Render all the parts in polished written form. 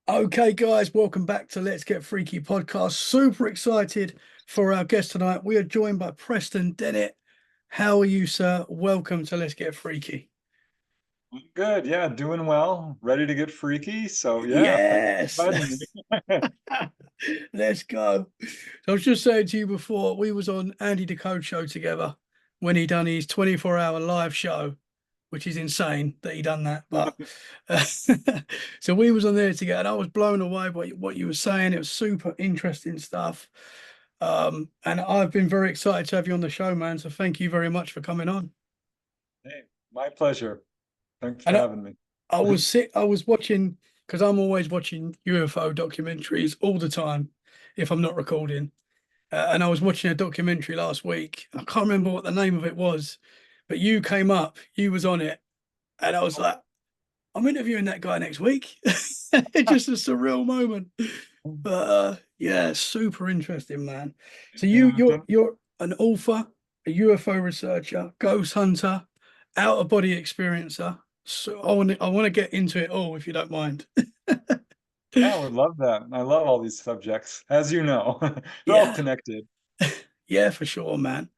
Okay, guys, welcome back to Let's Get Freaky podcast. Super excited for our guest tonight. We are joined by Preston Dennett. How are you, sir? Welcome to Let's Get Freaky. Good, yeah, doing well, ready to get freaky. So yeah, thanks Yes, for inviting me. let's go. So I was just saying to you before, we was on Andy Decode show together when he done his 24-hour live show, which is insane that he done that. But so we was on there together, and I was blown away by what you were saying. It was super interesting stuff. And I've been very excited to have you on the show, man. So thank you very much for coming on. Hey, my pleasure. Thanks for And having me. I was watching because I'm always watching UFO documentaries all the time if I'm not recording. And I was watching a documentary last week. I can't remember what the name of it was, but you came up, you was on it, and I was like, I'm interviewing that guy next week. It's just a surreal moment. But yeah, super interesting, man. So Yeah, you're an author, a UFO researcher, ghost hunter, out of body experiencer. So I want to get into it all if you don't mind. I would love that. I love all these subjects, as you know. They're all Yeah, connected. yeah, for sure, man.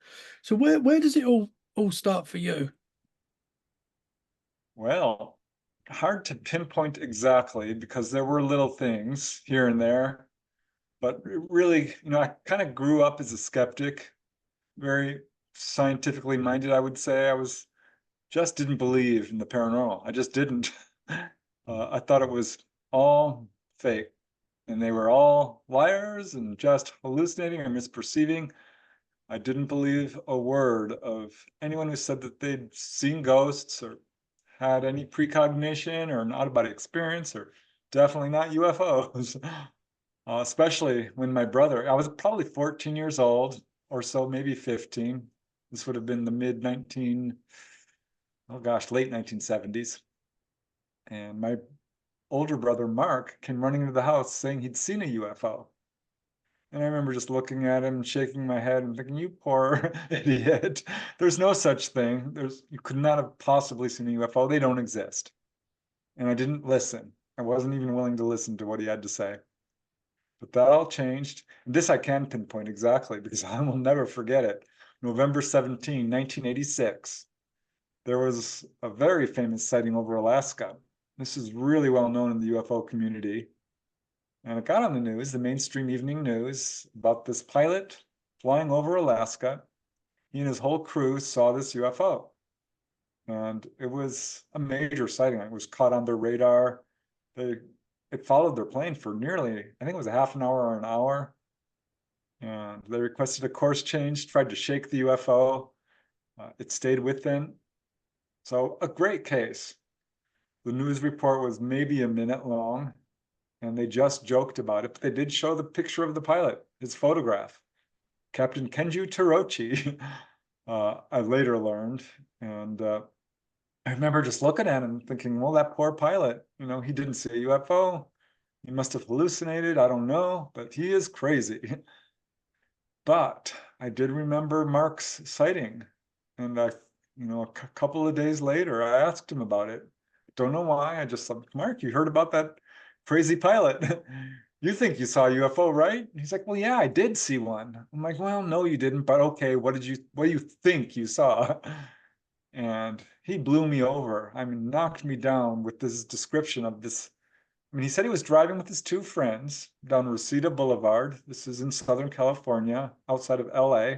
So where does it all start for you? Well, hard to pinpoint exactly because there were little things here and there, but really, I kind of grew up as a skeptic, very scientifically minded, I would say. I was just didn't believe in the paranormal. I just didn't. I thought it was all fake and they were all liars and just hallucinating or misperceiving. I didn't believe a word of anyone who said that they'd seen ghosts or had any precognition or an out-of-body experience or definitely not UFOs. Especially when my brother, I was probably 14 years old or so, maybe 15. This would have been the mid 19, oh gosh, late 1970s. And my older brother, Mark, came running into the house saying he'd seen a UFO. And I remember just looking at him, shaking my head and thinking, you poor idiot. There's no such thing. You could not have possibly seen a UFO. They don't exist. And I didn't listen. I wasn't even willing to listen to what he had to say. But that all changed. And this I can pinpoint exactly because I will never forget it. November 17, 1986. There was a very famous sighting over Alaska. This is really well known in the UFO community. And it got on the news, the mainstream evening news, about this pilot flying over Alaska. He and his whole crew saw this UFO. And it was a major sighting. It was caught on their radar. It followed their plane for nearly, I think it was a half an hour or an hour. And they requested a course change, tried to shake the UFO. It stayed with them. So a great case. The news report was maybe a minute long, and they just joked about it, but they did show the picture of the pilot, his photograph, Captain Kenju Torochi, I later learned. And I remember just looking at him thinking, well, that poor pilot, he didn't see a UFO. He must have hallucinated. I don't know, but he is crazy. But I did remember Mark's sighting. And a couple of days later, I asked him about it. Don't know why. I just thought, Mark, you heard about that crazy pilot? You think you saw a UFO, right? He's like, well, yeah, I did see one. I'm like, well, no, you didn't, but okay, what do you think you saw? And he blew me over. I mean, knocked me down with this description of this. I mean, he said he was driving with his two friends down Reseda Boulevard. This is in Southern California, outside of LA.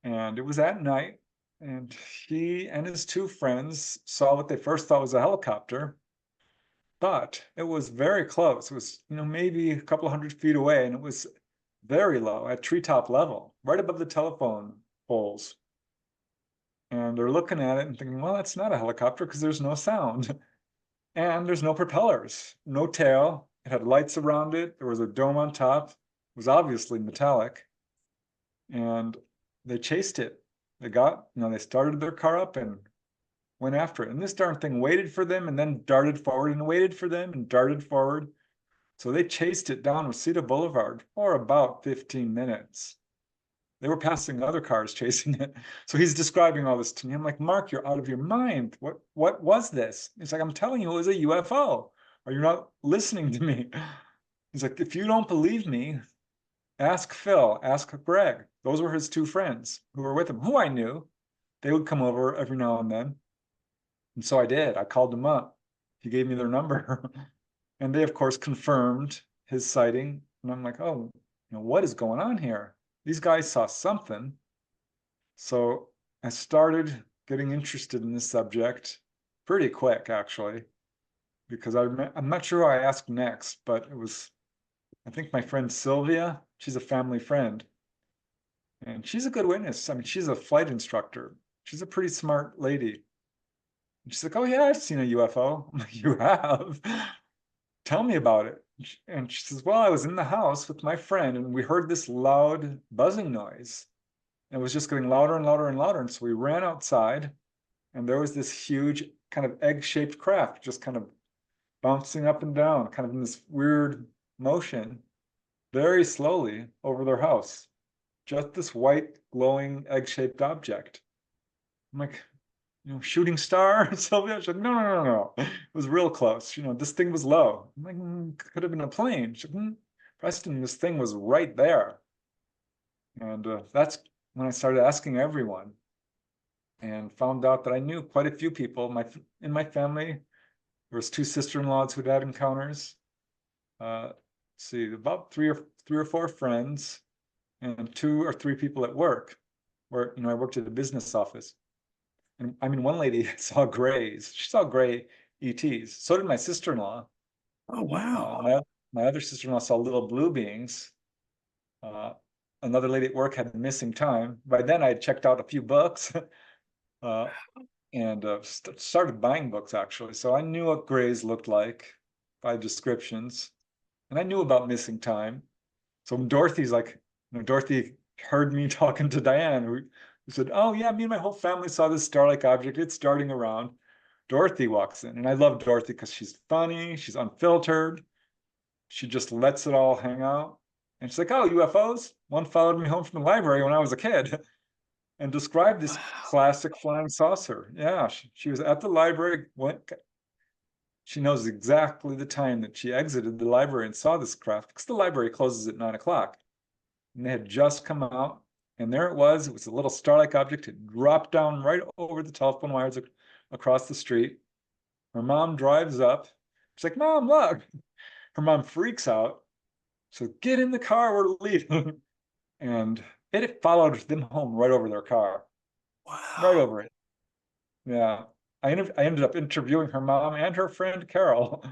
And it was at night. And he and his two friends saw what they first thought was a helicopter, but it was very close. It was, maybe a couple of 100 feet away, and it was very low at treetop level, right above the telephone poles. And they're looking at it and thinking, well, that's not a helicopter because there's no sound and there's no propellers, no tail. It had lights around it. There was a dome on top. It was obviously metallic. And they chased it. They started their car up and went after it. And this darn thing waited for them and then darted forward and waited for them and darted forward. So they chased it down Reseda Boulevard for about 15 minutes. They were passing other cars chasing it. So he's describing all this to me. I'm like, Mark, you're out of your mind. What was this? He's like, I'm telling you, it was a UFO. Are you not listening to me? He's like, if you don't believe me, ask Phil, ask Greg. Those were his two friends who were with him, who I knew. They would come over every now and then. And so I did. I called them up. He gave me their number. And they, of course, confirmed his sighting. And I'm like, oh, what is going on here? These guys saw something. So I started getting interested in this subject pretty quick, actually, because I'm not sure who I asked next, but it was, I think my friend Sylvia. She's a family friend. And she's a good witness. I mean, she's a flight instructor. She's a pretty smart lady. And she's like, oh, yeah, I've seen a UFO. I'm like, you have? Tell me about it. And she says, well, I was in the house with my friend and we heard this loud buzzing noise. It was just getting louder and louder and louder. And so we ran outside and there was this huge kind of egg-shaped craft just kind of bouncing up and down, kind of in this weird motion, very slowly over their house. Just this white, glowing, egg-shaped object. I'm like, shooting star? Sylvia? She's like, no, no, no, no. It was real close. This thing was low. I'm like, could have been a plane. She's like, Preston, this thing was right there. And that's when I started asking everyone and found out that I knew quite a few people in my family. There was two sister-in-laws who'd had encounters. Let's see, about three or four friends and 2 or 3 people at work where, I worked at a business office. And I mean, one lady saw grays. She saw gray ETs. So did my sister-in-law. Oh, wow. My other sister-in-law saw little blue beings. Another lady at work had missing time. By then I had checked out a few books and started buying books, actually. So I knew what grays looked like by descriptions. And I knew about missing time. So Dorothy's like, Dorothy heard me talking to Diane, who said, oh yeah, me and my whole family saw this star-like object. It's darting around. Dorothy walks in, and I love Dorothy because she's funny, she's unfiltered. She just lets it all hang out. And she's like, oh, UFOs? One followed me home from the library when I was a kid and described this classic flying saucer. Yeah, she was at the library. She knows exactly the time that she exited the library and saw this craft because the library closes at 9 o'clock. And they had just come out, and there it was. It was a little star-like object. It dropped down right over the telephone wires across the street. Her mom drives up. She's like, Mom, look. Her mom freaks out. So get in the car, we're leaving. And it followed them home right over their car. Wow. Right over it. Yeah. I ended up interviewing her mom and her friend Carol.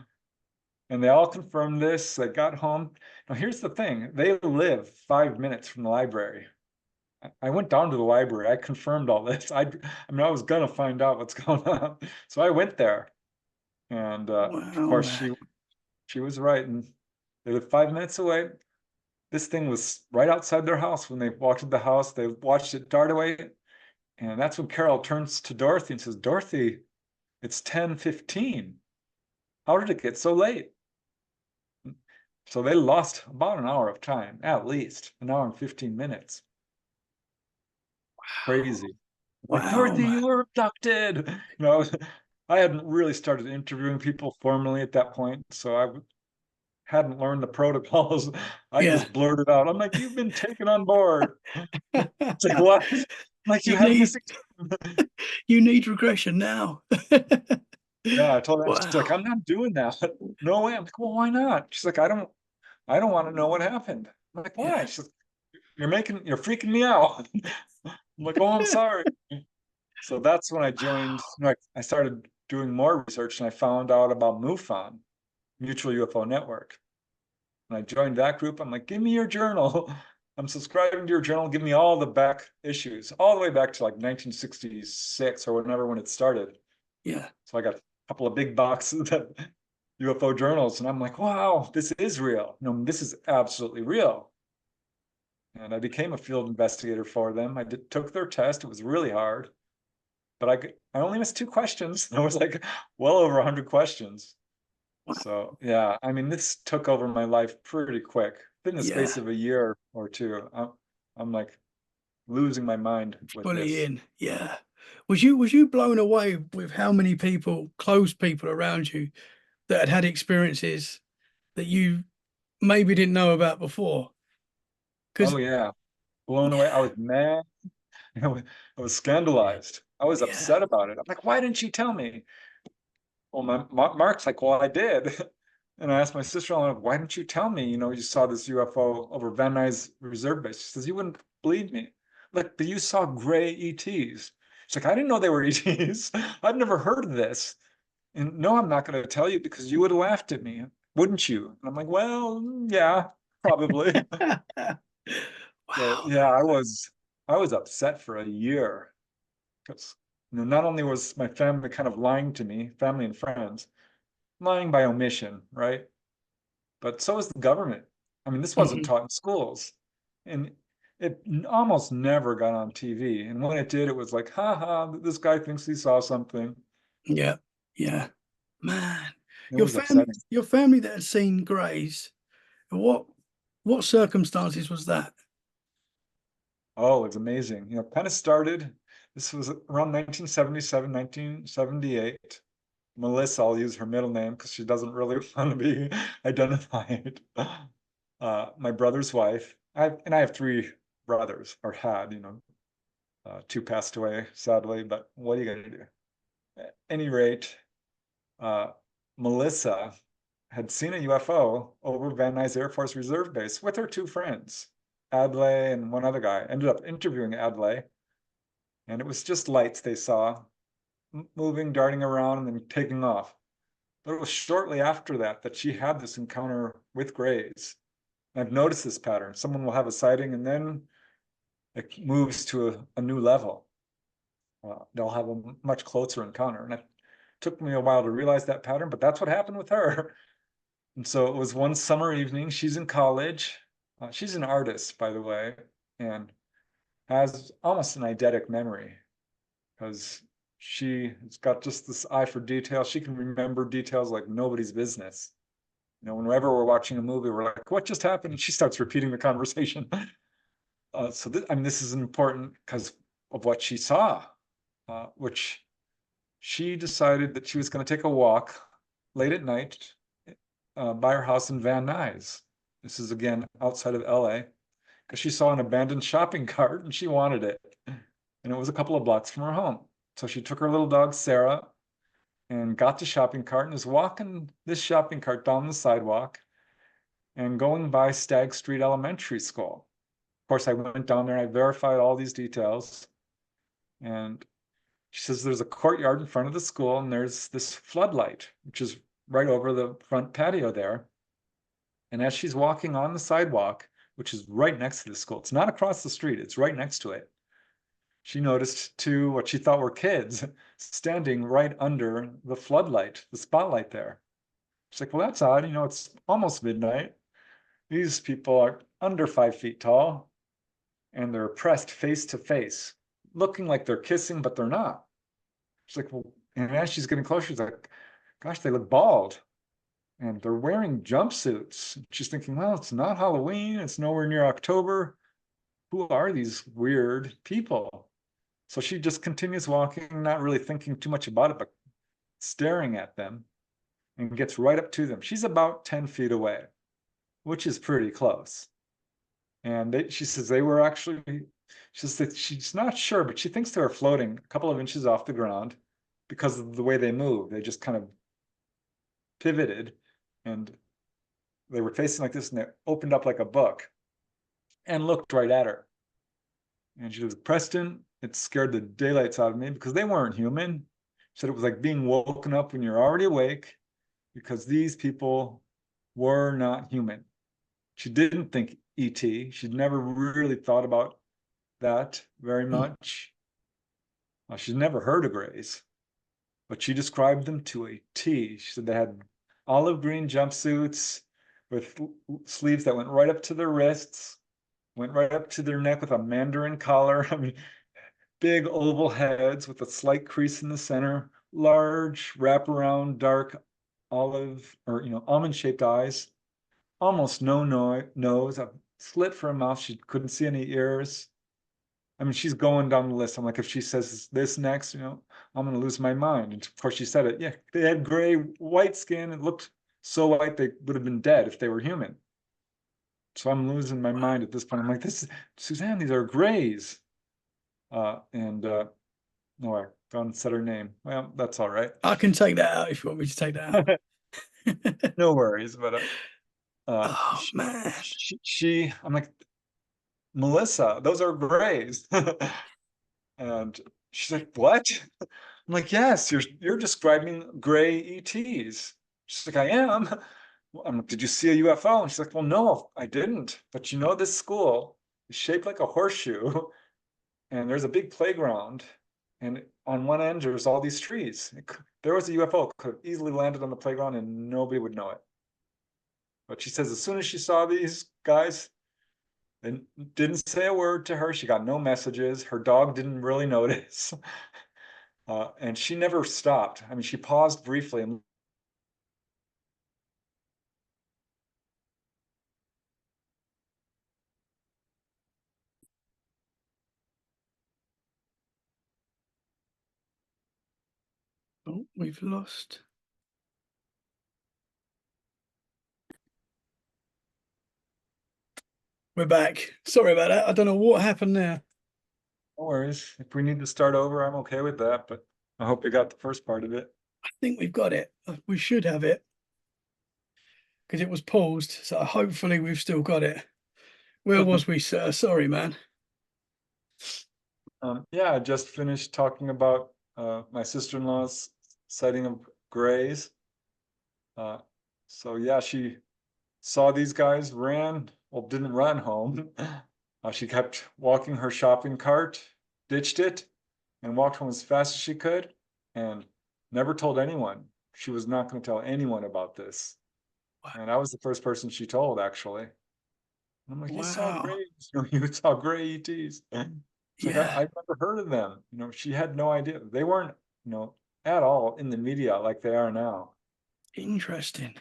And they all confirmed this. They got home. Now, here's the thing. They live 5 minutes from the library. I went down to the library. I confirmed all this. I was going to find out what's going on. So I went there. And of course, she was right. And they lived 5 minutes away. This thing was right outside their house. When they walked to the house, they watched it dart away. And that's when Carol turns to Dorothy and says, Dorothy, it's 10:15. How did it get so late? So they lost about an hour of time, at least an hour and 15 minutes. Crazy. Like, Dorothy, you were abducted. I hadn't really started interviewing people formally at that point, so I hadn't learned the protocols. I just blurted out, I'm like, you've been taken on board. It's like, what? I'm like, you need regression now. Yeah, I told her, she's like, I'm not doing that. No way. I'm like, well, why not? She's like, I don't want to know what happened. I'm like, why? Yeah. She's like, you're freaking me out. I'm like, oh, I'm sorry. So that's when I joined, I started doing more research and I found out about MUFON, Mutual UFO Network. And I joined that group. I'm like, give me your journal. I'm subscribing to your journal. Give me all the back issues, all the way back to like 1966 or whenever when it started. Yeah. So I got a couple of big boxes of UFO journals. And I'm like, wow, this is real. This is absolutely real. And I became a field investigator for them. I took their test. It was really hard. But I only missed 2 questions. There was like well over 100 questions. So yeah, I mean, this took over my life pretty quick. In the space of a year or 2, I'm like losing my mind with fully this. in. Yeah. Was you blown away with how many people, close people around you, that had had experiences that you maybe didn't know about before? Oh Because yeah, blown away. I was mad. I was, I was scandalized. I was yeah, upset about it. I'm like, why didn't you tell me? Well, Mark's like, well, I did. And I asked my sister-in-law, why didn't you tell me? You saw this UFO over Van Nuys Reserve Base. She says, you wouldn't believe me. Like, but you saw gray ETs. She's like, I didn't know they were ETs. I've never heard of this. And no, I'm not going to tell you because you would have laughed at me, wouldn't you? And I'm like, well, yeah, probably. So wow, yeah, I was upset for a year because not only was my family kind of lying to me, family and friends, lying by omission, right? But so is the government. I mean, this wasn't mhm, taught in schools, and it almost never got on TV. And when it did, it was like, ha ha, this guy thinks he saw something. yeah, yeah, man. It was upsetting. Your family that had seen greys. What what circumstances was that? Oh, it's amazing. Kind of started, this was around 1977, 1978. Melissa, I'll use her middle name because she doesn't really want to be identified. My brother's wife, I have three brothers, or had, two passed away, sadly, but what are you going to do? At any rate, uh, Melissa had seen a UFO over Van Nuys Air Force Reserve Base with her two friends, Adlai and one other guy. Ended up interviewing Adlai, and it was just lights they saw moving, darting around, and then taking off. But it was shortly after that that she had this encounter with Greys. And I've noticed this pattern. Someone will have a sighting and then it moves to a new level. They'll have a much closer encounter. And it took me a while to realize that pattern, but that's what happened with her. And so it was one summer evening. She's in college. She's an artist, by the way, and has almost an eidetic memory because she's got just this eye for detail. She can remember details like nobody's business. Whenever we're watching a movie, we're like, what just happened? And she starts repeating the conversation. I mean, this is important because of what she saw, which she decided that she was going to take a walk late at night by her house in Van Nuys. This is again outside of LA because she saw an abandoned shopping cart and she wanted it. And it was a couple of blocks from her home. So she took her little dog, Sarah, and got the shopping cart and is walking this shopping cart down the sidewalk and going by Stagg Street Elementary School. Of course, I went down there and I verified all these details. And she says there's a courtyard in front of the school and there's this floodlight, which is right over the front patio there. And as she's walking on the sidewalk, which is right next to the school, it's not across the street, it's right next to it. She noticed two what she thought were kids standing right under the floodlight, the spotlight there. She's like, well, that's odd. It's almost midnight. These people are under 5 feet tall and they're pressed face to face, looking like they're kissing, but they're not. She's like, well, and as she's getting closer, she's like, gosh, they look bald and they're wearing jumpsuits. She's thinking, well, it's not Halloween. It's nowhere near October. Who are these weird people? So she just continues walking, not really thinking too much about it, but staring at them and gets right up to them. She's about 10 feet away, which is pretty close. And she says they were actually, she says that she's not sure, but she thinks they were floating a couple of inches off the ground because of the way they move. They just kind of pivoted and they were facing like this and they opened up like a book and looked right at her. And she goes, Preston, it scared the daylights out of me because they weren't human. She said it was like being woken up when you're already awake because these people were not human. She didn't think ET. She'd never really thought about that very much. She'd never heard of Greys, but she described them to a T. She said they had olive green jumpsuits with sleeves that went right up to their wrists, went right up to their neck with a mandarin collar. I mean, big oval heads with a slight crease in the center, large wraparound dark olive or almond shaped eyes, almost no nose, a slit for a mouth. She couldn't see any ears. I mean, she's going down the list. I'm like, if she says this next, I'm gonna lose my mind. And of course she said it. Yeah, they had gray, white skin. It looked so white they would have been dead if they were human. So I'm losing my mind at this point. I'm like, this Suzanne, these are grays. No, I gone and said her name. Well, that's all right. I can take that out if you want me to take that out. No worries. But Oh man. I'm like, Melissa, those are grays. And she's like, what? I'm like, yes, you're describing gray ETs. She's like, I am. I'm like, did you see a UFO? And she's like, well, no, I didn't. But this school is shaped like a horseshoe, and there's a big playground, and on one end there's all these trees. There was a UFO, could have easily landed on the playground and nobody would know it. But she says as soon as she saw these guys, they didn't say a word to her. She got no messages. Her dog didn't really notice. And she never stopped. I mean, she paused briefly and Oh, we've lost. We're back. Sorry about that. I don't know what happened there. no worries. If we need to start over, I'm okay with that. But I hope you got the first part of it. I think we've got it. We should have it because it was paused. So hopefully we've still got it. Where was we, sir? Sorry, man. Yeah, I just finished talking about my sister-in-law's sighting of grays. So yeah, she saw these guys, didn't run home. She kept walking her shopping cart, ditched it, and walked home as fast as she could, and never told anyone. She was not going to tell anyone about this. And I was the first person she told, actually. And I'm like, you saw Wow. grays, you saw gray ETs. It's like, Yeah. I've never heard of them. She had no idea. They weren't, at all in the media like they are now. Interesting.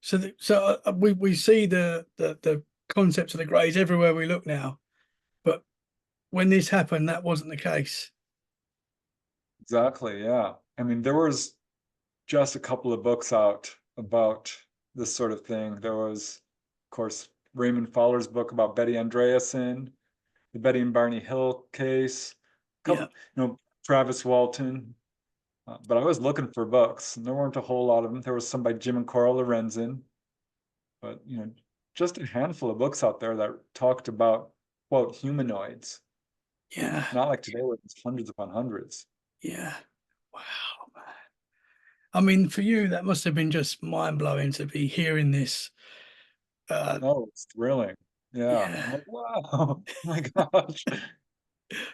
So we see the concepts of the greys everywhere we look now, but when this happened, that wasn't the case. Exactly, yeah. I mean, there was just a couple of books out about this sort of thing. There was, of course, Raymond Fowler's book about Betty Andreasson, the Betty and Barney Hill case, Yeah. couple, Travis Walton. But I was looking for books, and there weren't a whole lot of them. There was some by Jim and Cora Lorenzen, but just a handful of books out there that talked about, quote, humanoids. Yeah. Not like today where there's hundreds upon hundreds. Yeah. Wow, man. I mean, for you, that must have been just mind blowing to be hearing this. Oh, it's thrilling. Yeah. I'm Yeah. like, wow, oh my gosh.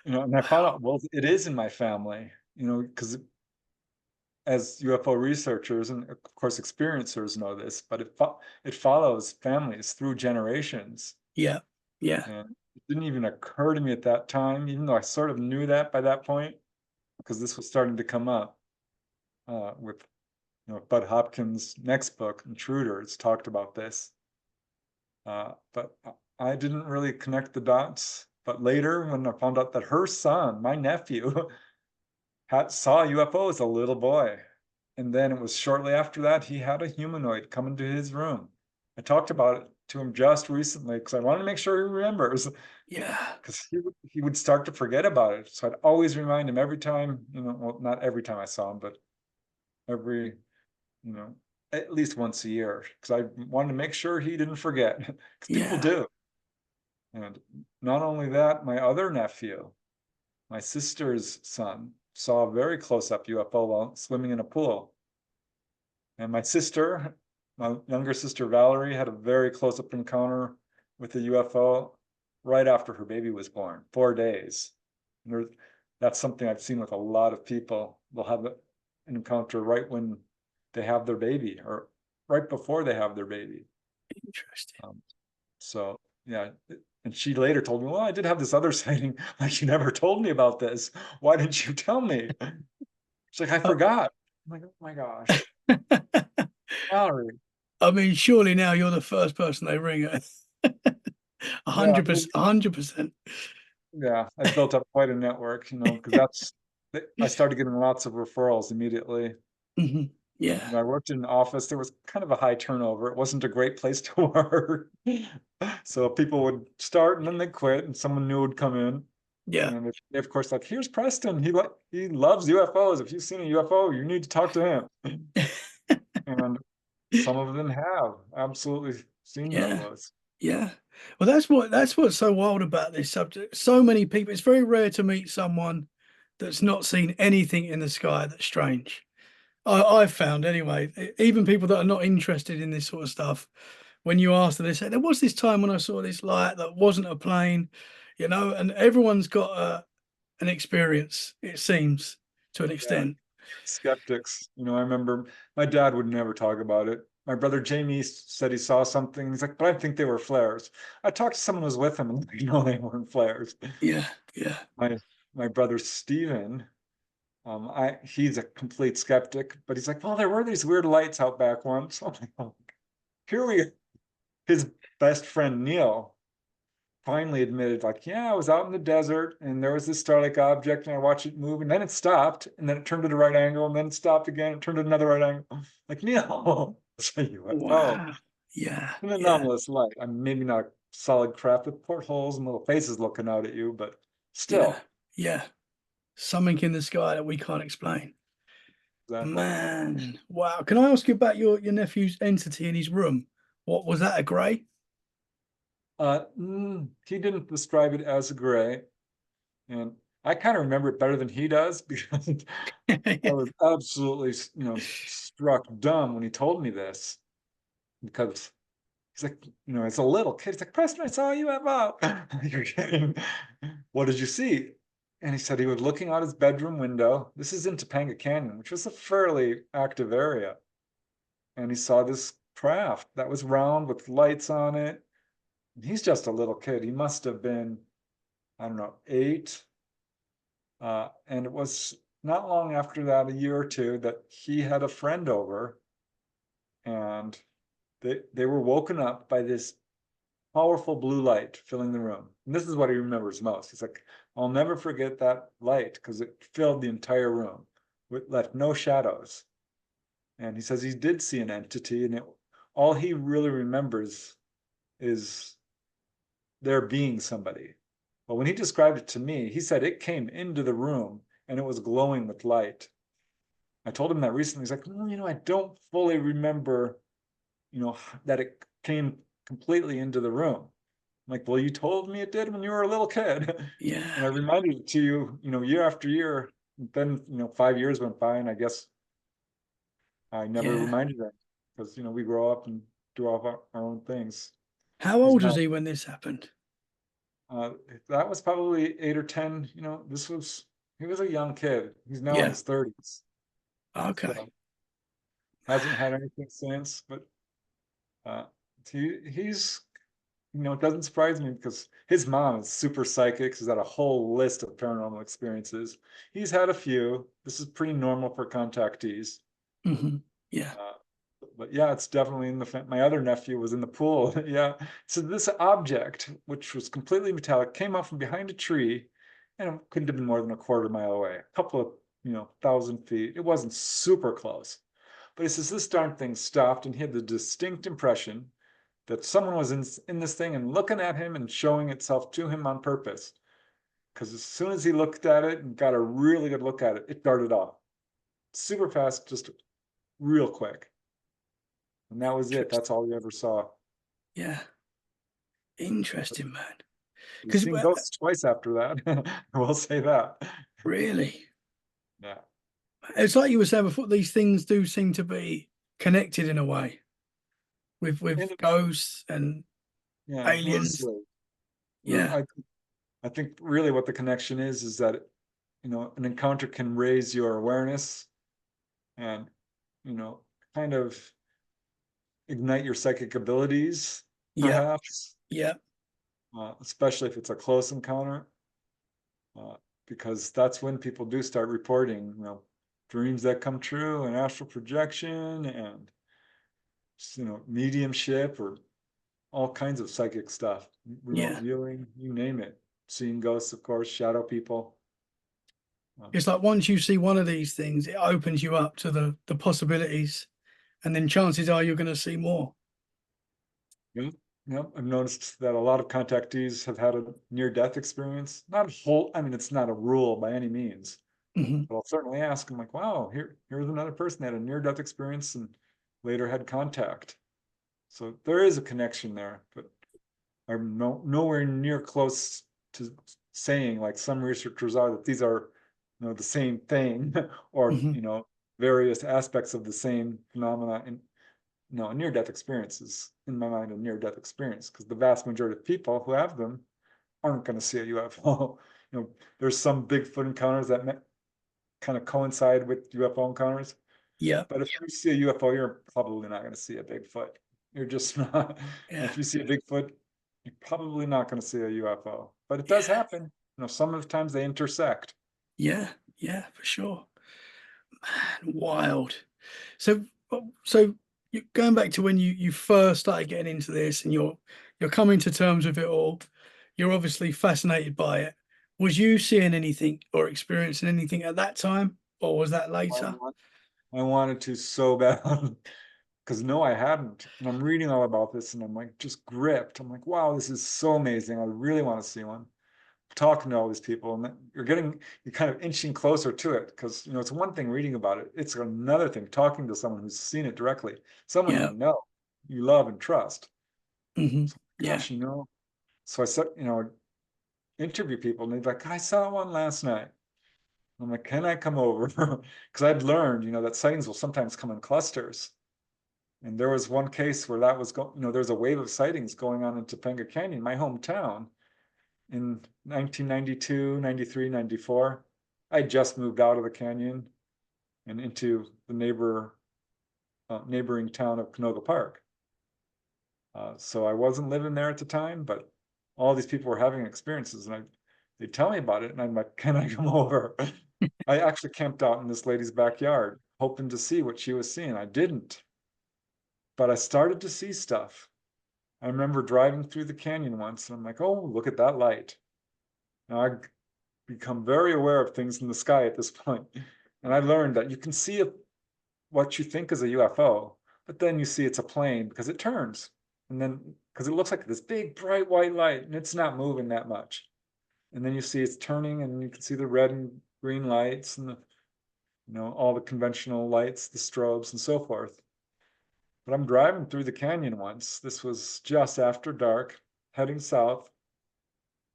And I found Wow. out, well, it is in my family, because as UFO researchers and of course experiencers know this, but it follows families through generations. Yeah. Yeah. And it didn't even occur to me at that time, even though I sort of knew that by that point, because this was starting to come up with Bud Hopkins' next book, Intruders, talked about this. But I didn't really connect the dots. But later, when I found out that her son, my nephew, saw a UFO as a little boy, and then it was shortly after that he had a humanoid come into his room. I talked about it to him just recently because I want to make sure he remembers, Yeah. because he would start to forget about it. So I'd always remind him every time, well, not every time I saw him, but every, you know, at least once a year, because I wanted to make sure he didn't forget, because people Yeah. do. And not only that, my other nephew, my sister's son, saw a very close-up UFO while swimming in a pool. And my younger sister Valerie, had a very close-up encounter with a UFO right after her baby was born, 4 days. And that's something I've seen with a lot of people. They'll have an encounter right when they have their baby or right before they have their baby. Interesting. So yeah, and she later told me, well, I did have this other sighting. Like, you never told me about this. Why didn't you tell me? She's like, I Uh, forgot. I'm like, oh my gosh, Valerie. I mean, surely now you're the first person they ring at. Yeah, 100%. 100%. Yeah, I built up quite a network, because I started getting lots of referrals immediately. Hmm. Yeah, When I worked in an office, there was kind of a high turnover. It wasn't a great place to work. So people would start and then they quit and someone new would come in. yeah, And they, of course, like, here's Preston. He loves UFOs. If you've seen a UFO, you need to talk to him. And some of them have absolutely seen yeah, UFOs. yeah. Well, that's what's so wild about this subject. So many people. It's very rare to meet someone that's not seen anything in the sky that's strange. I've found anyway. Even people that are not interested in this sort of stuff, when you ask them, they say there was this time when I saw this light that wasn't a plane, and everyone's got an experience. It seems to an Yeah, extent. skeptics. I remember my dad would never talk about it. My brother Jamie said he saw something. He's like, but I think they were flares. I talked to someone who was with him, and they weren't flares. Yeah, yeah, My my brother Steven, he's a complete skeptic, but he's like, well, there were these weird lights out back once. I'm like, oh, here we his best friend Neil finally admitted, like, yeah, I was out in the desert and there was this star-like object and I watched it move and then it stopped and then it turned at a right angle and then it stopped again, it turned at another right angle. Like, Neil, it's a UFO, wow, yeah, an yeah, anomalous light. I mean, maybe not solid craft with portholes and little faces looking out at you, but yeah, still. yeah. Something in the sky that we can't explain. Exactly. Man, wow. Can I ask you about your nephew's entity in his room? What was that? A grey? He didn't describe it as a gray, and I kind of remember it better than he does because I was absolutely, struck dumb when he told me this because he's like, as a little kid, he's like, Preston, I saw you at UFO. You're kidding. What did you see? And he said he was looking out his bedroom window. This is in Topanga Canyon, which was a fairly active area. And he saw this craft that was round with lights on it. And he's just a little kid. He must have been, I don't know, 8. And it was not long after that, a year or two, that he had a friend over and they were woken up by this powerful blue light filling the room. And this is what he remembers most. He's like, I'll never forget that light because it filled the entire room, with left no shadows. And he says he did see an entity, and all he really remembers is there being somebody. But when he described it to me, he said it came into the room and it was glowing with light. I told him that recently. He's like, I don't fully remember, that it came completely into the room. I'm like, well, you told me it did when you were a little kid. And Yeah, I reminded it to you, year after year. Then, 5 years went by, and I guess I never yeah. reminded them because, we grow up and do all of our own things. How He's old was now, he when this happened? uh, that was probably 8 or 10. He was a young kid. He's now in Yeah. his 30s. Okay. So hasn't had anything since, but uh, he's it doesn't surprise me because his mom is super psychic. He's got a whole list of paranormal experiences. He's had a few. This is pretty normal for contactees. Hmm. Yeah. Uh, but yeah, it's definitely in my other nephew was in the pool. Yeah. So this object, which was completely metallic, came out from behind a tree and it couldn't have been more than a quarter mile away, a couple of, 1,000 feet. It wasn't super close. But he says this darn thing stopped and he had the distinct impression that someone was in this thing and looking at him and showing itself to him on purpose. Because as soon as he looked at it and got a really good look at it, it darted off super fast, just real quick. And that was it. Interesting. That's all he ever saw. Yeah. Interesting, man. He's Because seen ghosts twice after that. I will say that. really, Yeah. it's like you were saying before, these things do seem to be connected in a way with And ghosts and yeah, aliens. loosely. Yeah. I think really what the connection is that, an encounter can raise your awareness and, you know, kind of ignite your psychic abilities, Yeah. perhaps, Yeah. especially if it's a close encounter, uh, because that's when people do start reporting, dreams that come true and astral projection and, mediumship or all kinds of psychic stuff, remote Yeah. viewing, you name it. seeing ghosts, of course, shadow people. It's like once you see one of these things, it opens you up to the possibilities, and then chances are you're going to see more. Yeah, yeah. I've noticed that a lot of contactees have had a near-death experience. Not a whole, I mean, it's not a rule by any means, Hmm. but I'll certainly ask. I'm like, wow, here's another person that had a near-death experience and later had contact. So there is a connection there, but I'm nowhere near close to saying, like some researchers are, that these are, the same thing or, Hmm. various aspects of the same phenomena. And a near-death experience is, in my mind, a near-death experience because the vast majority of people who have them aren't going to see a UFO. There's some Bigfoot encounters that kind of coincide with UFO encounters, Yeah, but if you see a UFO, you're probably not going to see a Bigfoot. You're just not. And yeah, if you see a Bigfoot, you're probably not going to see a UFO. But it does yeah, happen. Some of the times they intersect. yeah, yeah, for sure. Man, wild. So, so going back to when you first started getting into this, and you're coming to terms with it all, you're obviously fascinated by it. Was you seeing anything or experiencing anything at that time, or was that I later? want, I wanted to so bad because no, I hadn't. And I'm reading all about this and I'm like just gripped. I'm like, wow, this is so amazing. I really want to see one. Talking to all these people, and you're kind of inching closer to it because it's one thing reading about it. It's another thing talking to someone who's seen it directly, someone Yeah. you love and trust. Hmm. So, Yeah. gosh, so I said, interview people, and they're like, I saw one last night. I'm like, can I come over? Because I'd learned, that sightings will sometimes come in clusters. And there was one case where that was going, there's a wave of sightings going on in Topanga Canyon, my hometown, in 1992, 93, 94. I just moved out of the canyon and into the neighboring town of Canoga Park. So I wasn't living there at the time, but all these people were having experiences, and they tell me about it, and I'm like, can I come over? I actually camped out in this lady's backyard, hoping to see what she was seeing. I didn't, but I started to see stuff. I remember driving through the canyon once, and I'm like, oh, look at that light. Now I become very aware of things in the sky at this point. And I learned that you can see what you think is a UFO, but then you see it's a plane because it turns. And then, because it looks like this big, bright white light and it's not moving that much. And then you see it's turning and you can see the red and green lights and all the conventional lights, the strobes and so forth. But I'm driving through the canyon once. This was just after dark, heading south.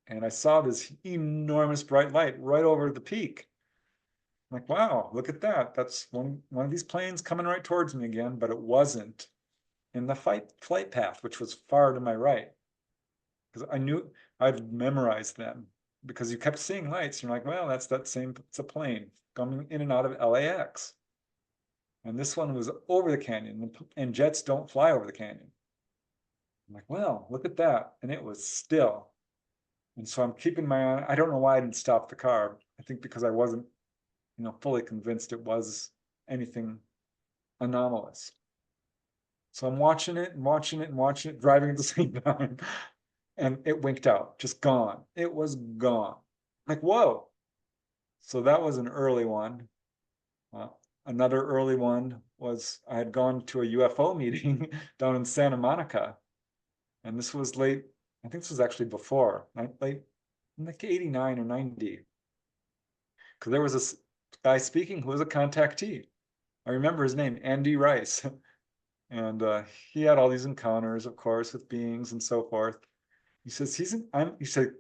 And I saw this enormous bright light right over the peak. I'm like, wow, look at that. That's one of these planes coming right towards me again, but it wasn't in the flight path, which was far to my right. Because I knew I'd memorized them because you kept seeing lights. You're like, well, that's that same, it's a plane coming in and out of LAX. And this one was over the canyon, and jets don't fly over the canyon. I'm like, well, look at that. And it was still. And so I'm keeping my eye. I don't know why I didn't stop the car. I think because I wasn't, fully convinced it was anything anomalous. So I'm watching it and watching it and watching it, driving at the same time. And it winked out, just gone. It was gone. Like, whoa. So that was an early one. Uh, Another early one was I had gone to a UFO meeting down in Santa Monica. And this was late, I think this was actually before, late, like 89 or 90. Because there was this guy speaking who was a contactee. I remember his name, Andy Rice. And he had all these encounters, of course, with beings and so forth. He says he said,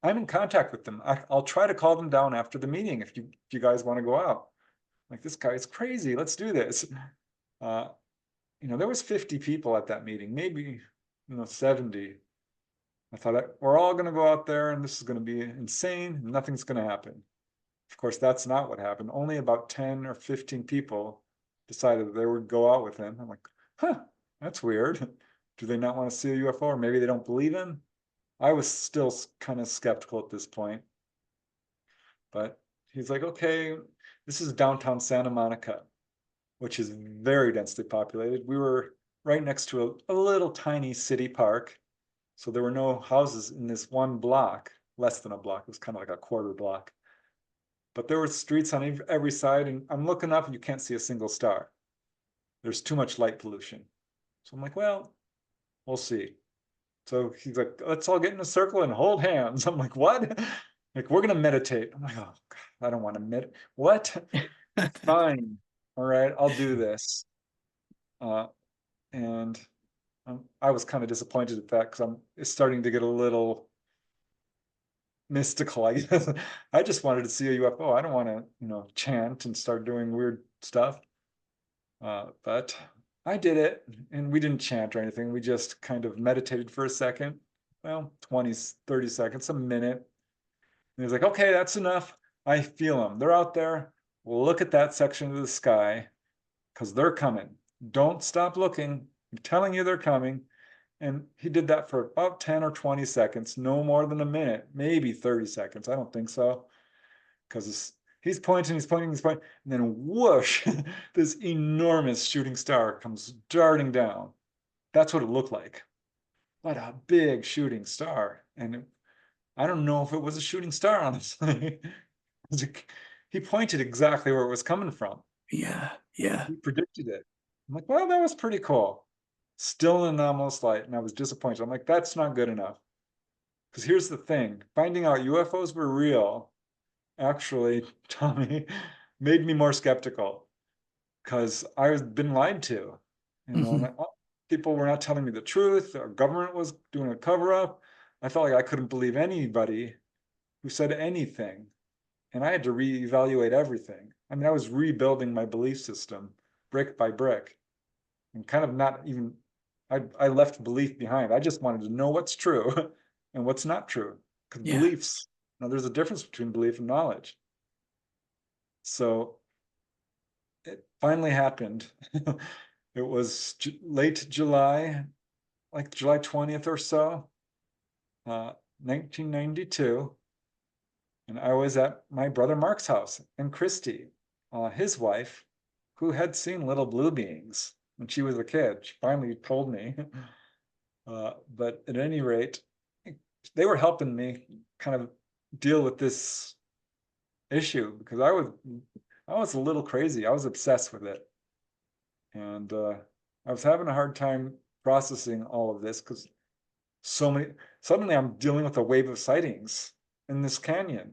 I'm in contact with them. I'll try to call them down after the meeting if you guys want to go out. Like, this guy is crazy. Let's do this. Uh, there was 50 people at that meeting, maybe 70. I thought we're all going to go out there and this is going to be insane. Nothing's going to happen. Of course, that's not what happened. Only about 10 or 15 people decided that they would go out with him. I'm like, huh, that's weird. Do they not want to see a UFO, or maybe they don't believe him? I was still kind of skeptical at this point, but he's like, okay, this is downtown Santa Monica, which is very densely populated. We were right next to a little tiny city park. So there were no houses in this one block. less than a block. It was kind of like a quarter block. But there were streets on every side, and I'm looking up and you can't see a single star. There's too much light pollution. So I'm like, well, we'll see. So he's like, let's all get in a circle and hold hands. I'm like, what? Like, we're gonna meditate. I'm like, oh God, I don't want to meditate. What? Fine. All right, I'll do this. And I was kind of disappointed at that because it's starting to get a little mystical, I guess. I just wanted to see a UFO. I don't want to, chant and start doing weird stuff. But I did it, and we didn't chant or anything. We just kind of meditated for a second. Well, 20, 30 seconds, a minute. And he's like, okay, that's enough. I feel them. They're out there. We'll look at that section of the sky because they're coming. Don't stop looking. I'm telling you they're coming. And he did that for about 10 or 20 seconds, no more than a minute, maybe 30 seconds. I don't think so. Because he's pointing, and then whoosh, this enormous shooting star comes darting down. That's what it looked like. What a big shooting star. And I don't know if it was a shooting star, honestly. He pointed exactly where it was coming from. Yeah, yeah. He predicted it. I'm like, well, that was pretty cool. Still an anomalous light, and I was disappointed. I'm like, that's not good enough. Because here's the thing, finding out UFOs were real actually, Tommy, made me more skeptical because I was been lied to, Mhm. and people were not telling me the truth. Our government was doing a cover-up. I felt like I couldn't believe anybody who said anything, and I had to reevaluate everything. I mean, I was rebuilding my belief system brick by brick, and kind of not even, I left belief behind. I just wanted to know what's true and what's not true. Because Yeah, beliefs, there's a difference between belief and knowledge. So it finally happened. It was late July, like July 20th or so, 1992. And I was at my brother Mark's house, and Christy, his wife, who had seen little blue beings when she was a kid, she finally told me. But at any rate, they were helping me kind of deal with this issue because I was a little crazy. I was obsessed with it. And I was having a hard time processing all of this because suddenly I'm dealing with a wave of sightings in this canyon.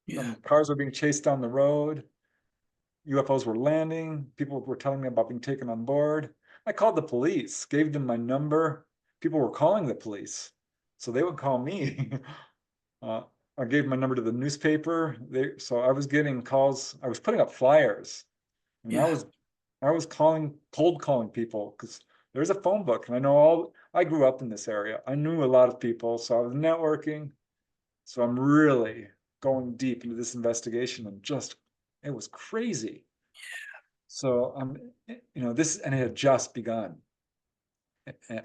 yeah, Cars were being chased down the road, UFOs were landing, people were telling me about being taken on board. I called the police, gave them my number. People were calling the police, so they would call me. uh, I gave my number to the newspaper. So I was getting calls. I was putting up flyers. I mean, yeah, I was cold calling people because there's a phone book, and I grew up in this area. I knew a lot of people, so I was networking. So I'm really going deep into this investigation, and it was crazy. So this, and it had just begun.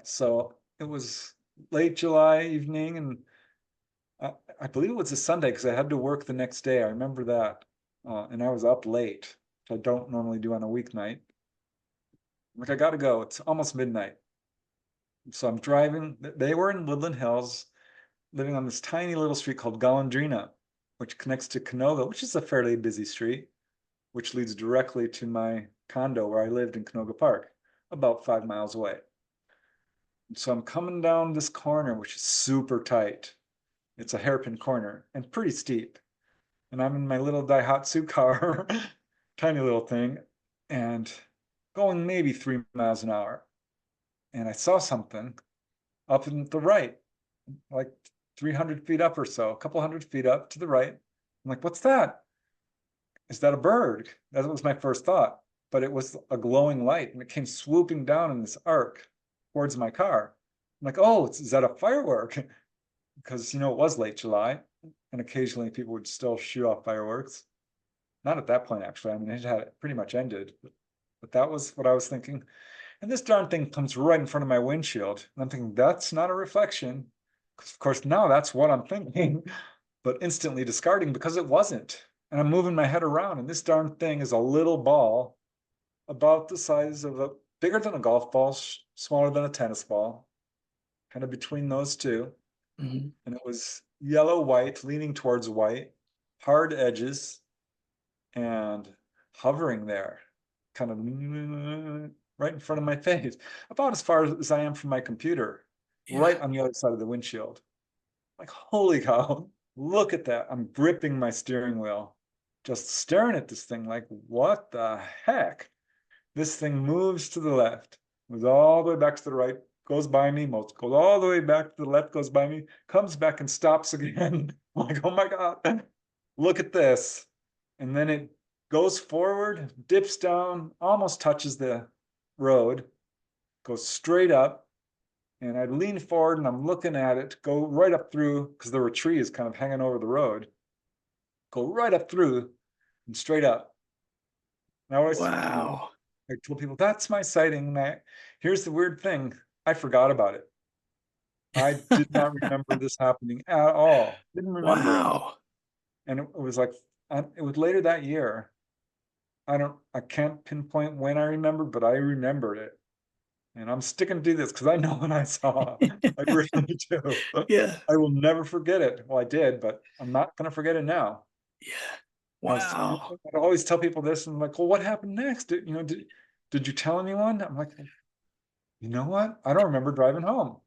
So it was late July evening, and I believe it was a Sunday because I had to work the next day. I remember that. And I was up late, which I don't normally do on a weeknight. Like, I gotta go. It's almost midnight. So I'm driving. They were in Woodland Hills, living on this tiny little street called Golondrina, which connects to Canoga, which is a fairly busy street, which leads directly to my condo where I lived in Canoga Park, about 5 miles away. So I'm coming down this corner, which is super tight. It's a hairpin corner and pretty steep. And I'm in my little Daihatsu car, tiny little thing, and going maybe 3 miles an hour. And I saw something up in the right, like 300 feet up or so, a couple hundred feet up to the right. I'm like, what's that? Is that a bird? That was my first thought, but it was a glowing light, and it came swooping down in this arc towards my car. I'm like, oh, is that a firework? Because, it was late July, and occasionally people would still shoot off fireworks. Not at that point, actually. I mean, it had pretty much ended, but that was what I was thinking. And this darn thing comes right in front of my windshield. And I'm thinking, that's not a reflection. Because, of course, now that's what I'm thinking, but instantly discarding because it wasn't. And I'm moving my head around, and this darn thing is a little ball about the size of bigger than a golf ball, smaller than a tennis ball, kind of between those two. mhm. And it was yellow white, leaning towards white, hard edges, and hovering there, kind of right in front of my face, about as far as I am from my computer, Yeah. right on the other side of the windshield. Like, holy cow, look at that. I'm gripping my steering wheel, just staring at this thing like, what the heck? This thing moves to the left, moves all the way back to the right, goes by me, goes all the way back to the left, goes by me, comes back and stops again. I'm like, oh my God, look at this. And then it goes forward, dips down, almost touches the road, goes straight up. And I lean forward and I'm looking at it, go right up through, because there were trees kind of hanging over the road, go right up through and straight up. And I always, Wow. I told people, that's my sighting. And here's the weird thing, I forgot about it. I did not remember this happening at all. Didn't remember it. Wow. And it was like, it was later that year. I can't pinpoint when I remembered, but I remembered it. And I'm sticking to this because I know what I saw. I really do. Yeah. I will never forget it. Well, I did, but I'm not going to forget it now. Yeah. I Wow. always tell people this, and I'm like, well, what happened next? Did you tell anyone? I'm like, you know what? I don't remember driving home.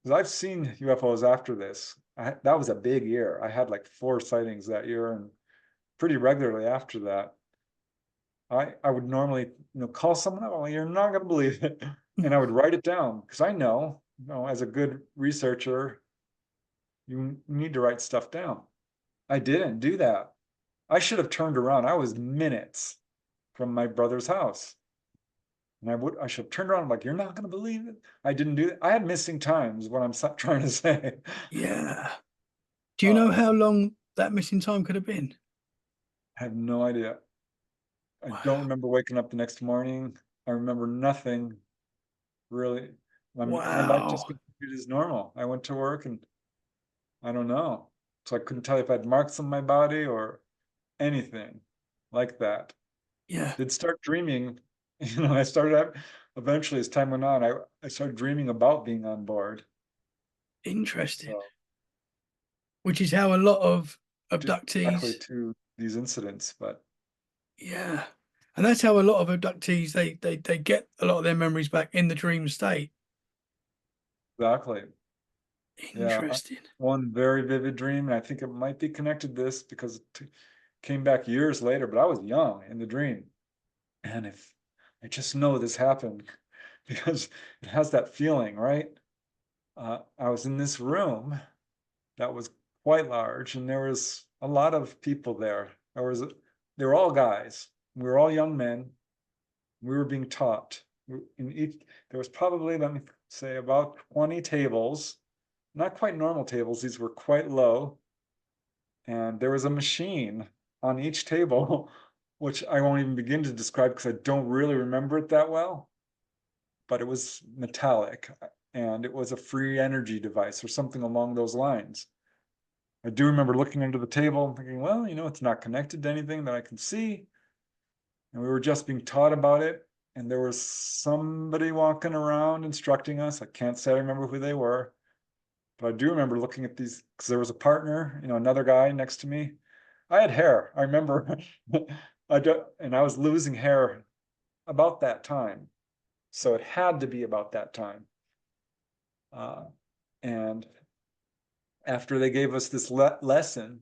Because I've seen UFOs after this. That was a big year. I had like 4 sightings that year, and pretty regularly after that. I would normally, call someone up, well, you're not gonna believe it. And I would write it down because I know, as a good researcher, you need to write stuff down. I didn't do that. I should have turned around. I was minutes from my brother's house. And I should have turned around. I'm like, you're not gonna believe it. I didn't do it. I had missing times, what I'm trying to say. Yeah. Do you know Uh, how long that missing time could have been? I have no idea. I don't Wow. remember waking up the next morning. I remember nothing really. My life just Wow. continued as normal. I went to work and I don't know. So I couldn't tell you if I had marks on my body or anything like that. Yeah. Did start dreaming, I started eventually as time went on, I started dreaming about being on board. Interesting. So Which is how a lot of directly abductees, to these incidents, but yeah. And that's how a lot of abductees they get a lot of their memories back in the dream state. exactly. Yeah, Interesting. one very vivid dream, and I think it might be connected to this because it came back years later, but I was young in the dream. And if I just know this happened because it has that feeling, right? I was in this room that was quite large, and there was a lot of people there. They were all guys. We were all young men. We were being taught. There was probably, let me say, about 20 tables, not quite normal tables. These were quite low. And there was a machine on each table, which I won't even begin to describe because I don't really remember it that well. But it was metallic and it was a free energy device or something along those lines. I do remember looking under the table and thinking, well, it's not connected to anything that I can see. And we were just being taught about it. And there was somebody walking around instructing us. I can't say I remember who they were, but I do remember looking at these because there was a partner, another guy next to me. I had hair. I remember and I was losing hair about that time. So it had to be about that time. And after they gave us this lesson,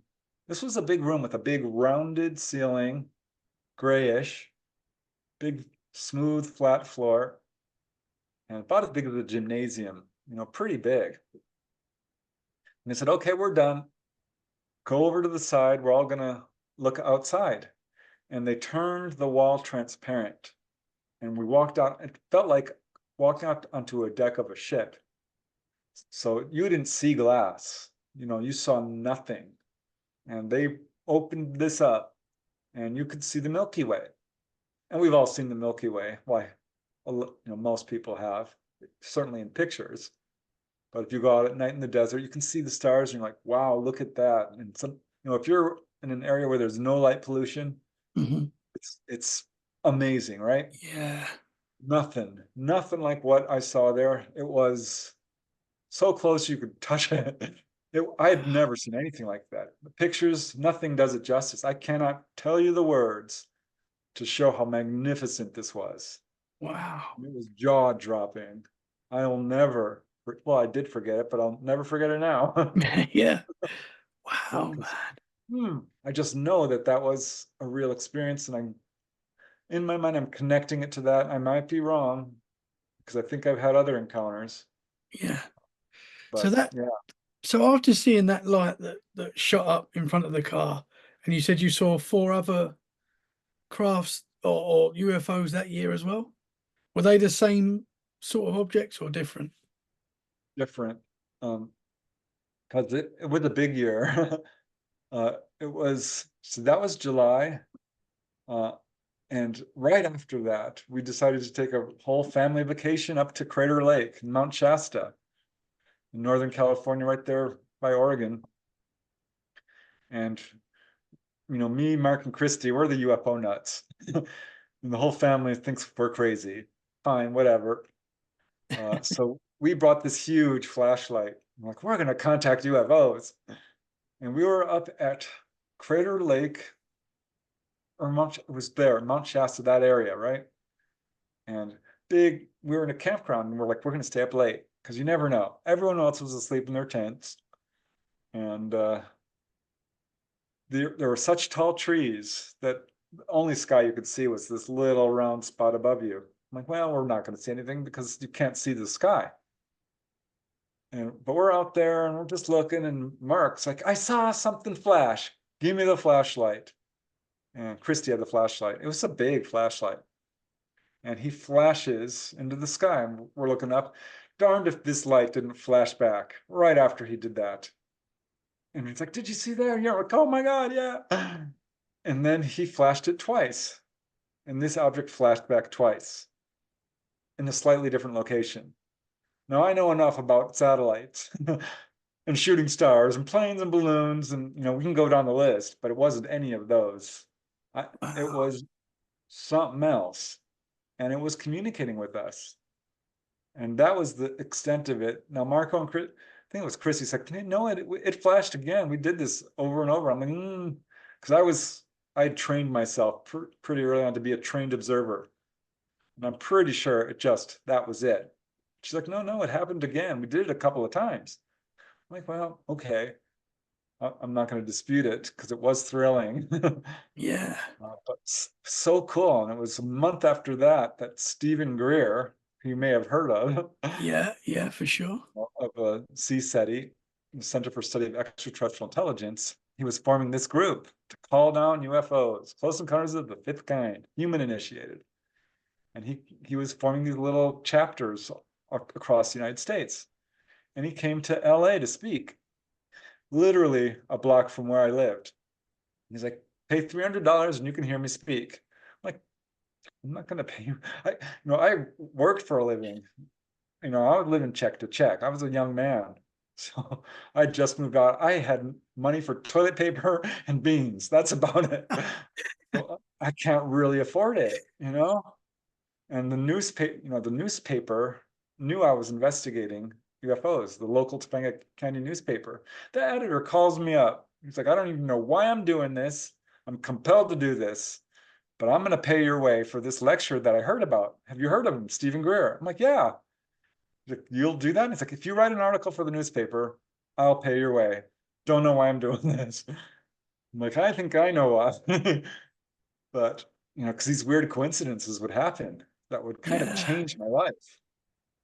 this was a big room with a big rounded ceiling, grayish, big smooth flat floor, and about as big as a gymnasium, pretty big. And they said, okay, we're done. Go over to the side. We're all gonna look outside. And they turned the wall transparent. And we walked out. It felt like walking out onto a deck of a ship. So you didn't see glass, you saw nothing. And they opened this up and you could see the Milky Way. And we've all seen the Milky Way. Why? Most people have, certainly in pictures. But if you go out at night in the desert, you can see the stars and you're like, wow, look at that. And if you're in an area where there's no light pollution, Hmm. it's amazing, right? Yeah. Nothing like what I saw there. It was so close you could touch it. I had never seen anything like that. The pictures, nothing does it justice. I cannot tell you the words to show how magnificent this was. Wow. It was jaw-dropping. I'll never, well, I did forget it, but I'll never forget it now. Yeah. Wow, 'Cause, man. I just know that that was a real experience, and I'm in my mind, I'm connecting it to that. I might be wrong because I think I've had other encounters, Yeah. So but that yeah, so after seeing that light that shot up in front of the car, and you said you saw four other crafts or UFOs that year as well, were they the same sort of objects or different? different. Because it was a big year. It was, so that was July. Uh, and right after that, we decided to take a whole family vacation up to Crater Lake in Mount Shasta in Northern California, right there by Oregon. And, me, Mark, and Christy, we're the UFO nuts. And the whole family thinks we're crazy. Fine, whatever. So we brought this huge flashlight. I'm like, we're going to contact UFOs. And we were up at Crater Lake, or it was there, Mount Shasta, that area, right? And we were in a campground, and we're like, we're going to stay up late because you never know. Everyone else was asleep in their tents. And there were such tall trees that the only sky you could see was this little round spot above you. I'm like, well, we're not going to see anything because you can't see the sky. But we're out there and we're just looking, and Mark's like, I saw something flash. Give me the flashlight. And Christy had the flashlight. It was a big flashlight. And he flashes into the sky, and we're looking up. Darned if this light didn't flash back right after he did that. And he's like, did you see there? Yeah, we're like, oh my God, yeah. And then he flashed it twice. And this object flashed back twice in a slightly different location. Now I know enough about satellites and shooting stars and planes and balloons, and we can go down the list, but it wasn't any of those. It Wow. was something else, and it was communicating with us, and that was the extent of it. Now Marco and Chris, I think it was Chris, he said, no, it flashed again. We did this over and over. I'm like, because I had trained myself pretty early on to be a trained observer, and I'm pretty sure that was it. She's like, no, it happened again. We did it a couple of times. I'm like, well, okay. I'm not going to dispute it because it was thrilling. Yeah. But so cool. And it was a month after that Stephen Greer, who you may have heard of, Yeah. Yeah, for sure. of CSETI, the Center for Study of Extraterrestrial Intelligence, he was forming this group to call down UFOs, close encounters of the fifth kind, human initiated. And he was forming these little chapters across the United States. And he came to LA to speak, literally a block from where I lived. He's like, pay $300 and you can hear me speak. I'm like, I'm not going to pay you. I worked for a living. I would live in check to check. I was a young man. So I just moved out. I had money for toilet paper and beans. That's about it. So I can't really afford it. And the newspaper knew I was investigating UFOs, the local Topanga County newspaper. The editor calls me up. He's like, I don't even know why I'm doing this. I'm compelled to do this, but I'm going to pay your way for this lecture that I heard about. Have you heard of him, Stephen Greer? I'm like, yeah. He's like, you'll do that? He's like, if you write an article for the newspaper, I'll pay your way. Don't know why I'm doing this. I'm like, I think I know why. But, because these weird coincidences would happen that would kind of Yeah. change my life.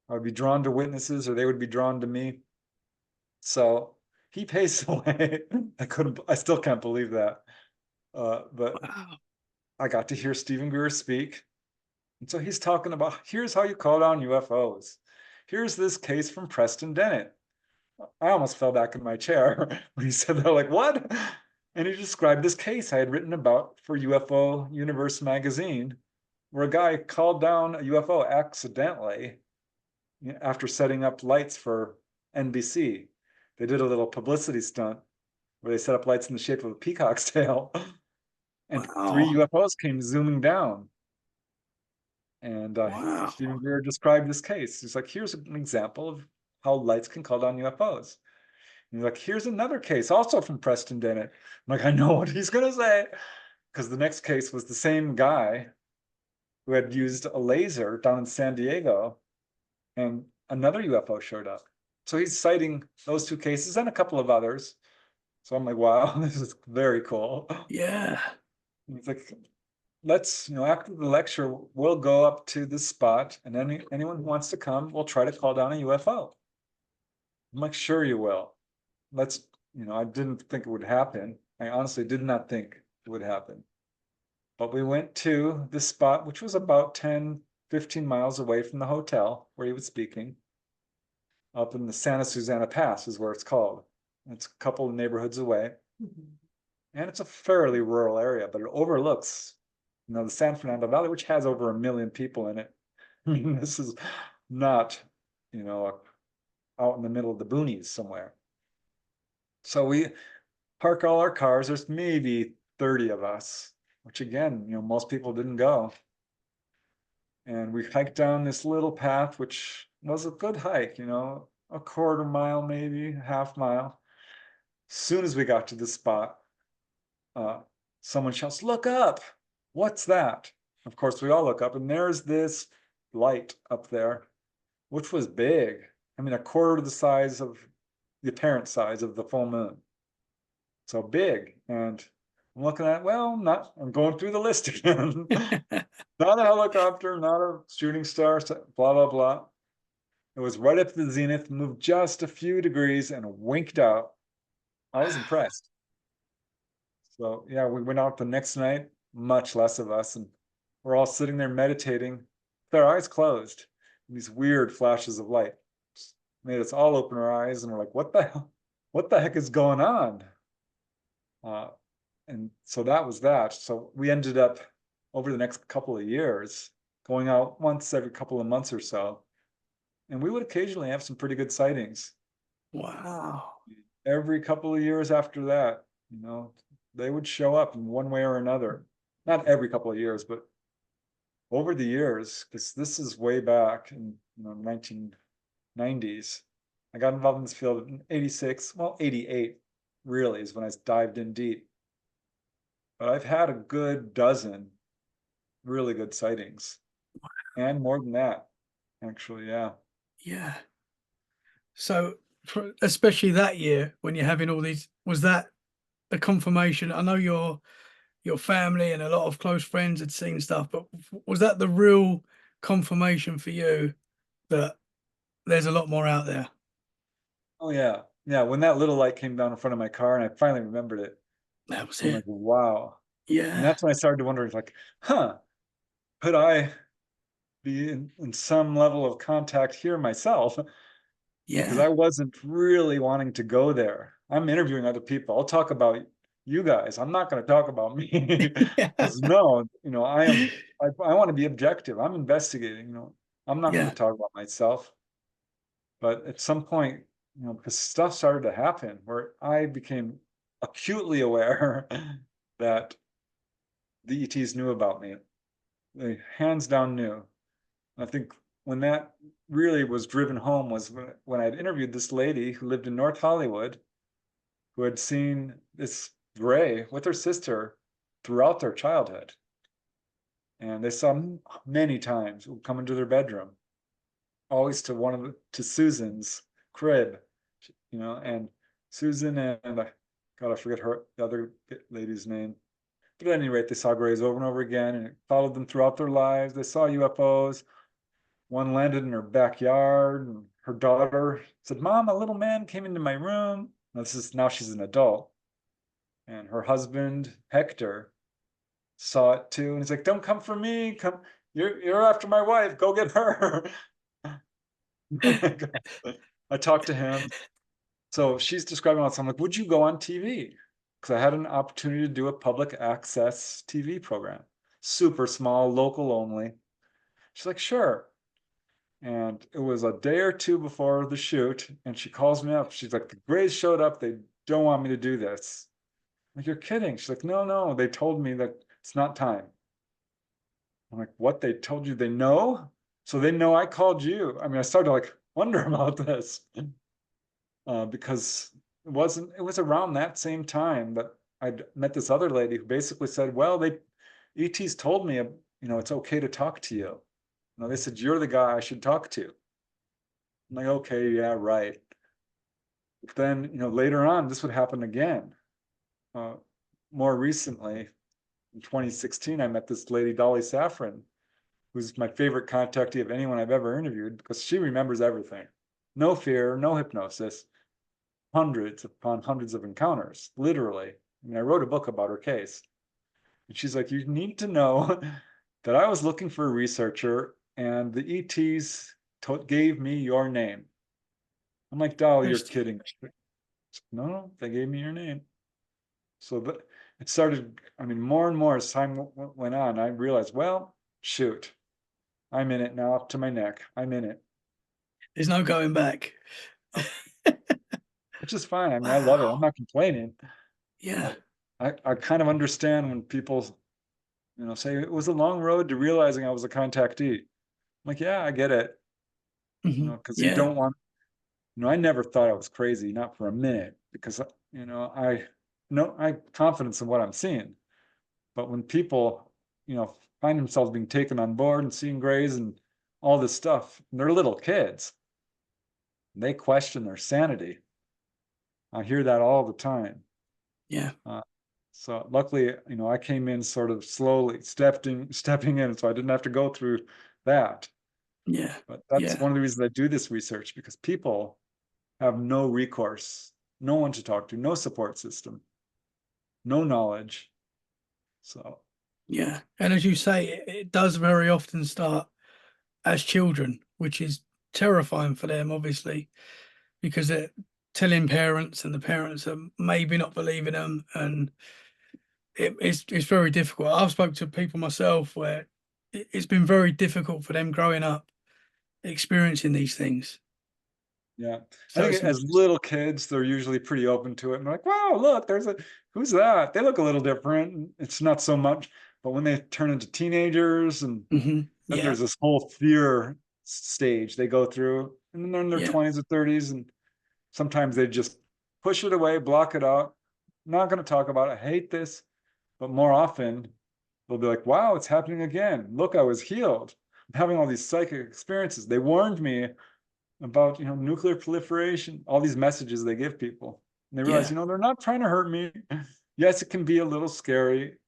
I would be drawn to witnesses, or they would be drawn to me. So he pays the way. I still can't believe that. But Wow. I got to hear Stephen Greer speak. And so he's talking about, here's how you call down UFOs. Here's this case from Preston Dennett. I almost fell back in my chair when he said that, like, what? And he described this case I had written about for UFO Universe magazine, where a guy called down a UFO accidentally after setting up lights for NBC. They did a little publicity stunt where they set up lights in the shape of a peacock's tail, and three Wow. UFOs came zooming down. And Wow. Stephen Greer described this case. He's like, here's an example of how lights can call down UFOs. he's like, here's another case also from Preston Dennett. I'm like, I know what he's gonna say. Because the next case was the same guy who had used a laser down in San Diego, and another UFO showed up. So he's citing those two cases and a couple of others. So I'm like, wow, this is very cool. Yeah. He's like, let's, after the lecture, we'll go up to this spot, and anyone who wants to come, we'll try to call down a UFO. I'm like, sure you will. Let's, I didn't think it would happen. I honestly did not think it would happen. But we went to this spot, which was about 10, 15 miles away from the hotel where he was speaking, up in the Santa Susana Pass is where it's called. It's a couple of neighborhoods away. And it's a fairly rural area, but it overlooks, the San Fernando Valley, which has over 1 million people in it. I mean, this is not, out in the middle of the boonies somewhere. So we park all our cars. There's maybe 30 of us, which again, most people didn't go. And we hiked down this little path, which was a good hike, a quarter mile, maybe half mile. As soon as we got to the spot, someone shouts, "Look up! What's that?" Of course, we all look up, and there's this light up there, which was big. I mean, a quarter of the size of the apparent size of the full moon. So big. And I'm looking at, I'm going through the list again. Not a helicopter, not a shooting star, blah, blah, blah. It was right up to the zenith, moved just a few degrees and winked out. I was impressed. So yeah, we went out the next night, much less of us, and we're all sitting there meditating with our eyes closed. These weird flashes of light just made us all open our eyes, and we're like, what the hell? What the heck is going on? And so that was that. So we ended up over the next couple of years going out once every couple of months or so, and we would occasionally have some pretty good sightings. Wow. Every couple of years after that, they would show up in one way or another. Not every couple of years, but over the years, because this is way back in 1990s. I got involved in this field in 86, 88 really is when I dived in deep. But I've had a good dozen really good sightings, and more than that, actually, yeah. Yeah. So, especially that year when you're having all these, was that a confirmation? I know your family and a lot of close friends had seen stuff, but was that the real confirmation for you that there's a lot more out there? Oh yeah, yeah. When that little light came down in front of my car, and I finally remembered it, That was I'm it. like, wow. And Yeah. that's when I started to wonder, like, could I be in some level of contact here myself? Because Yeah. I wasn't really wanting to go there. I'm interviewing other people. I'll talk about you guys. I'm not going to talk about me. Yeah. Because no, I want to be objective. I'm investigating, I'm not going Yeah. to talk about myself. But at some point, because stuff started to happen where I became acutely aware that the ETs knew about me. They hands down knew. I think when that really was driven home was when I'd interviewed this lady who lived in North Hollywood, who had seen this gray with her sister throughout their childhood. And they saw many times it would come into their bedroom, always to Susan's crib, and Susan and God, I forget the other lady's name. But at any rate, they saw grays over and over again, and it followed them throughout their lives. They saw UFOs. One landed in her backyard, and her daughter said, "Mom, a little man came into my room." Now she's an adult. And her husband, Hector, saw it too. And he's like, "Don't come for me. Come, you're after my wife. Go get her." I talked to him. So she's describing all this. I'm like, would you go on TV? Because I had an opportunity to do a public access TV program, super small, local only. She's like, sure. And it was a day or two before the shoot, and she calls me up. She's like, the Grays showed up. They don't want me to do this. I'm like, you're kidding. She's like, no, no. They told me that it's not time. I'm like, what? They told you they know? So they know I called you. I mean, I started to like wonder about this because it was around that same time that I met this other lady who basically said, well, ETs told me, it's okay to talk to you. They said, you're the guy I should talk to. I'm like, okay, yeah, right. But then, later on, this would happen again. More recently, in 2016, I met this lady, Dolly Saffron, who's my favorite contactee of anyone I've ever interviewed because she remembers everything. No fear, no hypnosis, hundreds upon hundreds of encounters, literally. I mean, I wrote a book about her case. And she's like, you need to know that I was looking for a researcher and the ETs gave me your name. I'm like, Dolly, you're Interesting. kidding. No, they gave me your name. So it started, I mean, more and more as time went on, I realized, well, shoot, I'm in it now up to my neck. I'm in it, There's no going back. which is fine. I mean, I love it. I'm Wow. not complaining. Yeah. I kind of understand when people, say it was a long road to realizing I was a contactee. I'm like, yeah, I get it. Because you Yeah. don't want, I never thought I was crazy, not for a minute, because, I have confidence in what I'm seeing. But when people, find themselves being taken on board and seeing grays and all this stuff, and they're little kids, they question their sanity. I hear that all the time. Yeah. Uh, so luckily, I came in sort of slowly, stepping in, so I didn't have to go through that. Yeah. But that's Yeah. one of the reasons I do this research, because people have no recourse, no one to talk to, no support system, no knowledge. So Yeah. And as you say, it does very often start as children, which is terrifying for them, obviously, because they're telling parents and the parents are maybe not believing them. And it's very difficult. I've spoke to people myself where it's been very difficult for them growing up experiencing these things. yeah, I So think it's as little kids, they're usually pretty open to it. And they're like, wow, look, who's that? They look a little different. It's not so much. But when they turn into teenagers, and then yeah, there's this whole fear stage they go through, and then they're in their yeah, 20s or 30s, and sometimes they just push it away, block it out. Not going to talk about it. I hate this. But more often, they'll be like, wow, it's happening again. Look, I was healed. I'm having all these psychic experiences. They warned me about, nuclear proliferation, all these messages they give people. And they realize, yeah, they're not trying to hurt me. Yes, it can be a little scary,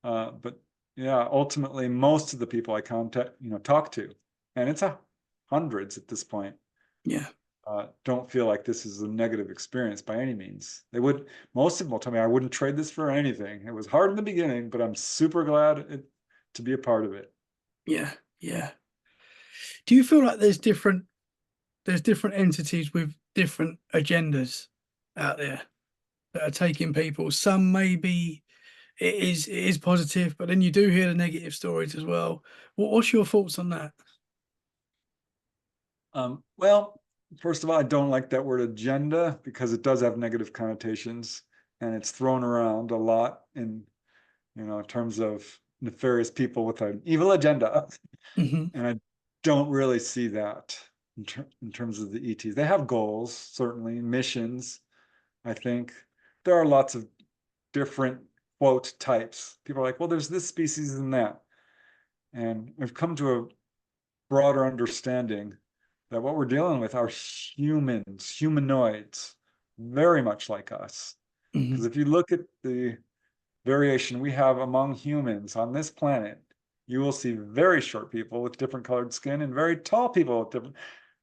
but yeah, ultimately, most of the people I talk to, and it's hundreds at this point, yeah, don't feel like this is a negative experience by any means. Most of them will tell me I wouldn't trade this for anything. It was hard in the beginning, but I'm super glad to be a part of it. yeah, yeah. Do you feel like there's different entities with different agendas out there that are taking people? Some maybe it is positive, but then you do hear the negative stories as well. What's your thoughts on that? Well, first of all, I don't like that word agenda because it does have negative connotations, and it's thrown around a lot in terms of nefarious people with an evil agenda. Hmm. And I don't really see that in terms of the ETs. They have goals, certainly, missions. I think there are lots of different quote types. People are like, well, there's this species and that. And we've come to a broader understanding that what we're dealing with are humans, humanoids, very much like us. Hmm. Because if you look at the variation we have among humans on this planet, you will see very short people with different colored skin and very tall people with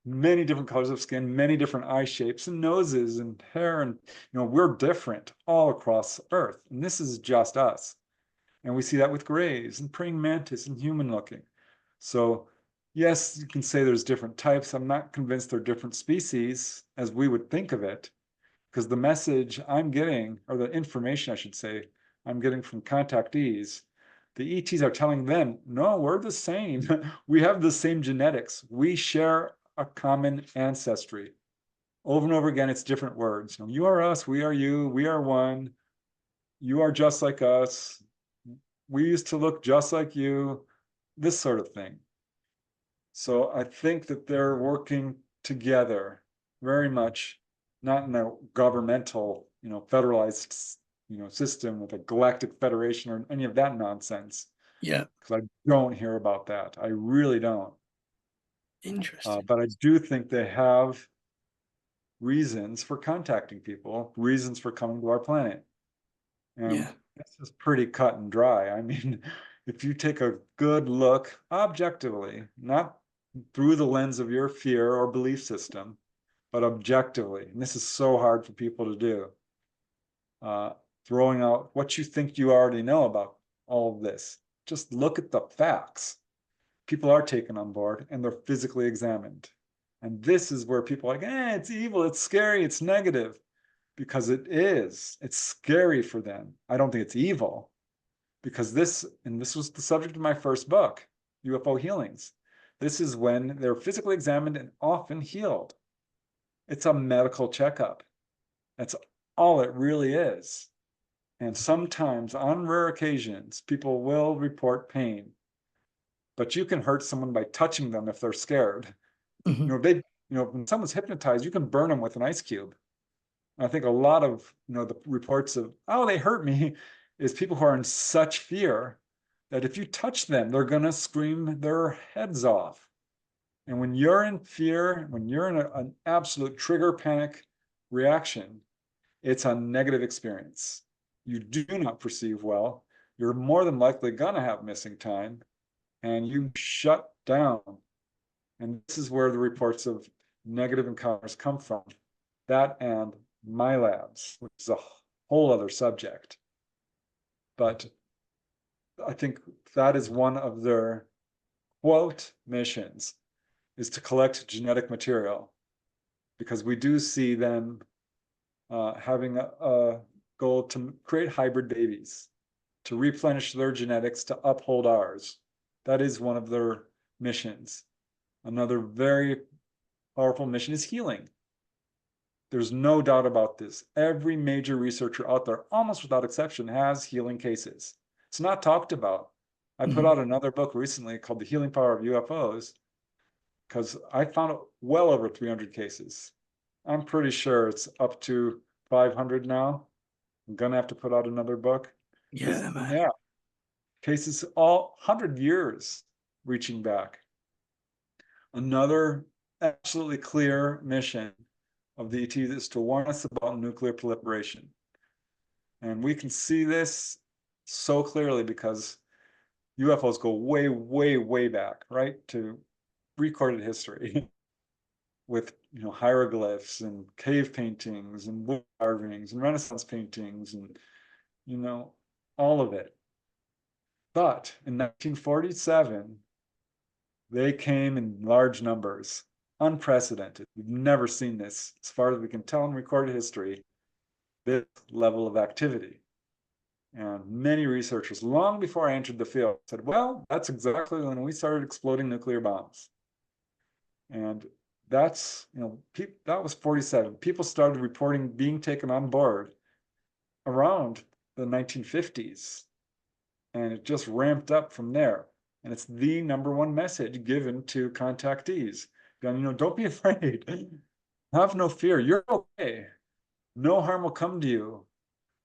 many different colors of skin, many different eye shapes and noses and hair. And, we're different all across Earth. And this is just us. And we see that with grays and praying mantis and human looking. So yes, you can say there's different types. I'm not convinced they're different species as we would think of it, because the message I'm getting, or the information I should say, I'm getting from contactees, the ETs are telling them, no, we're the same. We have the same genetics. We share a common ancestry. Over and over again, it's different words. You are us, we are you, we are one. You are just like us. We used to look just like you, this sort of thing. So I think that they're working together very much not in a governmental, federalized, system with a galactic federation or any of that nonsense. Yeah. Because I don't hear about that. I really don't. Interesting. But I do think they have reasons for contacting people, reasons for coming to our planet. And Yeah. this is pretty cut and dry. I mean, if you take a good look objectively, not through the lens of your fear or belief system, but objectively, and this is so hard for people to do, throwing out what you think you already know about all of this. Just look at the facts. People are taken on board and they're physically examined. And this is where people are like, it's evil, it's scary, it's negative. Because it is. It's scary for them. I don't think it's evil. Because this was the subject of my first book, UFO Healings. This is when they're physically examined and often healed. It's a medical checkup. That's all it really is. And sometimes, on rare occasions, people will report pain. But you can hurt someone by touching them if they're scared. Mhm. When someone's hypnotized, you can burn them with an ice cube. I think a lot of the reports of, oh, they hurt me, is people who are in such fear that if you touch them, they're gonna scream their heads off. And when you're in fear, when you're in an absolute trigger panic reaction, it's a negative experience. You do not perceive well. You're more than likely gonna have missing time, and you shut down. And this is where the reports of negative encounters come from. That and my labs, which is a whole other subject. But I think that is one of their quote missions, is to collect genetic material, because we do see them having a goal to create hybrid babies, to replenish their genetics, to uphold ours. That is one of their missions. Another very powerful mission is healing. There's no doubt about this. Every major researcher out there, almost without exception, has healing cases. It's not talked about. I put Mhm. out another book recently called The Healing Power of UFOs, because I found well over 300 cases. I'm pretty sure it's up to 500 now. I'm gonna have to put out another book. Yeah, man. Yeah, cases all 100 years reaching back. Another absolutely clear mission of the ET is to warn us about nuclear proliferation. And we can see this so clearly because UFOs go way, way, way back, right, to recorded history with hieroglyphs and cave paintings and wood carvings and Renaissance paintings and all of it. But in 1947, they came in large numbers, unprecedented. We've never seen this, as far as we can tell in recorded history, this level of activity. And many researchers, long before I entered the field, said, well, that's exactly when we started exploding nuclear bombs. And that's, that was 47. People started reporting being taken on board around the 1950s. And it just ramped up from there. And it's the #1 message given to contactees. Don't be afraid. Have no fear. You're okay. No harm will come to you.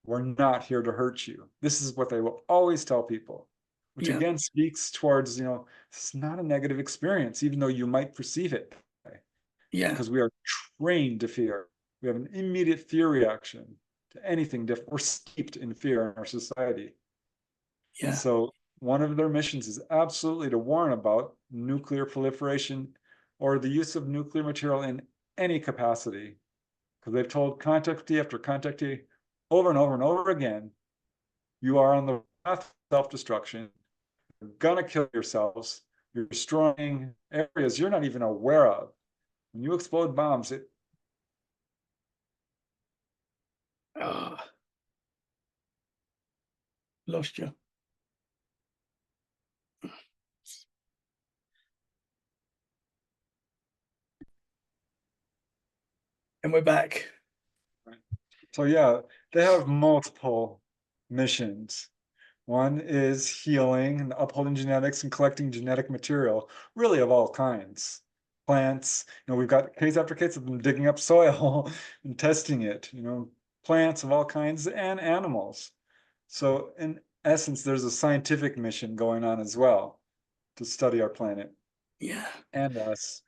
We're not here to hurt you. This is what they will always tell people, which Yeah. again speaks towards, this is not a negative experience, even though you might perceive it, Yeah. because we are trained to fear. We have an immediate fear reaction to anything different. We're steeped in fear in our society. And Yeah. so one of their missions is absolutely to warn about nuclear proliferation or the use of nuclear material in any capacity. Because they've told contactee after contactee over and over and over again, you are on the path of self-destruction. You're gonna kill yourselves. You're destroying areas you're not even aware of. When you explode bombs, it Ah, lost you. And we're back. so yeah, they have multiple missions. One is healing and upholding genetics and collecting genetic material, really of all kinds. plants. We've got case after case of them digging up soil and testing it, plants of all kinds and animals. So in essence, there's a scientific mission going on as well to study our planet Yeah. and us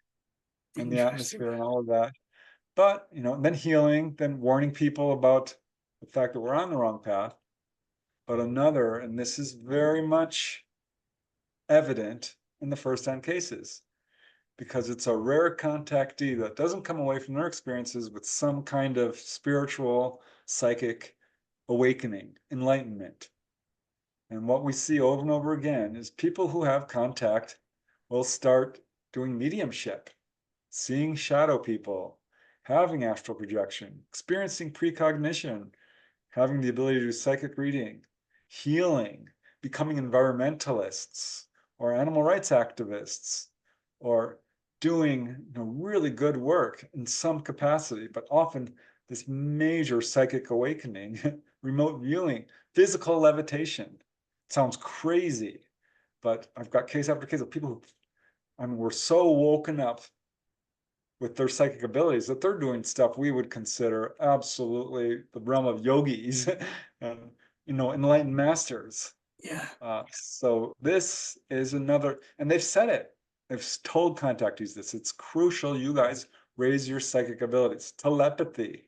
and the Interesting. atmosphere and all of that. But, then healing, then warning people about the fact that we're on the wrong path. But another, and this is very much evident in the first-hand cases, because it's a rare contactee that doesn't come away from their experiences with some kind of spiritual, psychic awakening, enlightenment. And what we see over and over again is people who have contact will start doing mediumship, seeing shadow people, having astral projection, experiencing precognition, having the ability to do psychic reading, healing, becoming environmentalists or animal rights activists, or doing really good work in some capacity, but often this major psychic awakening, remote viewing, physical levitation. It sounds crazy, but I've got case after case of people who, were so woken up with their psychic abilities that they're doing stuff we would consider absolutely the realm of yogis and enlightened masters. Yeah. So this is another, and they've said it. They've told contactees this. It's crucial you guys raise your psychic abilities, telepathy,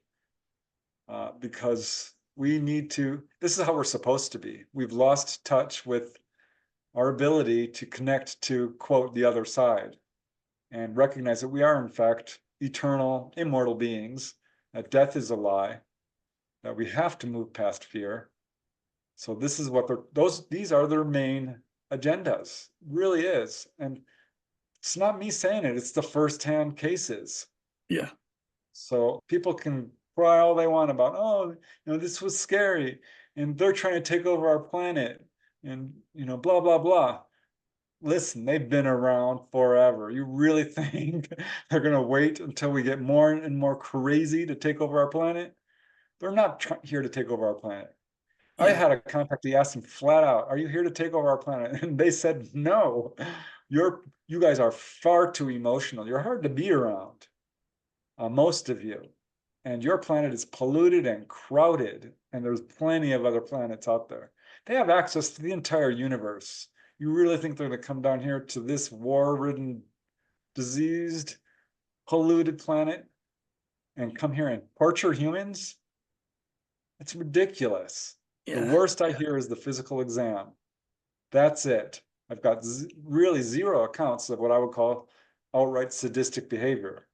because we need to. This is how we're supposed to be. We've lost touch with our ability to connect to, quote, the other side, and recognize that we are in fact eternal, immortal beings, that death is a lie, that we have to move past fear. So this is what these are their main agendas, really is. And it's not me saying it, it's the first-hand cases. Yeah. So people can cry all they want about, oh, this was scary, and they're trying to take over our planet, and blah, blah, blah. Listen, they've been around forever. You really think they're going to wait until we get more and more crazy to take over our planet? They're not here to take over our planet. I Yeah. had a contactee ask them flat out, "Are you here to take over our planet?" And they said, "No, you guys are far too emotional. You're hard to be around, most of you. And your planet is polluted and crowded, and there's plenty of other planets out there. They have access to the entire universe. You really think they're going to come down here to this war-ridden, diseased, polluted planet and come here and torture humans? It's ridiculous. The Yeah. worst I hear is the physical exam. That's it. I've got really zero accounts of what I would call outright sadistic behavior.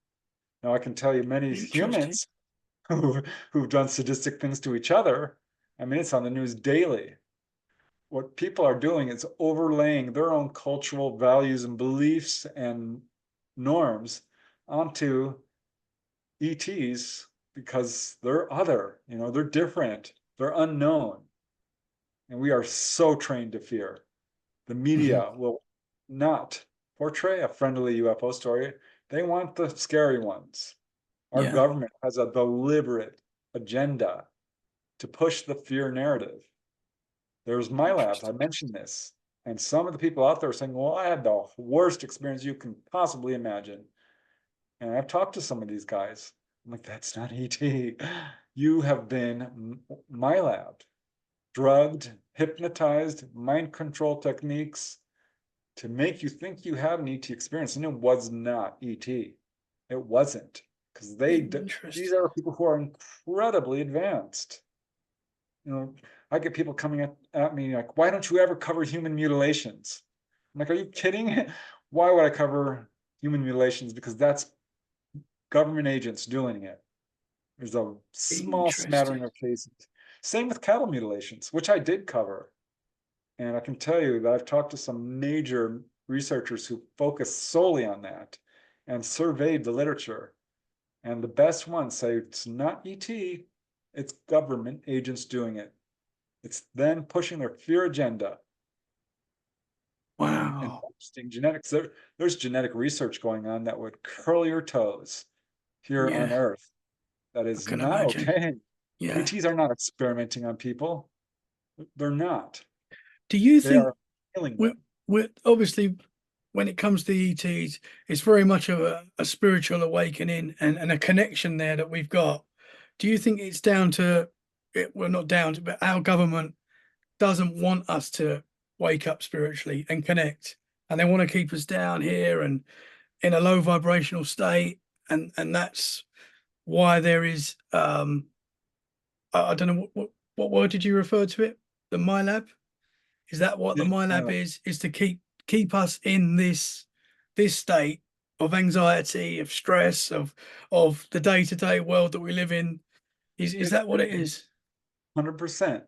Now, I can tell you many Interesting. humans who've done sadistic things to each other. I mean, it's on the news daily. What people are doing is overlaying their own cultural values and beliefs and norms onto ETs because they're other, they're different, they're unknown. And we are so trained to fear. The media will not portray a friendly UFO story. They want the scary ones. Our Yeah. government has a deliberate agenda to push the fear narrative. There's my labs, I mentioned this. And some of the people out there are saying, well, I had the worst experience you can possibly imagine. And I've talked to some of these guys. I'm like, that's not ET. You have been my lab, drugged, hypnotized, mind control techniques to make you think you had an ET experience. And it was not ET. It wasn't. Because these Interesting. are people who are incredibly advanced. I get people coming at me like, why don't you ever cover human mutilations? I'm like, are you kidding? Why would I cover human mutilations? Because that's government agents doing it. There's a small Interesting. smattering of cases. Same with cattle mutilations, which I did cover. And I can tell you that I've talked to some major researchers who focus solely on that and surveyed the literature. And the best ones say it's not ET, it's government agents doing it. It's then pushing their fear agenda. And Wow. interesting genetics. There's genetic research going on that would curl your toes here on Yeah. Earth. That I is can not imagine. okay. Yeah. ETs are not experimenting on people. They're not. Do you They think are killing we're, them. we're obviously when it comes to ETs, it's very much of a spiritual awakening and a connection there that we've got. Do you think it's down to it? Well, not down to, but our government doesn't want us to wake up spiritually and connect, and they want to keep us down here and in a low vibrational state, and that's why there is I don't know what word did you refer to it? The MyLab? Is that what the Yeah, MyLab is? Is to keep us in this state of anxiety, of stress, of the day-to-day world that we live in? Is it's that what it is? 100%.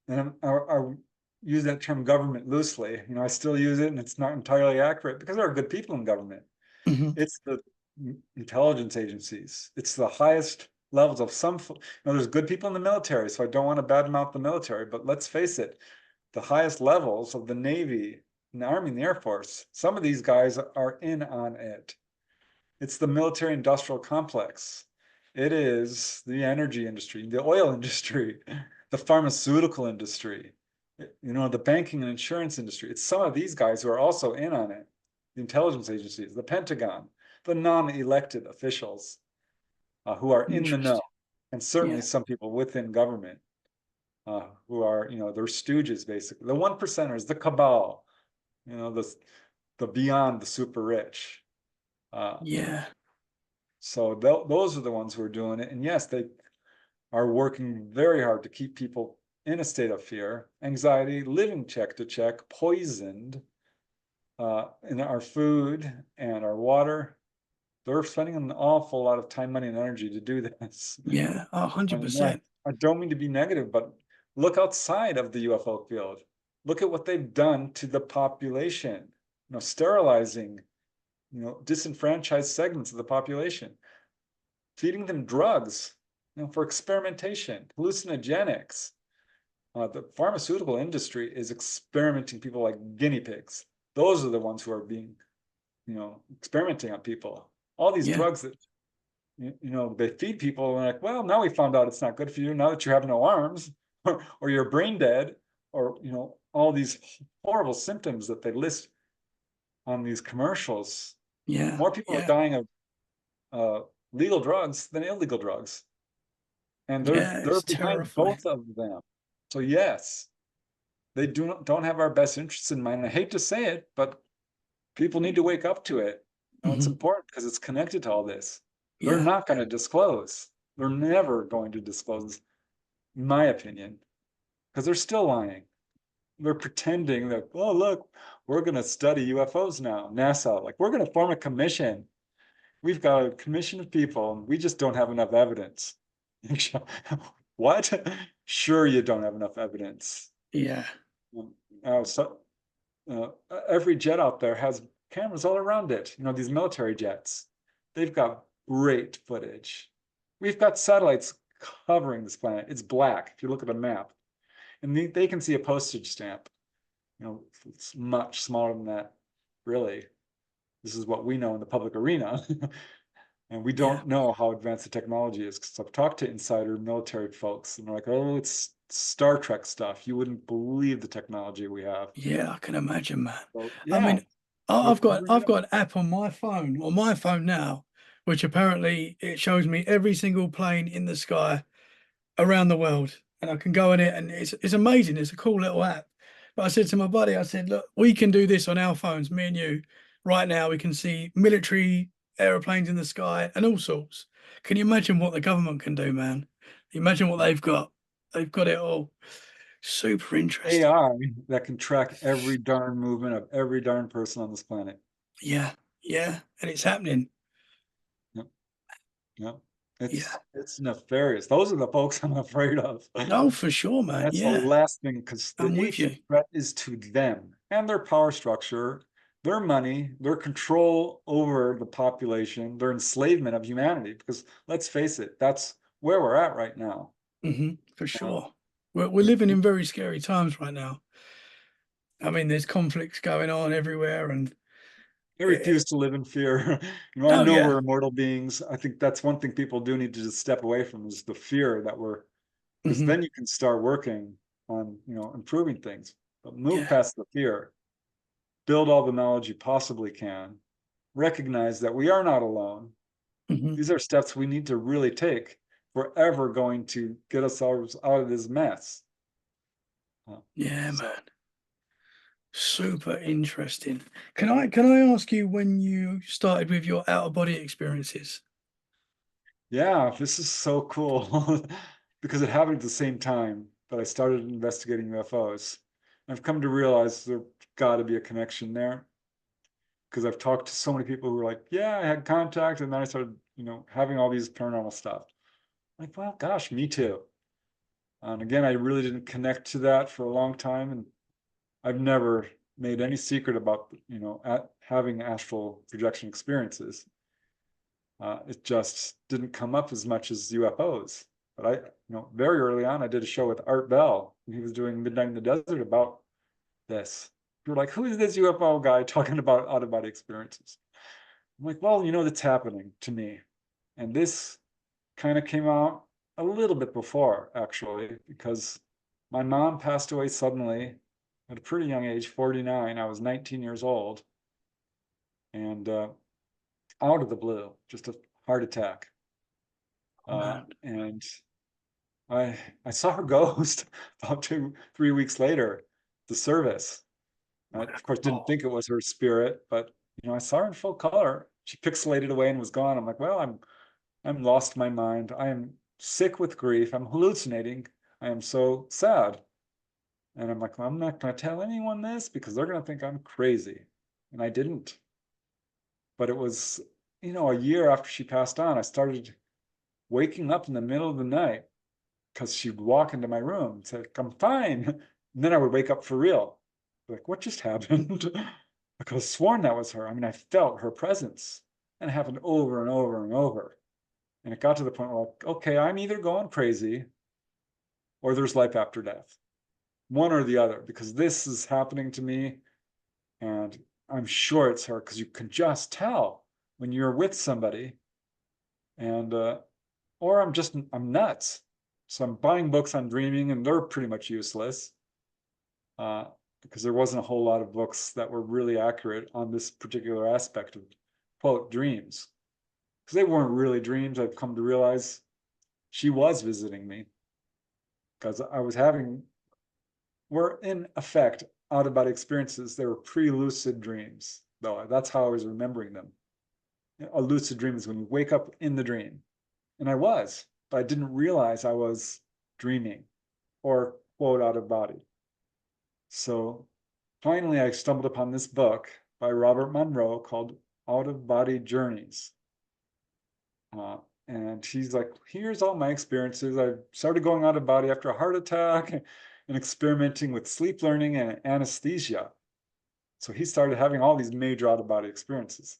And I use that term government loosely. You know, I still use it, and it's not entirely accurate because there are good people in government. Hmm. It's the intelligence agencies. It's the highest levels of some. You know, there's good people in the military, so I don't want to badmouth the military. But let's face it, the highest levels of the Navy, and the Army, and the Air Force. Some of these guys are in on it. It's the military-industrial complex. It is the energy industry, the oil industry, the pharmaceutical industry, you know, the banking and insurance industry. It's some of these guys who are also in on it. The intelligence agencies, the Pentagon, the non-elected officials who are in the know, Interesting. and certainly Yeah. some people within government who are, you know, they're stooges basically. The one percenters, the cabal, you know, the beyond the super rich. Uh, Yeah. so those are the ones who are doing it. And yes, they are working very hard to keep people in a state of fear, anxiety, living check to check, poisoned in our food and our water. They're spending an awful lot of time, money, and energy to do this. Yeah. And yeah, 100%. I don't mean to be negative, but look outside of the UFO field. Look at what they've done to the population, you know, sterilizing, you know, disenfranchised segments of the population, feeding them drugs, you know, for experimentation, hallucinogenics. The pharmaceutical industry is experimenting people like guinea pigs. Those are the ones who are being, you know, experimenting on people. All these Yeah. drugs that, you know, they feed people and like, well, now we found out it's not good for you now that you have no arms or you're brain dead or, you know, all these horrible symptoms that they list on these commercials. Yeah. More people are Yeah. dying of legal drugs than illegal drugs. And Yeah. they're It's behind terrifying. both of them. So yes, they don't have our best interests in mind. And I hate to say it, but people need to wake up to it. You know, it's Hmm. important because it's connected to all this. They're Yeah. not going to disclose. They're never going to disclose, in my opinion, because they're still lying. They're pretending that, oh, look, we're going to study UFOs now. NASA, like, we're going to form a commission. We've got a commission of people, and we just don't have enough evidence. What? Sure, you don't have enough evidence. Yeah. So every jet out there has cameras all around it. You know, these military jets, they've got great footage. We've got satellites covering this planet. It's black if you look at a map, and they can see a postage stamp. You know, it's much smaller than that, really. This is what we know in the public arena. And we Yeah. don't know how advanced the technology is. Because I've talked to insider military folks, and they're like, oh, it's Star Trek stuff. You wouldn't believe the technology we have. Yeah. I can imagine, man. So I yeah, mean, I've got bring it I've up. got an app on my phone now, which apparently it shows me every single plane in the sky around the world, and I can go in it, and it's amazing. It's a cool little app. But I said to my buddy, I said, look, we can do this on our phones, me and you, right now. We can see military aeroplanes in the sky and all sorts. Can you imagine what the government can do, man? Imagine what they've got. They've got it all. Super interesting. AI that can track every darn movement of every darn person on this planet. Yeah, yeah, and it's happening. Yep, yep. Yeah. It's nefarious. Those are the folks I'm afraid of. Oh, for sure, And man. that's the Yeah, last thing, because the I'm with eighth you. threat is to them and their power structure, their money, their control over the population, their enslavement of humanity. Because let's face it, that's where we're at right now. For Uh, sure. We're living in very scary times right now. I mean, there's conflicts going on everywhere, and I eh, refuse to live in fear. You know, I oh know yeah, we're immortal beings. I think that's one thing people do need to just step away from is the fear that we're, because hmm then you can start working on, you know, improving things. But move yeah, past the fear. build all the knowledge you possibly can, recognize that we are not alone. Mhm. These are steps we need to really take if we're ever going to get ourselves out of this mess. Yeah, So, man. Super interesting. Can I ask you when you started with your out of body experiences? yeah, this is so cool because it happened at the same time that I started investigating UFOs. I've come to realize there's got to be a connection there because I've talked to so many people who are like, yeah, I had contact, and then I started, having all these paranormal stuff. Like, well, gosh, me too. And again, I really didn't connect to that for a long time, and I've never made any secret about, having astral projection experiences. It just didn't come up as much as UFOs. But very early on, I did a show with Art Bell, and he was doing Midnight in the Desert about this. You were like, who is this UFO guy talking about out of body experiences? I'm like, well, that's happening to me. And this kind of came out a little bit before, actually, because my mom passed away suddenly at a pretty young age, 49. I was 19 years old. And out of the blue, just a heart attack. Oh, man. And I saw her ghost about 2-3 weeks later, the service. I, of course, didn't Oh, think it was her spirit, but I saw her in full color. She pixelated away and was gone. I'm like, well, I'm lost my mind. I am sick with grief. I'm hallucinating. I am so sad. And I'm like, well, I'm not going to tell anyone this because they're going to think I'm crazy. And I didn't. But it was, a year after she passed on, I started waking up in the middle of the night because she'd walk into my room and say, I'm fine. And then I would wake up for real. Like, what just happened? Because sworn that was her. I mean, I felt her presence. And it happened over and over and over. And it got to the point where, like, okay, I'm either going crazy or there's life after death. One or the other, because this is happening to me. And I'm sure it's her because you can just tell when you're with somebody. And, or I'm nuts. So I'm buying books on dreaming and they're pretty much useless because there wasn't a whole lot of books that were really accurate on this particular aspect of, quote, dreams. Because they weren't really dreams. I've come to realize she was visiting me because were in effect out of body experiences. They were pre-lucid dreams, though. That's how I was remembering them. A lucid dream is when you wake up in the dream. And I was, but I didn't realize I was dreaming or, quote, out of body. So finally, I stumbled upon this book by Robert Monroe called Out of Body Journeys. And he's like, here's all my experiences. I started going out of body after a heart attack and experimenting with sleep learning and anesthesia. So he started having all these major out of body experiences,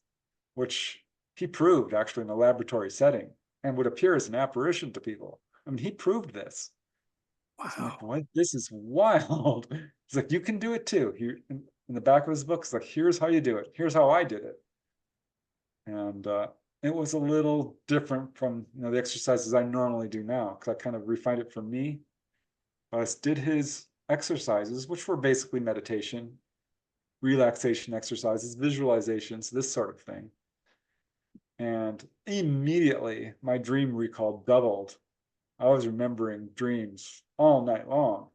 which he proved actually in a laboratory setting and would appear as an apparition to people. I mean, he proved this. So I'm like, wow. what? This is wild. He's like, you can do it too. He, in the back of his book, it's like, here's how you do it. Here's how I did it. And it was a little different from the exercises I normally do now because I kind of refined it for me. But I did his exercises, which were basically meditation, relaxation exercises, visualizations, this sort of thing. And immediately my dream recall doubled. I was remembering dreams all night long.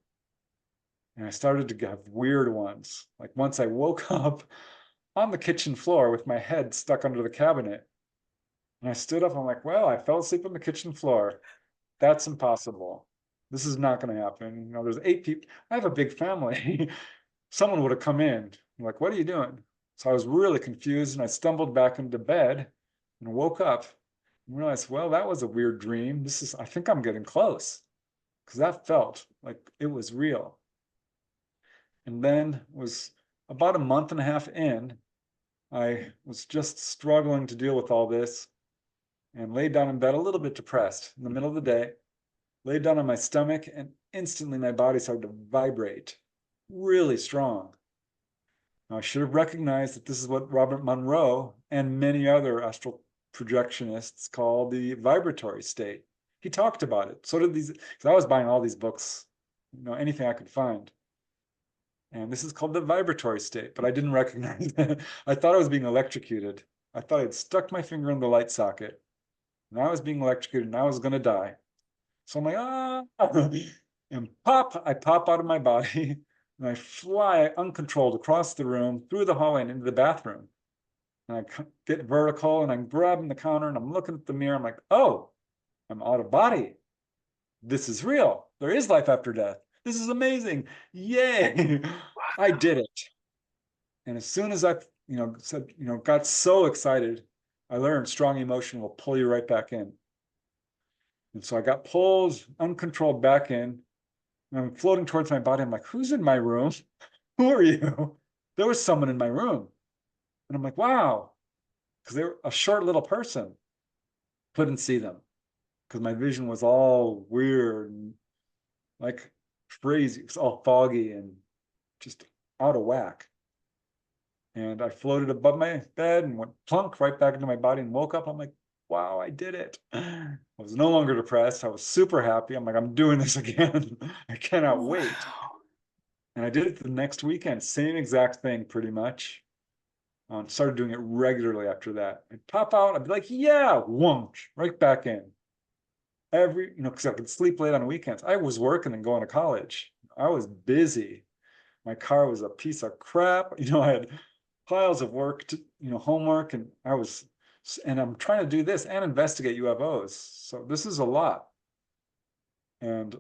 And I started to have weird ones. Like once I woke up on the kitchen floor with my head stuck under the cabinet. And I stood up, I'm like, well, I fell asleep on the kitchen floor. That's impossible. This is not going to happen. There's 8 people. I have a big family. Someone would have come in. I'm like, what are you doing? So I was really confused and I stumbled back into bed and woke up and realized, well, that was a weird dream. I think I'm getting close because that felt like it was real. And then was about a month and a half in, I was just struggling to deal with all this and laid down in bed a little bit depressed in the middle of the day, laid down on my stomach, and instantly my body started to vibrate really strong. Now, I should have recognized that this is what Robert Monroe and many other astral projectionists call the vibratory state. He talked about it. So did these, because I was buying all these books, anything I could find. And this is called the vibratory state, but I didn't recognize it. I thought I was being electrocuted. I thought I'd stuck my finger in the light socket and I was being electrocuted and I was going to die. So I'm like, ah, and I pop out of my body and I fly uncontrolled across the room, through the hallway and into the bathroom. And I get vertical and I'm grabbing the counter and I'm looking at the mirror. I'm like, oh, I'm out of body. This is real. There is life after death. This is amazing. Yay. I did it. And as soon as I, said, got so excited, I learned strong emotion will pull you right back in. And so I got pulled uncontrolled back in. And I'm floating towards my body. I'm like, who's in my room? Who are you? There was someone in my room. And I'm like, wow. Because they were a short little person. Couldn't see them. Because my vision was all weird and like crazy. It was all foggy and just out of whack. And I floated above my bed and went plunk right back into my body and woke up. I'm like, wow, I did it. I was no longer depressed. I was super happy. I'm like, I'm doing this again. I cannot wait. Wow. And I did it the next weekend, same exact thing pretty much. Started doing it regularly after that. I'd pop out, I'd be like, yeah, whoosh, right back in. Because I could sleep late on weekends. I was working and going to college. I was busy. My car was a piece of crap. I had piles of work, homework, and I'm trying to do this and investigate UFOs. So this is a lot. And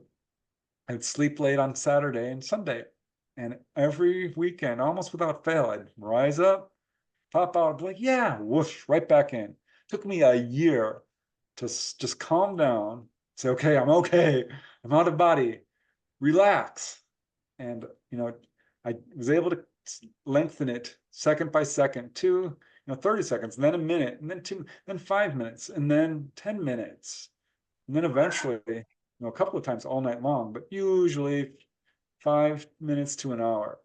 I'd sleep late on Saturday and Sunday. And every weekend, almost without fail, I'd rise up, pop out, be like, yeah, whoosh, right back in. Took me a year to just calm down, say, okay, I'm out of body, relax. And, I was able to lengthen it second by second to, 30 seconds, and then a minute, and then 2, then 5 minutes, and then 10 minutes. And then eventually, a couple of times all night long, but usually 5 minutes to an hour.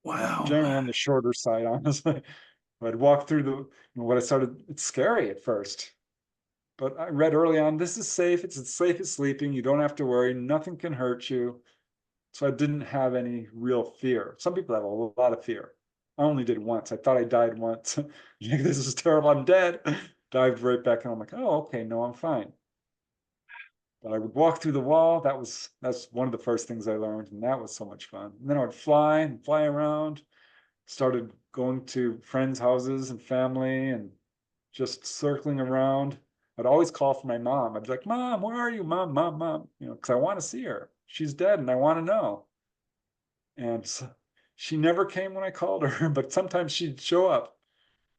Wow. Generally on the shorter side, honestly. I'd walk through it's scary at first. But I read early on, this is safe. It's as safe as sleeping. You don't have to worry. Nothing can hurt you. So I didn't have any real fear. Some people have a lot of fear. I only did once. I thought I died once. This is terrible. I'm dead. Dived right back and I'm like, oh, okay, no, I'm fine. But I would walk through the wall. That's one of the first things I learned, and that was so much fun. And then I would fly and fly around, started going to friends' houses and family and just circling around. I'd always call for my mom. I'd be like, Mom, where are you? Mom, Mom, Mom, because I want to see her. She's dead and I want to know. And so she never came when I called her, but sometimes she'd show up.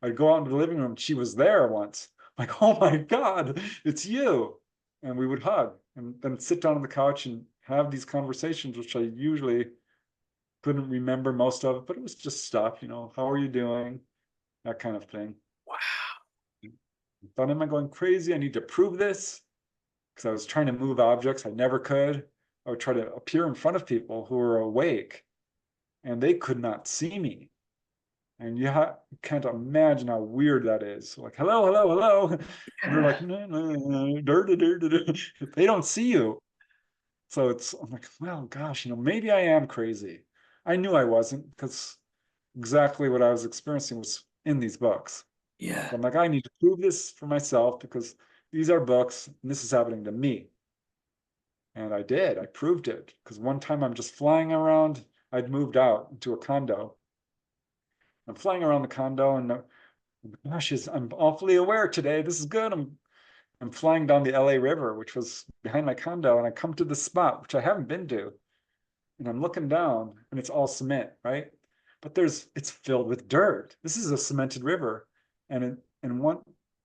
I'd go out into the living room. She was there once. I'm like, oh my God, it's you. And we would hug and then sit down on the couch and have these conversations, which I usually couldn't remember most of it, but it was just stuff, how are you doing? That kind of thing. Wow. I thought, am I going crazy? I need to prove this. Because I was trying to move objects. I never could. I would try to appear in front of people who were awake and they could not see me. And you can't imagine how weird that is. Like, hello, hello, hello. And they're like, no, no, no, they don't see you. So I'm like, well, gosh, maybe I am crazy. I knew I wasn't because exactly what I was experiencing was in these books. Yeah. But I'm like, I need to prove this for myself because these are books and this is happening to me. And I did, I proved it. Because one time I'm just flying around, I'd moved out into a condo. I'm flying around the condo and gosh, I'm awfully aware today. This is good. I'm flying down the LA River, which was behind my condo, and I come to the spot, which I haven't been to. And I'm looking down and it's all cement, right? But it's filled with dirt. This is a cemented river. And one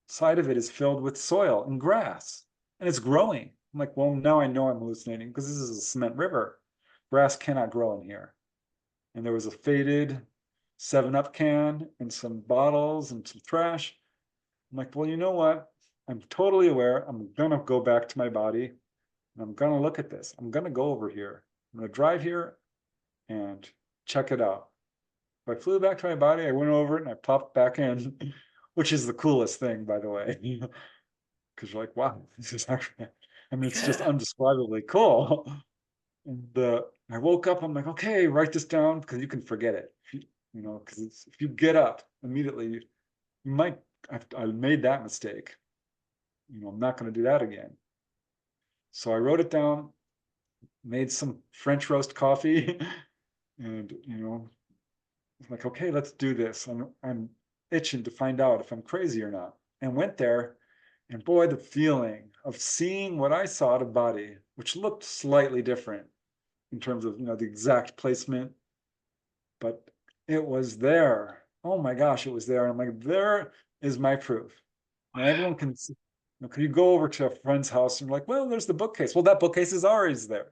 side of it is filled with soil and grass. And it's growing. I'm like, well, now I know I'm hallucinating because this is a cement river. Grass cannot grow in here. And there was a faded 7-Up can and some bottles and some trash. I'm like, well, you know what? I'm totally aware. I'm gonna go back to my body and I'm gonna look at this. I'm gonna go over here. I'm gonna drive here and check it out. So I flew back to my body, I went over it and I popped back in, which is the coolest thing, by the way. Because you're like, wow, this is actually, it's just Yeah. undescribably cool. And I woke up, I'm like, okay, write this down because you can forget it. Because if you get up immediately, you might, I made that mistake. I'm not going to do that again. So I wrote it down, made some French roast coffee, and like, okay, let's do this. I'm itching to find out if I'm crazy or not. And went there, and boy, the feeling of seeing what I saw at a body, which looked slightly different in terms of the exact placement, but it was there. Oh my gosh, it was there. And I'm like, there is my proof. Now everyone can see. Can you go over to a friend's house and you're like, well, there's the bookcase. Well, that bookcase is always there.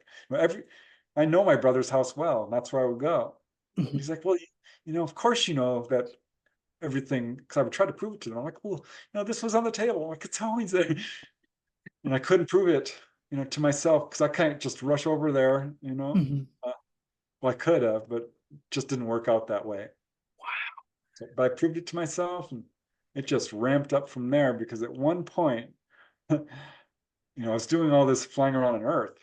I know my brother's house well, and that's where I would go. Mhm. He's like, well, of course you know that everything, because I would try to prove it to them. I'm like, well, this was on the table. I'm like, it's always there. And I couldn't prove it, to myself because I can't just rush over there, Mhm. Well, I could have, but it just didn't work out that way. So, but I proved it to myself, and it just ramped up from there because at one point, I was doing all this flying around on Earth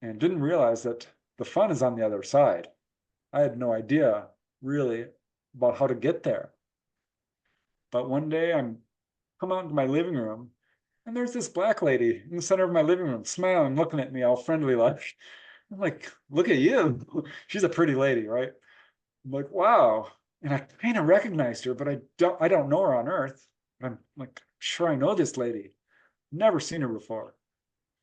and didn't realize that the fun is on the other side. I had no idea really about how to get there. But one day I'm come out into my living room and there's this black lady in the center of my living room smiling, looking at me all friendly like. I'm like, look at you. She's a pretty lady, right? I'm like, wow. And I kind of recognized her, but I don't know her on Earth. I'm like, sure I know this lady. Never seen her before.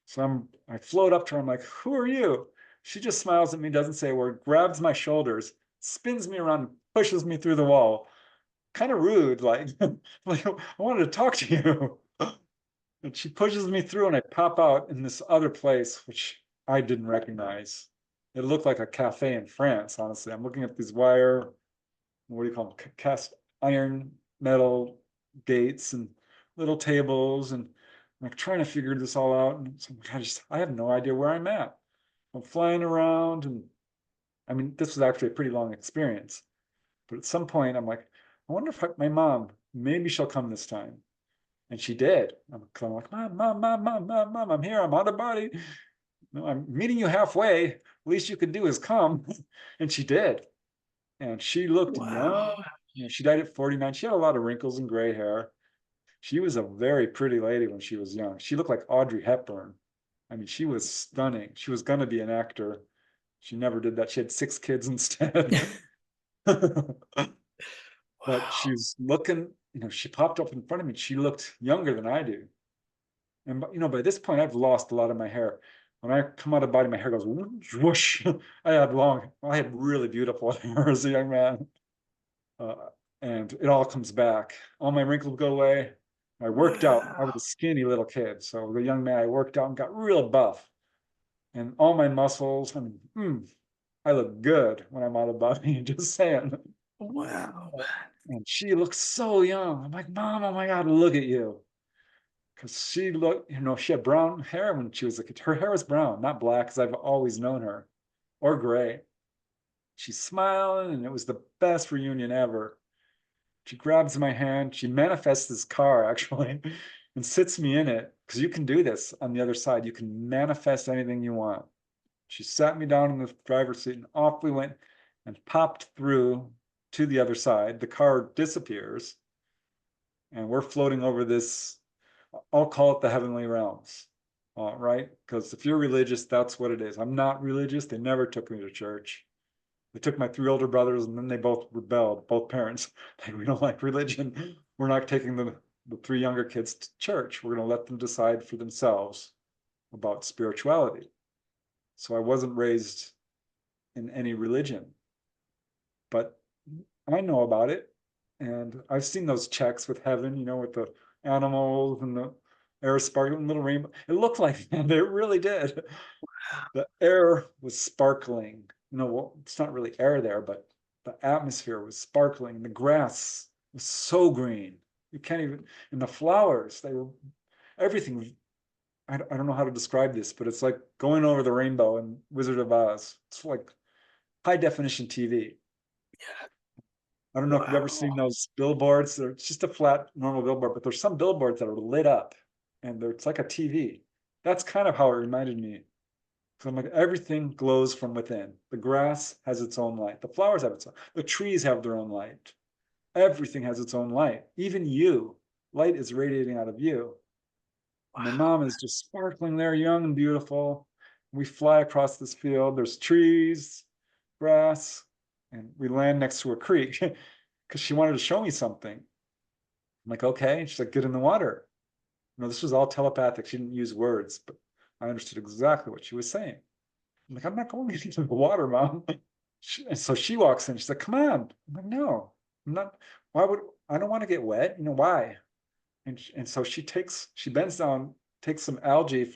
So I float up to her. I'm like, who are you? She just smiles at me, doesn't say a word, grabs my shoulders, spins me around, pushes me through the wall. Kind of rude, like, like I wanted to talk to you. And she pushes me through, and I pop out in this other place, which I didn't recognize. It looked like a cafe in France, honestly. I'm looking at these wire, what do you call them, cast iron metal gates and little tables, and I'm like trying to figure this all out. And so I have no idea where I'm at. I'm flying around, and I mean, this was actually a pretty long experience. But at some point, I'm like, I wonder if my mom, maybe she'll come this time. And she did. I'm like, mom, I'm here. I'm out of body. No, I'm meeting you halfway. Least you could do is come. And she did. And she looked young. Wow. She died at 49. She had a lot of wrinkles and gray hair. She was a very pretty lady when she was young. She looked like Audrey Hepburn. I mean, she was stunning. She was going to be an actor. She never did that. She had 6 kids instead. But Wow. she's looking, she popped up in front of me. She looked younger than I do. And by this point, I've lost a lot of my hair. When I come out of body, my hair goes whoosh. I had really beautiful hair as a young man. Uh, and it all comes back. All my wrinkles go away. I worked out. I was Wow. a skinny little kid. So as a young man, I worked out and got real buff. And all my muscles, I mean, I look good when I'm out of body, just saying. Wow. And she looks so young. I'm like, Mom, oh my God, look at you. Because she looked, she had brown hair when she was a kid. Her hair was brown, not black, because I've always known her, or gray. She's smiling, and it was the best reunion ever. She grabs my hand. She manifests this car, actually, and sits me in it, because you can do this on the other side. You can manifest anything you want. She sat me down in the driver's seat, and off we went and popped through to the other side. The car disappears, and we're floating over this. I'll call it the heavenly realms, right? Because if you're religious, that's what it is. I'm not religious. They never took me to church. They took my 3 older brothers, and then they both rebelled, both parents. Like, we don't like religion. We're not taking the 3 younger kids to church. We're going to let them decide for themselves about spirituality. So I wasn't raised in any religion, but I know about it. And I've seen those checks with heaven, with the animals and the air sparkling little rainbow. It looked like that. It really did. The air was sparkling. Well, it's not really air there, but the atmosphere was sparkling. The grass was so green. You can't even, and the flowers, they were everything. I don't know how to describe this, but it's like going over the rainbow in Wizard of Oz. It's like high definition TV. I don't know if you've ever Wow. seen those billboards. They're just a flat, normal billboard, but there's some billboards that are lit up, and it's like a TV. That's kind of how it reminded me So I'm like, everything glows from within. The grass has its own light. The flowers have its own. The trees have their own light. Everything has its own light. Even you. Light is radiating out of you. My Wow. mom is just sparkling there, young and beautiful. We fly across this field. There's trees, grass, and we land next to a creek because she wanted to show me something. I'm like, okay. She's like, get in the water. This was all telepathic. She didn't use words, but I understood exactly what she was saying. I'm like, I'm not going into the water, Mom. And so she walks in. She's like, come on. I'm like, no, I'm not. Why would I don't want to get wet? Why? And so she bends down, takes some algae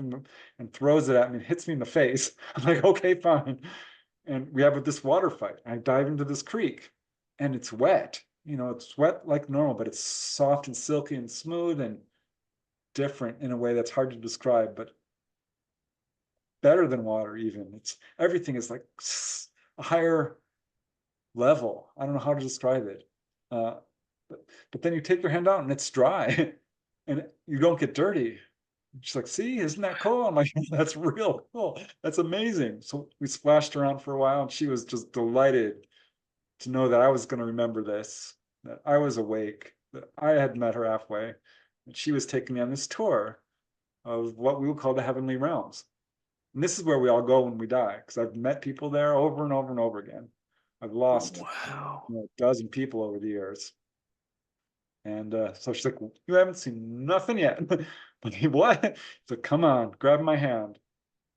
and throws it at me and hits me in the face. I'm like, okay, fine. And we have this water fight. I dive into this creek and it's wet. It's wet like normal, but it's soft and silky and smooth and different in a way that's hard to describe, but better than water even. Everything is like a higher level. I don't know how to describe it. Uh, but then you take your hand out and it's dry and you don't get dirty. She's like, see, isn't that cool? I'm like, that's real cool. That's amazing. So we splashed around for a while and she was just delighted to know that I was going to remember this, that I was awake, that I had met her halfway, and she was taking me on this tour of what we would call the heavenly realms. And this is where we all go when we die, because I've met people there over and over and over again. I've lost Wow. a dozen people over the years. And so she's like, you haven't seen nothing yet. Like, what? So come on, grab my hand.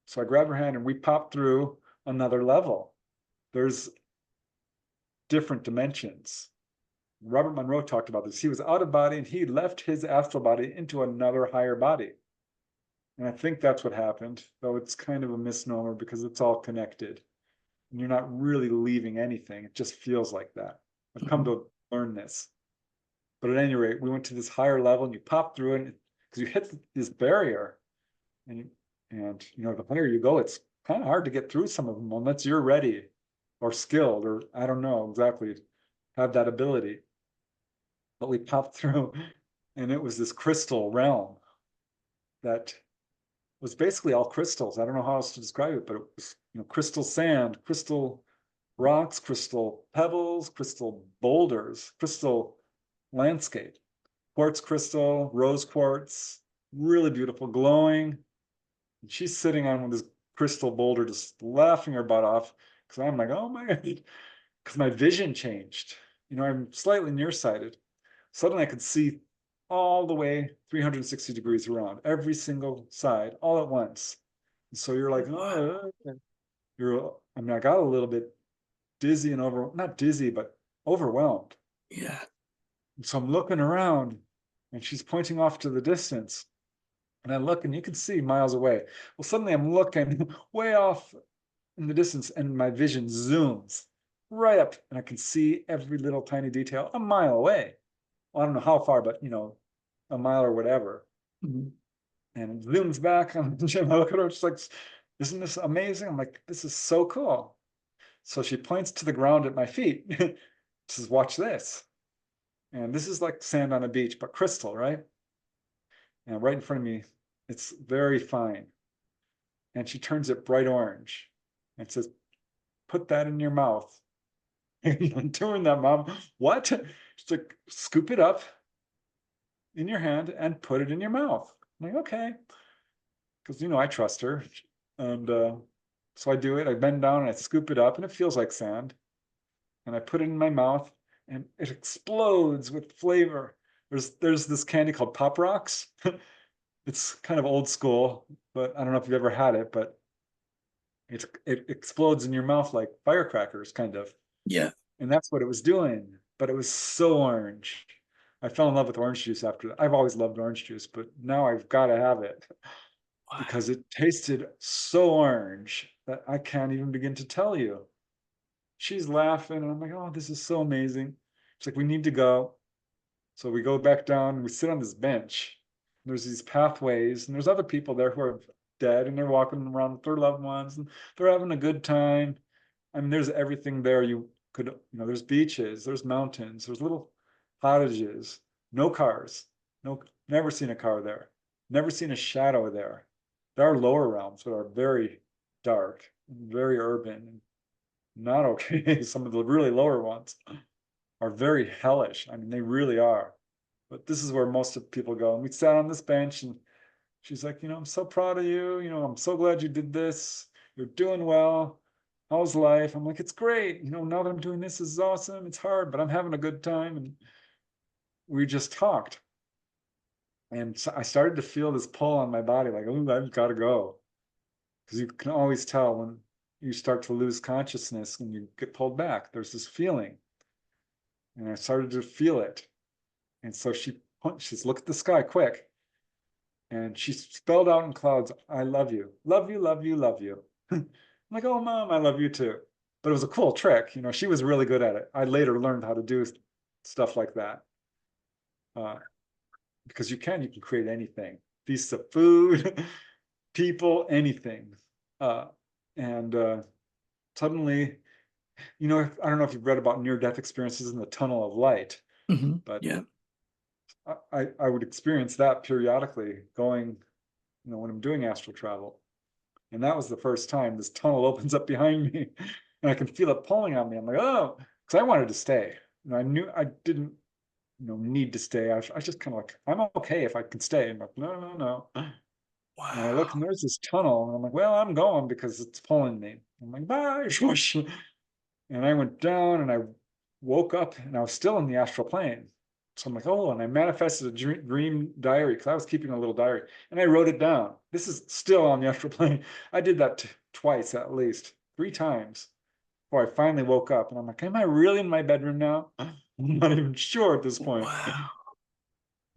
So I grab her hand and we pop through another level. There's different dimensions. Robert Monroe talked about this. He was out of body and he left his astral body into another higher body. And I think that's what happened, though it's kind of a misnomer because it's all connected. And you're not really leaving anything. It just feels like that. I've come to learn this. But at any rate, we went to this higher level and you pop through it because you hit this barrier. And the higher you go, it's kind of hard to get through some of them unless you're ready or skilled, or I don't know exactly, have that ability. But we popped through and it was this crystal realm that was basically all crystals. I don't know how else to describe it, but it was, crystal sand, crystal rocks, crystal pebbles, crystal boulders, crystal landscape, quartz crystal, rose quartz, really beautiful, glowing. And she's sitting on this crystal boulder, just laughing her butt off because I'm like, oh my God, because my vision changed. I'm slightly nearsighted. Suddenly I could see all the way 360 degrees around, every single side, all at once. And so you're like, oh, I got a little bit dizzy and not dizzy, but overwhelmed. Yeah. And so I'm looking around and she's pointing off to the distance. And I look and you can see miles away. Well, suddenly I'm looking way off in the distance and my vision zooms right up and I can see every little tiny detail a mile away. Well, I don't know how far, but a mile or whatever. Mm-hmm. And it zooms back on the gym. I look at her, she's like, isn't this amazing? I'm like, this is so cool. So she points to the ground at my feet. She says, watch this. And this is like sand on a beach, but crystal, right? And right in front of me, it's very fine. And she turns it bright orange and says, put that in your mouth. I'm doing that, Mom. What? She's like, scoop it up in your hand and put it in your mouth. I'm like, okay. Because, I trust her. And so I do it. I bend down and I scoop it up and it feels like sand. And I put it in my mouth and it explodes with flavor. There's this candy called Pop Rocks. It's kind of old school, but I don't know if you've ever had it, but it explodes in your mouth like firecrackers, kind of. Yeah. And that's what it was doing. But it was so orange. I fell in love with orange juice after that. I've always loved orange juice, but now I've got to have it Wow. because it tasted so orange that I can't even begin to tell you. She's laughing, and I'm like, oh, this is so amazing. She's like, we need to go. So we go back down, and we sit on this bench. There's these pathways, and there's other people there who are dead, and they're walking around with their loved ones, and they're having a good time. I mean, there's everything there. There's beaches, there's mountains, there's little cottages, no cars, never seen a car there, never seen a shadow there. There are lower realms that are very dark, very urban, not okay. Some of the really lower ones are very hellish. I mean, they really are. But this is where most of people go. And we sat on this bench and she's like, I'm so proud of you. I'm so glad you did this. You're doing well. How's life? I'm like, it's great. Now that I'm doing this is awesome. It's hard, but I'm having a good time. And we just talked. And so I started to feel this pull on my body, like, oh, I've got to go. Because you can always tell when you start to lose consciousness and you get pulled back. There's this feeling. And I started to feel it. And so she says, look at the sky quick. And she spelled out in clouds, I love you, love you, love you, love you. I'm like, oh, Mom, I love you too. But it was a cool trick. She was really good at it. I later learned how to do stuff like that. Because you can create anything, pieces of food, people, anything. And suddenly, I don't know if you've read about near-death experiences in the tunnel of light, but yeah. I would experience that periodically going, when I'm doing astral travel. And that was the first time this tunnel opens up behind me and I can feel it pulling on me. I'm like, oh, because I wanted to stay. I knew I didn't, need to stay. I just kind of like, I'm okay if I can stay. I'm like, no, no, no. Wow. And I look and there's this tunnel and I'm like, well, I'm going because it's pulling me. I'm like, bye. And I went down and I woke up and I was still in the astral plane. So I'm like, oh, and I manifested a dream diary because I was keeping a little diary and I wrote it down. This is still on the astral plane. I did that twice, at least 3 times before I finally woke up. And I'm like, am I really in my bedroom now? I'm not even sure at this point. Wow.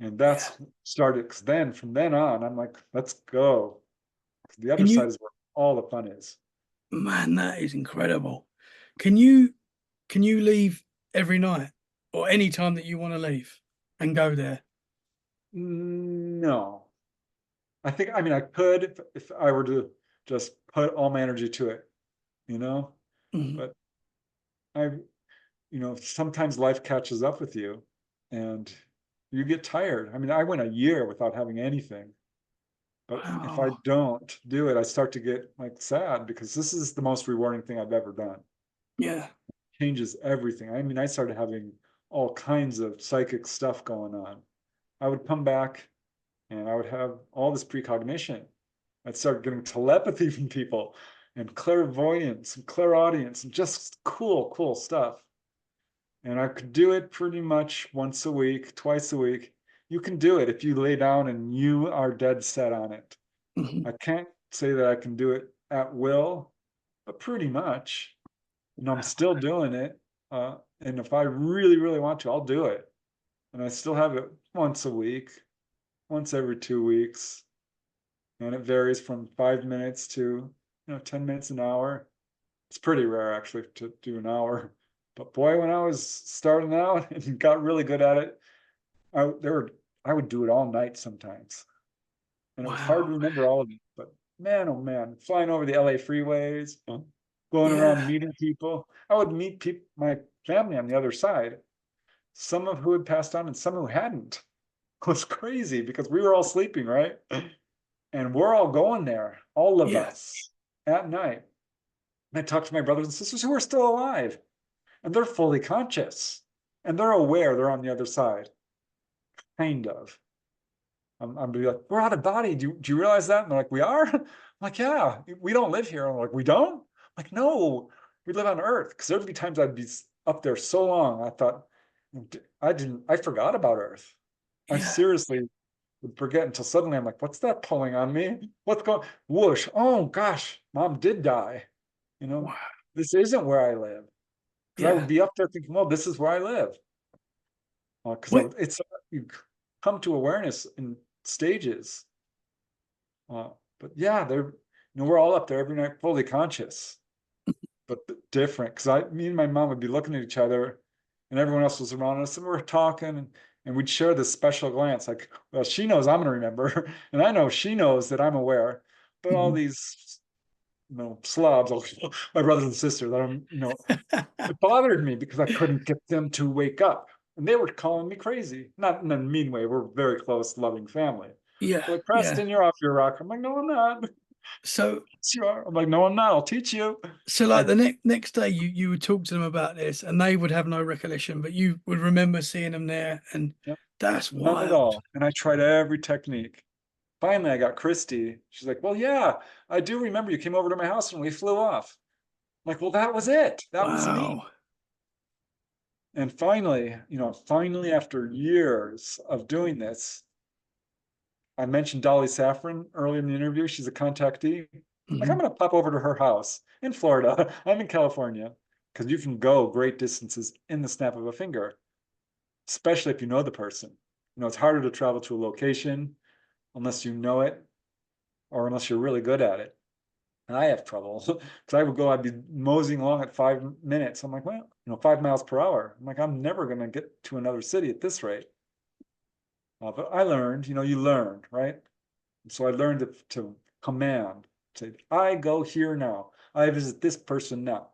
And Yeah. that's started because then from then on, I'm like, let's go. The other Can side you, is where all the fun is. man, that is incredible. Can you leave every night or any time that you want to leave and go there? No. I mean, I could if I were to just put all my energy to it, Mhm. but I, sometimes life catches up with you and you get tired. I mean, I went a year without having anything, but if I Wow. don't do it, I start to get like sad because this is the most rewarding thing I've ever done. Yeah. Changes everything. I mean, I started having all kinds of psychic stuff going on. I would come back and I would have all this precognition. I'd start getting telepathy from people and clairvoyance and clairaudience and just cool, cool stuff. And I could do it pretty much once a week, twice a week. You can do it if you lay down and you are dead set on it. Mhm. I can't say that I can do it at will, but pretty much. I'm still doing it. And if I really, really want to, I'll do it. And I still have it once a week, once every 2 weeks. And it varies from 5 minutes to 10 minutes an hour. It's pretty rare actually to do an hour. But boy, when I was starting out and got really good at it, I would do it all night sometimes. And it was hard Wow. to remember all of it. But man, oh man, flying over the LA freeways, going Yeah. around meeting people. I would meet people, my family on the other side, some of who had passed on and some who hadn't. It was crazy because we were all sleeping, right? And we're all going there, all of Yeah. us, at night. And I talked to my brothers and sisters who are still alive, and they're fully conscious, and they're aware they're on the other side, kind of. I'm be like, we're out of body. Do you realize that? And they're like, we are? I'm like, yeah, we don't live here. I'm like, we don't? I'm like, no, we live on Earth. Because there'd be times I'd be up there so long, I thought, I forgot about Earth. I Yeah. seriously would forget until suddenly I'm like, what's that pulling on me? What's going, whoosh, oh gosh, Mom did die. You know, Wow. this isn't where I live. Because I would Yeah. be up there thinking, well, this is where I live. Because What? it's, you come to awareness in stages. But yeah, we're all up there every night, fully conscious, but different. Because me and my mom would be looking at each other, and everyone else was around us, and we're talking, and we'd share this special glance, like, well, she knows I'm gonna remember, and I know she knows that I'm aware. But all Mhm. these, slobs, my brothers and sisters, that it bothered me because I couldn't get them to wake up, and they were calling me crazy, not in a mean way. We're a very close, loving family. Yeah. They're like, Yeah. Preston, you're off your rocker. I'm like, no, I'm not. So Sure. I'm like, no, I'm not. I'll teach you. so like the next day you would talk to them about this and they would have no recollection, but you would remember seeing them there, and Yep, that's none at wild. all. And I tried every technique. Finally, I got Christy. She's like, well, yeah, I do remember you came over to my house and we flew off. I'm like, well, that was it. That was me. Wow. And finally, finally, after years of doing this, I mentioned Dolly Saffron early in the interview. She's a contactee. Like, I'm Mhm. going to pop over to her house in Florida. I'm in California because you can go great distances in the snap of a finger, especially if you know the person. It's harder to travel to a location unless you know it or unless you're really good at it. And I have trouble because I'd be moseying along at 5 minutes. I'm like, well, 5 miles per hour. I'm like, I'm never going to get to another city at this rate. But I learned, you learned, right? So I learned to command, say, I go here now. I visit this person now.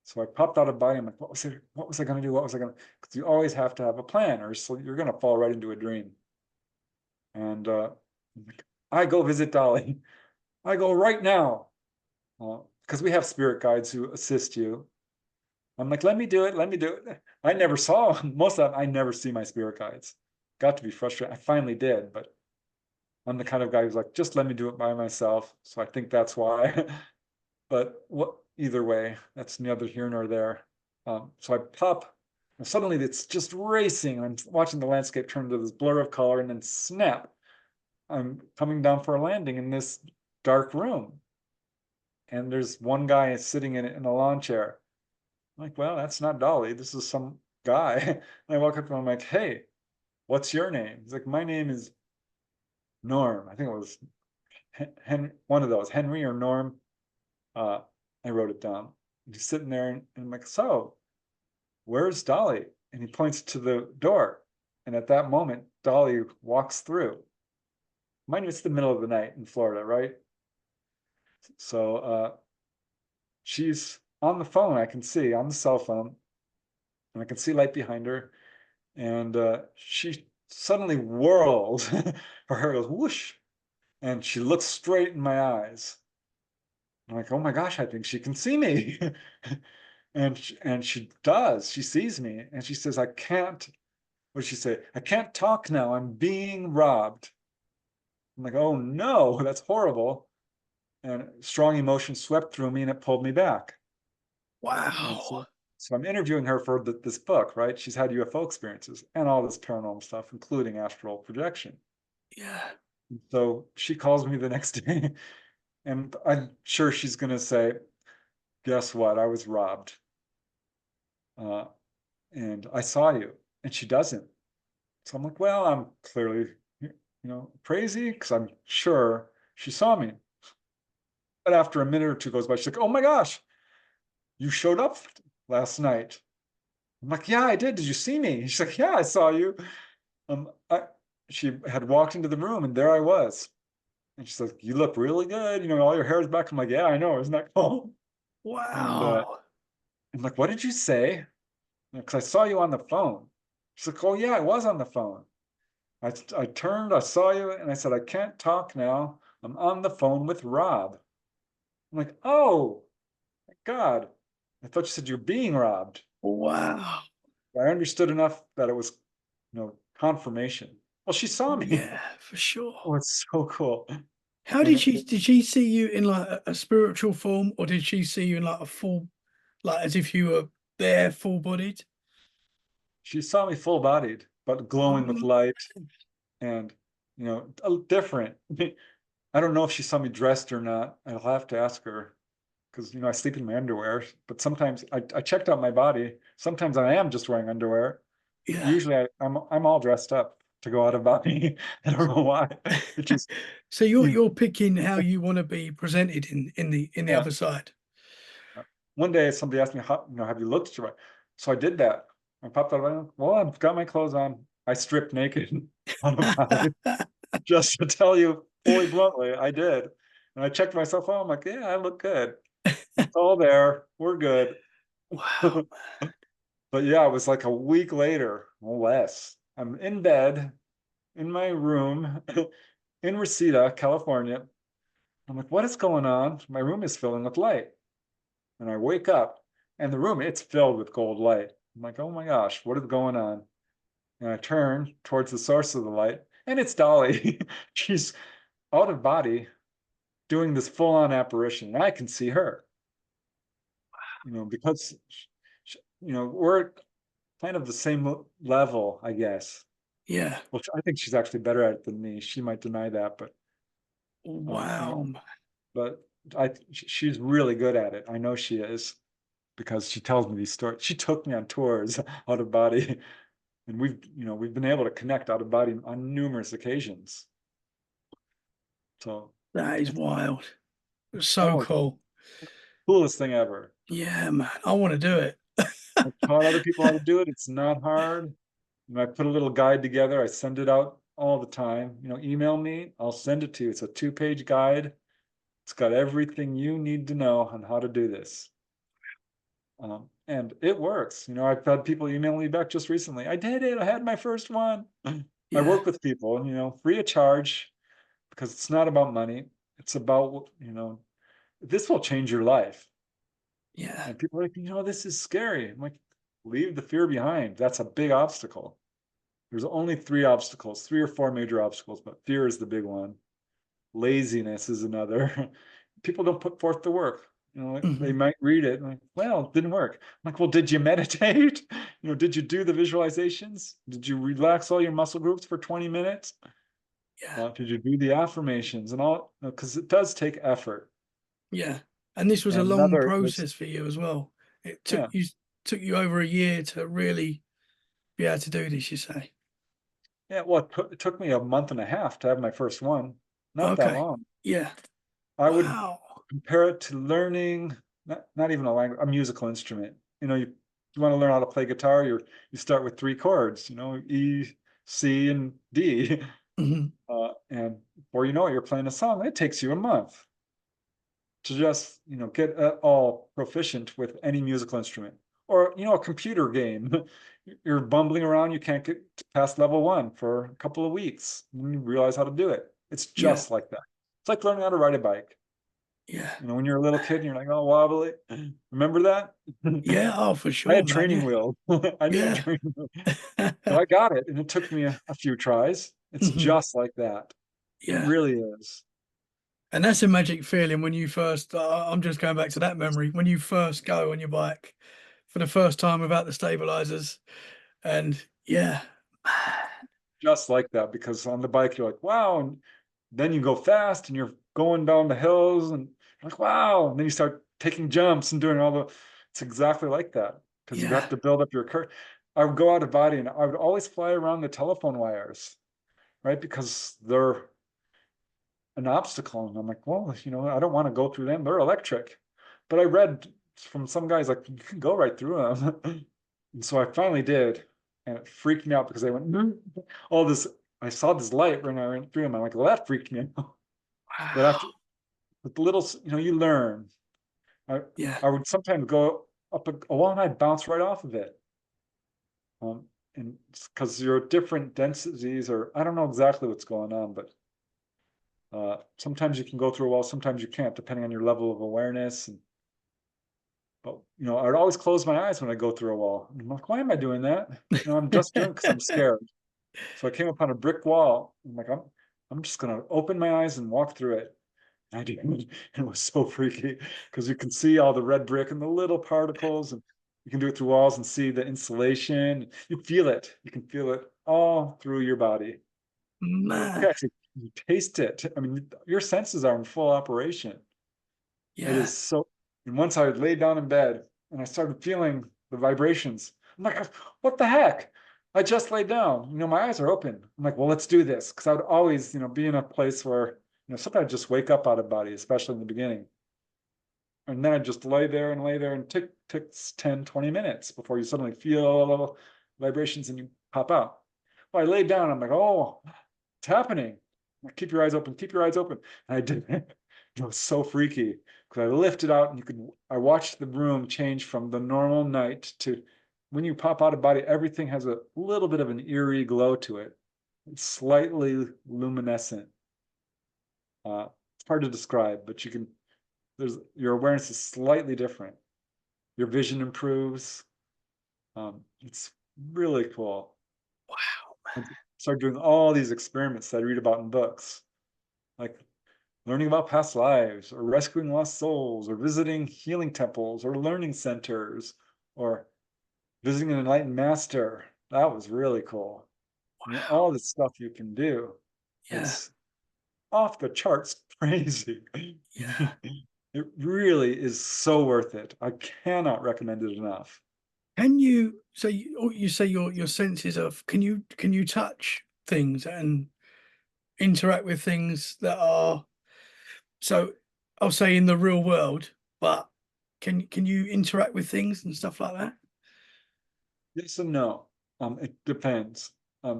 So I popped out of body. I'm like, what was I going to do? What was I going to? Because you always have to have a plan, or so you're going to fall right into a dream. And I go visit Dolly. I go right now. Because we have spirit guides who assist you. I'm like, let me do it. Let me do it. I never saw most of them. I never see my spirit guides. Got to be frustrated. I finally did, but I'm the kind of guy who's like, just let me do it by myself. So I think that's why. But either way, that's neither here nor there. So I pop, and suddenly it's just racing. I'm watching the landscape turn to this blur of color, and then snap, I'm coming down for a landing in this dark room. And there's one guy sitting in a lawn chair. I'm like, well, that's not Dolly. This is some guy. And I walk up to him, I'm like, hey, what's your name? He's like, my name is Norm. I think it was Henry, one of those, Henry or Norm. Uh, I wrote it down. He's sitting there, and I'm like, so where's Dolly? And he points to the door. And at that moment, Dolly walks through. Mind you, it's the middle of the night in Florida, right? So she's on the phone, I can see on the cell phone, and I can see light behind her. And she suddenly whirls. Her hair goes whoosh, and she looks straight in my eyes. I'm like, oh my gosh, I think she can see me. And she does. She sees me, and she says, I can't. What did she say? I can't talk now. I'm being robbed. I'm like, oh no, that's horrible. And strong emotion swept through me, and it pulled me back. And Wow. so I'm interviewing her for this book, right? She's had UFO experiences and all this paranormal stuff, including astral projection. Yeah. So she calls me the next day, and I'm sure she's going to say, guess what? I was robbed. Uh, and I saw you. And she doesn't. So I'm like, well, I'm clearly, crazy because I'm sure she saw me. But after a minute or two goes by, she's like, oh my gosh, you showed up last night. I'm like, yeah, I did. Did you see me? She's like, yeah, I saw you. Um, I, she had walked into the room, and there I was. And she's like, you look really good. All your hair is back. I'm like, yeah, I know. Isn't that cool? And Wow. I'm like, what did you say? Because I saw you on the phone. She's like, oh, yeah, I was on the phone. I turned, I saw you, and I said, I can't talk now. I'm on the phone with Rob. I'm like, oh, my God. I thought you said you're being robbed. Wow. I understood enough that it was, confirmation. Well, she saw me. Yeah, for sure. Oh, it's so cool. How And did she see you in like a spiritual form, or did she see you in like a full, like as if you were there full bodied? she saw me full bodied, but glowing with Oh, light and, different. I don't know if she saw me dressed or not. I'll have to ask her because, I sleep in my underwear, but sometimes I checked out my body. Sometimes I am just wearing underwear. yeah. Usually I'm all dressed up to go out of body. I don't know why. It just, So you you're picking how you want to be presented in the yeah. other side. One day somebody asked me, how, have you looked at your, so I did that. I popped out, well, I've got my clothes on. I stripped naked on a body. Just to tell you fully bluntly, I did. And I checked myself out. I'm like, yeah, I look good. It's all there. We're good. Wow. But yeah, it was like a week later, or less. I'm in bed in my room in Reseda, California, I'm like, what is going on? My room is filling with light. And I wake up and the room, it's filled with gold light. I'm like, oh my gosh, what is going on? And I turn towards the source of the light, and it's Dolly. She's out of body doing this full-on apparition, and I can see her. Because we're kind of the same level, I guess. Yeah. Well, I think she's actually better at it than me. She might deny that, but you Wow. know, but she's really good at it. I know she is because she tells me these stories. She took me on tours out of body, and we've been able to connect out of body on numerous occasions. So That is it's wild. So oh, cool. coolest thing ever. Yeah, man. I want to do it. I've taught other people how to do it. It's not hard. I put a little guide together. I send it out all the time. Email me. I'll send it to you. It's a 2-page guide. It's got everything you need to know on how to do this. And it works. I've had people email me back just recently. I did it. I had my first one. I Yeah. work with people, free of charge because it's not about money. It's about, this will change your life. Yeah. And people are like, this is scary. I'm like, leave the fear behind. That's a big obstacle. There's only 3 obstacles, 3 or 4 major obstacles, but fear is the big one. Laziness is another. People don't put forth the work. They Hmm. might read it and like, well, it didn't work. I'm like, well, did you meditate? Did you do the visualizations? Did you relax all your muscle groups for 20 minutes? Yeah. Did you do the affirmations and all? Because it does take effort. Yeah. And this was a And long another was, process for you as well. It yeah, took you over a year to really be able to do this, you say? yeah. Well, it took me a month and a half to have my first one. Not that Okay. long. Yeah. I would Wow. compare it to learning not even a language, a musical instrument. You want to learn how to play guitar, you start with 3 chords, E, C, and D. Hmm. And before you know it, you're playing a song. It takes you a month to just, get at all proficient with any musical instrument. Or, a computer game. You're bumbling around, you can't get past level 1 for a couple of weeks. And you realize how to do it. It's Yeah. just like that. It's like learning how to ride a bike. Yeah. When you're a little kid and you're like, oh, wobbly. Remember that? Yeah. Oh, for I sure, had man. training Yeah. wheels. I needed Yeah. training wheels. But I got it, and it took me a few tries. It's Hmm. just like that. It Yeah. really is. And that's a magic feeling when you first, I'm just going back to that memory, when you first go on your bike for the first time without the stabilizers. And yeah, Just like that, because on the bike, you're like, wow. And then you go fast and you're going down the hills and you're like, wow. And then you start taking jumps and doing all it's exactly like that because you yeah, have to build up your curve. I would go out of body and I would always fly around the telephone wires, right? Because they're an obstacle. And I'm like, well, I don't want to go through them. They're electric. But I read from some guys like you can go right through them. And so I finally did. And it freaked me out because I went, all this, I saw this light when I went through them. I'm like, well, that freaked me out. But wow, after with the little, you learn. I, yeah, I would sometimes go up a wall and I'd bounce right off of it. And because you're different densities, or I don't know exactly what's going on, but sometimes you can go through a wall, sometimes you can't, depending on your level of awareness. But I would always close my eyes when I go through a wall. I'm like, why am I doing that? I'm just doing it because I'm scared. So I came upon a brick wall. I'm like, I'm just gonna open my eyes and walk through it. And I did. It was so freaky because you can see all the red brick and the little particles, and you can do it through walls and see the insulation. You feel it. You can feel it all through your body. You man, can actually taste it. I mean, your senses are in full operation. It yeah, is so. And once I laid down in bed and I started feeling the vibrations, I'm like, what the heck? I just laid down. My eyes are open. I'm like, well, let's do this. Because I would always, be in a place where, sometimes I just wake up out of body, especially in the beginning. And then I just lay there and takes 10, 20 minutes before you suddenly feel a little vibrations and you pop out. Well, I laid down. I'm like, oh, it's happening. Keep your eyes open, keep your eyes open. And I did it. It was so freaky because I lifted out and I watched the room change from the normal night to when you pop out of body, everything has a little bit of an eerie glow to it. It's slightly luminescent. Uh, hard to describe, but your awareness is slightly different. Your vision improves. It's really cool. Wow. I started doing all these experiments that I read about in books, like learning about past lives, or rescuing lost souls, or visiting healing temples, or learning centers, or visiting an enlightened master. That was really cool. I mean, Wow. all this stuff you can do. Yeah. It's off the charts crazy. Yeah. It really is so worth it. I cannot recommend it enough. Can you, so you say your senses of, can you touch things and interact with things that are, so I'll say in the real world, but can you interact with things and stuff like that? Yes and no. It depends.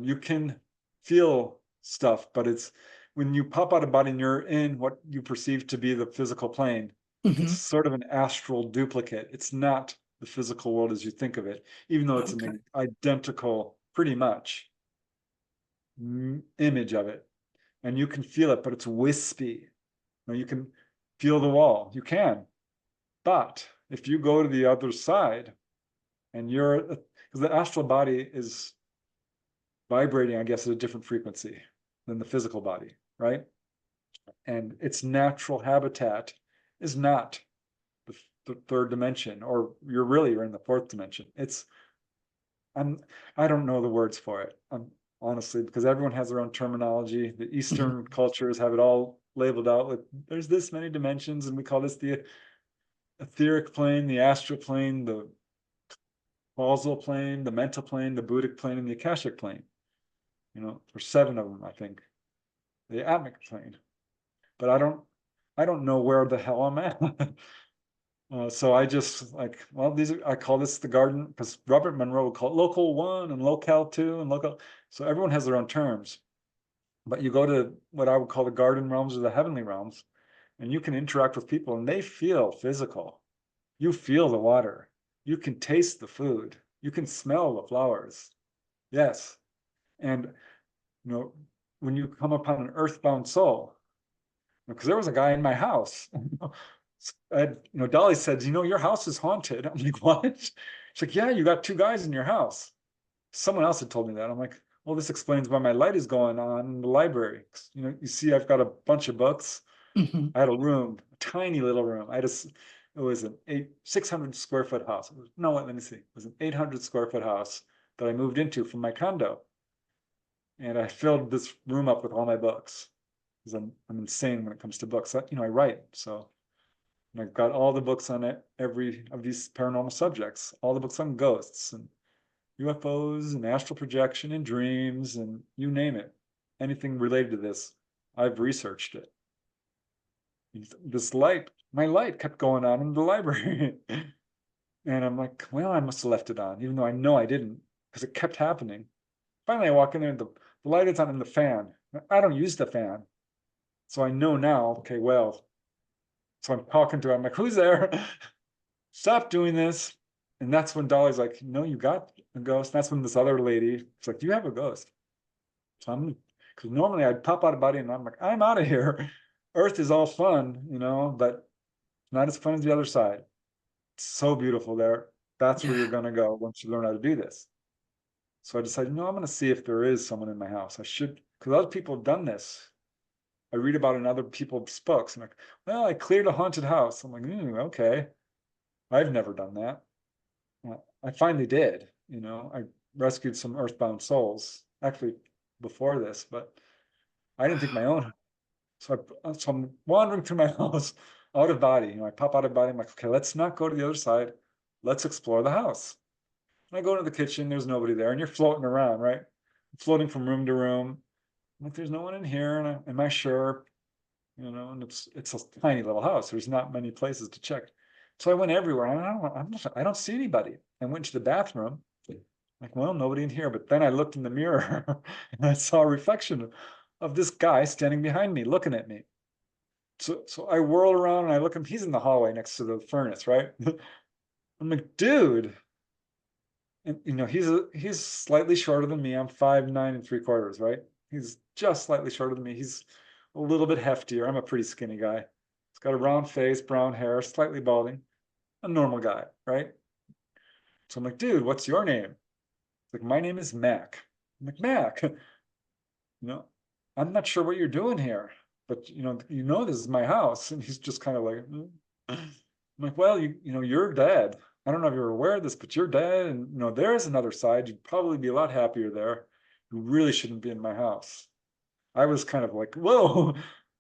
You can feel stuff, but it's when you pop out of body and you're in what you perceive to be the physical plane, it's Hmm. sort of an astral duplicate. It's not the physical world as you think of it, even though it's Okay. an identical, pretty much, image of it. And you can feel it, but it's wispy. You can feel the wall. You can. But if you go to the other side and because the astral body is vibrating, I guess, at a different frequency than the physical body, right? And its natural habitat is not the third dimension, or you're in the fourth dimension. I'm, I don't know the words for it. Honestly, because everyone has their own terminology. The Hmm. Eastern cultures have it all labeled out with there's this many dimensions, and we call this the etheric plane, the astral plane, the causal plane, the mental plane, the Buddhic plane, and the Akashic plane. There's 7 of them, I think. The atmic plane. But I don't know where the hell I'm at. So I just like, well, I call this the garden, because Robert Monroe would call it local 1 and locale 2 and local. So everyone has their own terms. But you go to what I would call the garden realms or the heavenly realms, and you can interact with people and they feel physical. You feel the water. You can taste the food. You can smell the flowers. Yes. And, when you come upon an earthbound soul, because there was a guy in my house. Dolly said, your house is haunted. I'm like, what? She's like, yeah, you got 2 guys in your house. Someone else had told me that. I'm like, well, this explains why my light is going on in the library. You see, I've got a bunch of books. Hmm. I had a room, a tiny little room. It was an 600 square foot house. No, let me see. It was an 800 square foot house that I moved into from my condo. And I filled this room up with all my books, because I'm insane when it comes to books. I write, so and I've got all the books on it, every of these paranormal subjects, all the books on ghosts and UFOs and astral projection and dreams and you name it, anything related to this, I've researched it. My light kept going on in the library, and I'm like, well, I must have left it on, even though I know I didn't, because it kept happening. Finally, I walk in there, and the light is on in the fan. I don't use the fan. So I know now, okay, well, so I'm talking to her. I'm like, who's there? Stop doing this. And that's when Dolly's like, no, you got a ghost. And that's when this other lady, it's like, you have a ghost. So because normally I'd pop out of body and I'm like, I'm out of here. Earth is all fun, but not as fun as the other side. It's so beautiful there. That's where Yeah. you're going to go once you learn how to do this. So I decided, no, I'm going to see if there is someone in my house. I should, because other people have done this. I read about it in other people's books. I'm like, well, I cleared a haunted house. I'm like, okay. I've never done that. I finally did. I rescued some earthbound souls actually before this, but I didn't think my own. So I'm wandering through my house out of body. I pop out of body. I'm like, okay, let's not go to the other side. Let's explore the house. And I go into the kitchen. There's nobody there, and you're floating around, right? Floating from room to room. I'm like, there's no one in here. And am I sure? And it's a tiny little house. There's not many places to check. So I went everywhere. And I don't see anybody. I went to the bathroom. Like, well, nobody in here. But then I looked in the mirror and I saw a reflection of this guy standing behind me, looking at me. So I whirl around and I look at him. He's in the hallway next to the furnace, right? I'm like, dude. And he's slightly shorter than me. I'm 5'9" and 3/4, right? He's just slightly shorter than me. He's a little bit heftier. I'm a pretty skinny guy. He's got a round face, brown hair, slightly balding, a normal guy, right? So I'm like, dude, what's your name? He's like, my name is Mac. I'm like, Mac, I'm not sure what you're doing here, but this is my house. And he's just kind of like, I'm like, well, you're dead. I don't know if you're aware of this, but you're dead. And there is another side. You'd probably be a lot happier there. You really shouldn't be in my house. I was kind of like, whoa.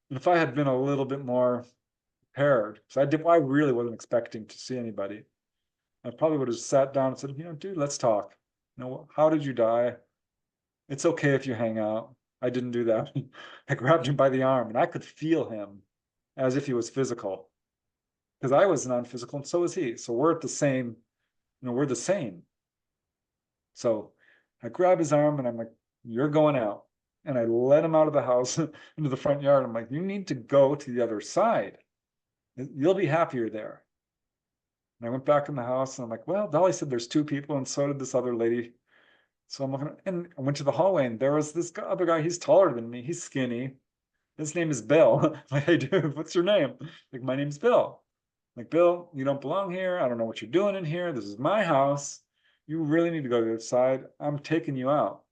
And if I had been a little bit more prepared, because I really wasn't expecting to see anybody. I probably would have sat down and said, dude, let's talk. How did you die? It's okay if you hang out. I didn't do that. I grabbed him by the arm and I could feel him as if he was physical, because I was non-physical and so was he. So we're the same. We're the same. So I grab his arm and I'm like, you're going out. And I let him out of the house into the front yard. I'm like, you need to go to the other side. You'll be happier there. And I went back in the house and I'm like, well, Dolly said there's two people and so did this other lady. So I'm looking, and I went to the hallway and there was this other guy. He's taller than me. He's skinny. His name is Bill. I'm like, hey, dude, what's your name? Like, my name's Bill. I'm like, Bill, you don't belong here. I don't know what you're doing in here. This is my house. You really need to go to the other side. I'm taking you out.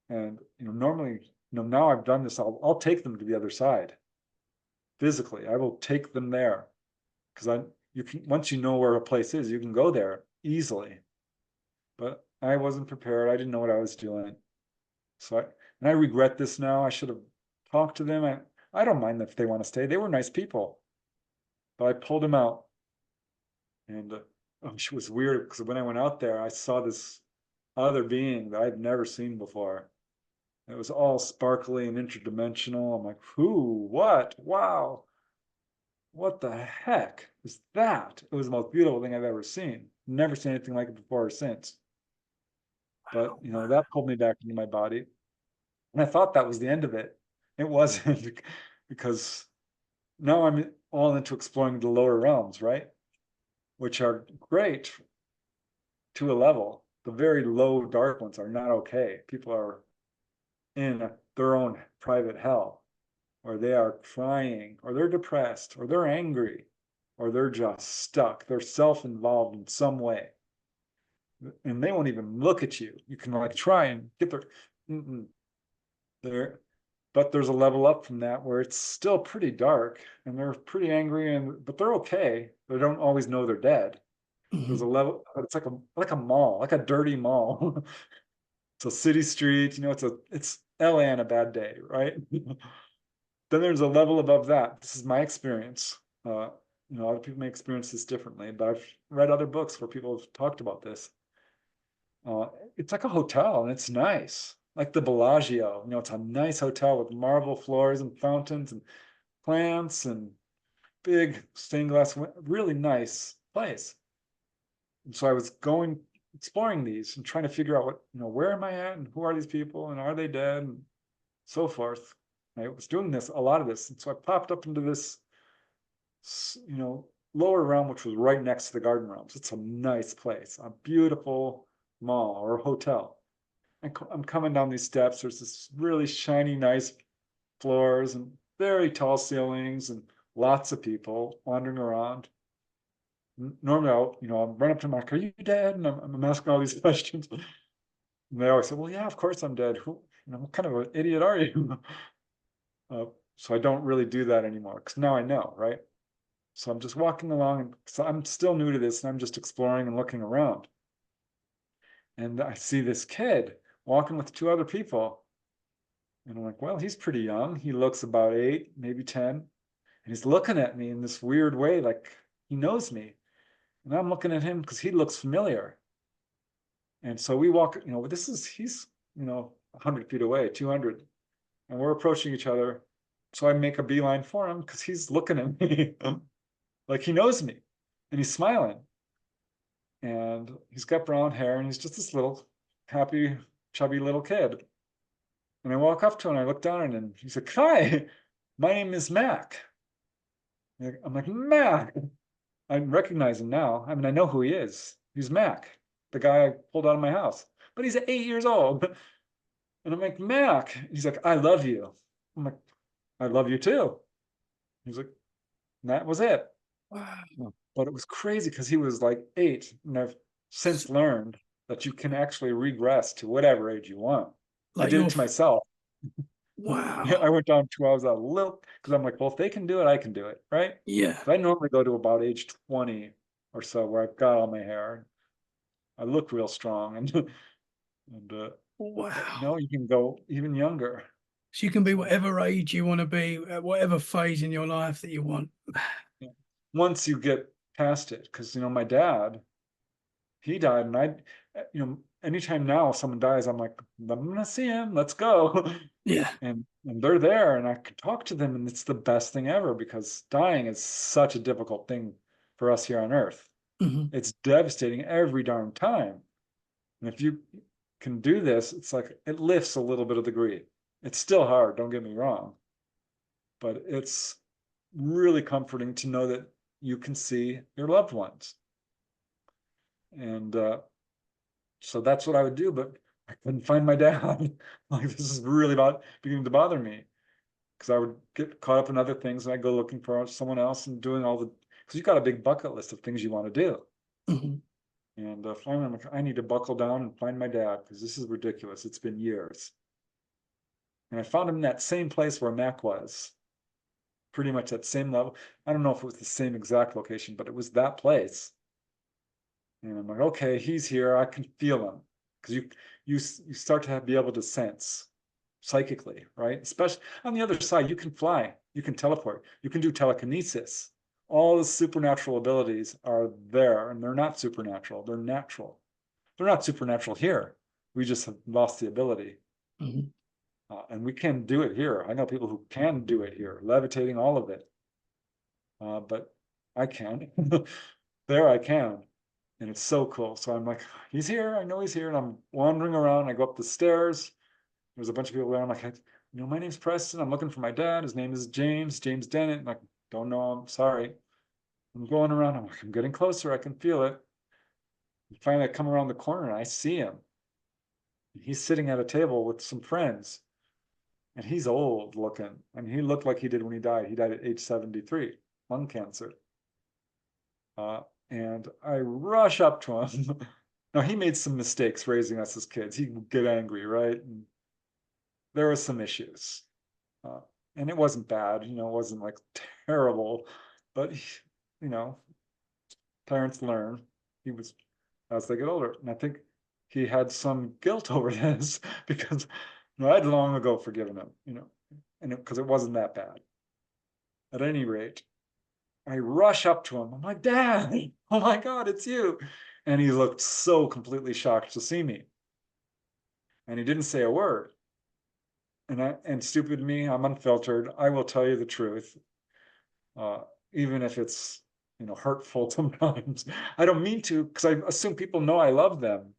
And normally, now I've done this, I'll take them to the other side. Physically, I will take them there. Because once you know where a place is, you can go there easily. But I wasn't prepared. I didn't know what I was doing. And I regret this now. I should have talked to them. I don't mind if they want to stay. They were nice people. But I pulled them out. And it was weird because when I went out there, I saw this other being that I'd never seen before. It was all sparkly and interdimensional. I'm like, who? What? Wow. What the heck is that? It was the most beautiful thing I've ever seen. Never seen anything like it before or since. But, that pulled me back into my body. And I thought that was the end of it. It wasn't, because now I'm all into exploring the lower realms, right? Which are great to a level. The very low, dark ones are not okay. People are in their own private hell, or they are crying, or they're depressed, or they're angry, or they're just stuck. They're self-involved in some way. And they won't even look at you. You can try and get there, but there's a level up from that where it's still pretty dark and they're pretty angry, but they're okay. They don't always know they're dead. There's a level, it's like a mall, like a dirty mall. It's a city street, it's LA on a bad day, right? Then there's a level above that. This is my experience. Other people may experience this differently, but I've read other books where people have talked about this. It's like a hotel and it's nice, like the Bellagio. It's a nice hotel with marble floors and fountains and plants and big stained glass, really nice place. And so I was exploring these and trying to figure out where am I at and who are these people and are they dead and so forth. I was doing a lot of this. And so I popped up into this, lower realm, which was right next to the garden realms. It's a nice place, a beautiful mall or hotel. I'm coming down these steps. There's this really shiny, nice floors and very tall ceilings and lots of people wandering around. Normally I'll run up to Mark, are you dead? And I'm asking all these questions. And they always say, well, yeah, of course I'm dead. What kind of an idiot are you? So I don't really do that anymore because now I know, right? So I'm just walking along and so I'm still new to this and I'm just exploring and looking around. And I see this kid walking with two other people. And I'm like, well, he's pretty young. He looks about 8, maybe 10. And he's looking at me in this weird way, like he knows me. And I'm looking at him because he looks familiar. And so we walk, he's 100 feet away, 200. And we're approaching each other. So I make a beeline for him because he's looking at me like he knows me. And he's smiling. And he's got brown hair and he's just this little happy, chubby little kid. And I walk up to him and I look down at him and he's like, hi, my name is Mac. I'm like, Mac. I recognize him now. I mean, I know who he is. He's Mac, the guy I pulled out of my house. But he's 8 years old. And I'm like, Mac. He's like, I love you. I'm like, I love you too. He's like, and that was it. Wow. But it was crazy because he was like 8, and I've S- since learned that you can actually regress to whatever age you want. I Like did it you're, to myself. I wow. went down 2 hours a little because I'm like, well, if they can do it, I can do it, right? Yeah. So I normally go to about age 20 or so where I've got all my hair. I look real strong, but Wow. no, you can go even younger. So you can be So whatever age you want to be, at whatever phase in your life that you want. yeah. Once you get past it, because my dad, he died, and anytime now someone dies, I'm like, I'm gonna see him. Let's go. Yeah. And they're there, and I can talk to them, and it's the best thing ever because dying is such a difficult thing for us here on Earth. Hmm. It's devastating every darn time. And if you can do this, it's like it lifts a little bit of the grief. It's still hard, don't get me wrong, but it's really comforting to know that you can see your loved ones. And so that's what I would do, but I couldn't find my dad. Like, this is really beginning to bother me because I would get caught up in other things and I go looking for someone else and doing all the, because you've got a big bucket list of things you want to do. Hmm. And finally, I'm like, I need to buckle down and find my dad because this is ridiculous. It's been years. And I found him in that same place where Mac was, pretty much that same level. I don't know if it was the same exact location, but it was that place. And I'm like, okay, he's here. I can feel him because you start to be able to sense psychically, right? Especially on the other side, you can fly, you can teleport, you can do telekinesis. All the supernatural abilities are there, and they're not supernatural. They're natural. They're not supernatural here. We just have lost the ability. Hmm. And we can do it here. I know people who can do it here, levitating, all of it. But I can. There I can. And it's so cool. So I'm like, he's here. I know he's here. And I'm wandering around. I go up the stairs. There's a bunch of people there. I'm like, my name's Preston. I'm looking for my dad. His name is James Dennett. I'm like, don't know. I'm sorry. I'm going around. I'm like, I'm getting closer. I can feel it. And finally, I come around the corner and I see him. He's sitting at a table with some friends. And he's old looking. I mean, he looked like he did when he died. He died at age 73, lung cancer. Uh, and I rush up to him. Now, he made some mistakes raising us as kids. He would get angry, right? And there were some issues. Uh, and it wasn't bad, it wasn't like terrible, but, you know, parents learn. He was, as they get older. And I think he had some guilt over this because I'd long ago forgiven him, and because it wasn't that bad. At any rate, I rush up to him. I'm like, Dad, oh my God, it's you. And he looked so completely shocked to see me. And he didn't say a word. And stupid me, I'm unfiltered. I will tell you the truth, uh, even if it's hurtful sometimes. I don't mean to, because I assume people know I love them,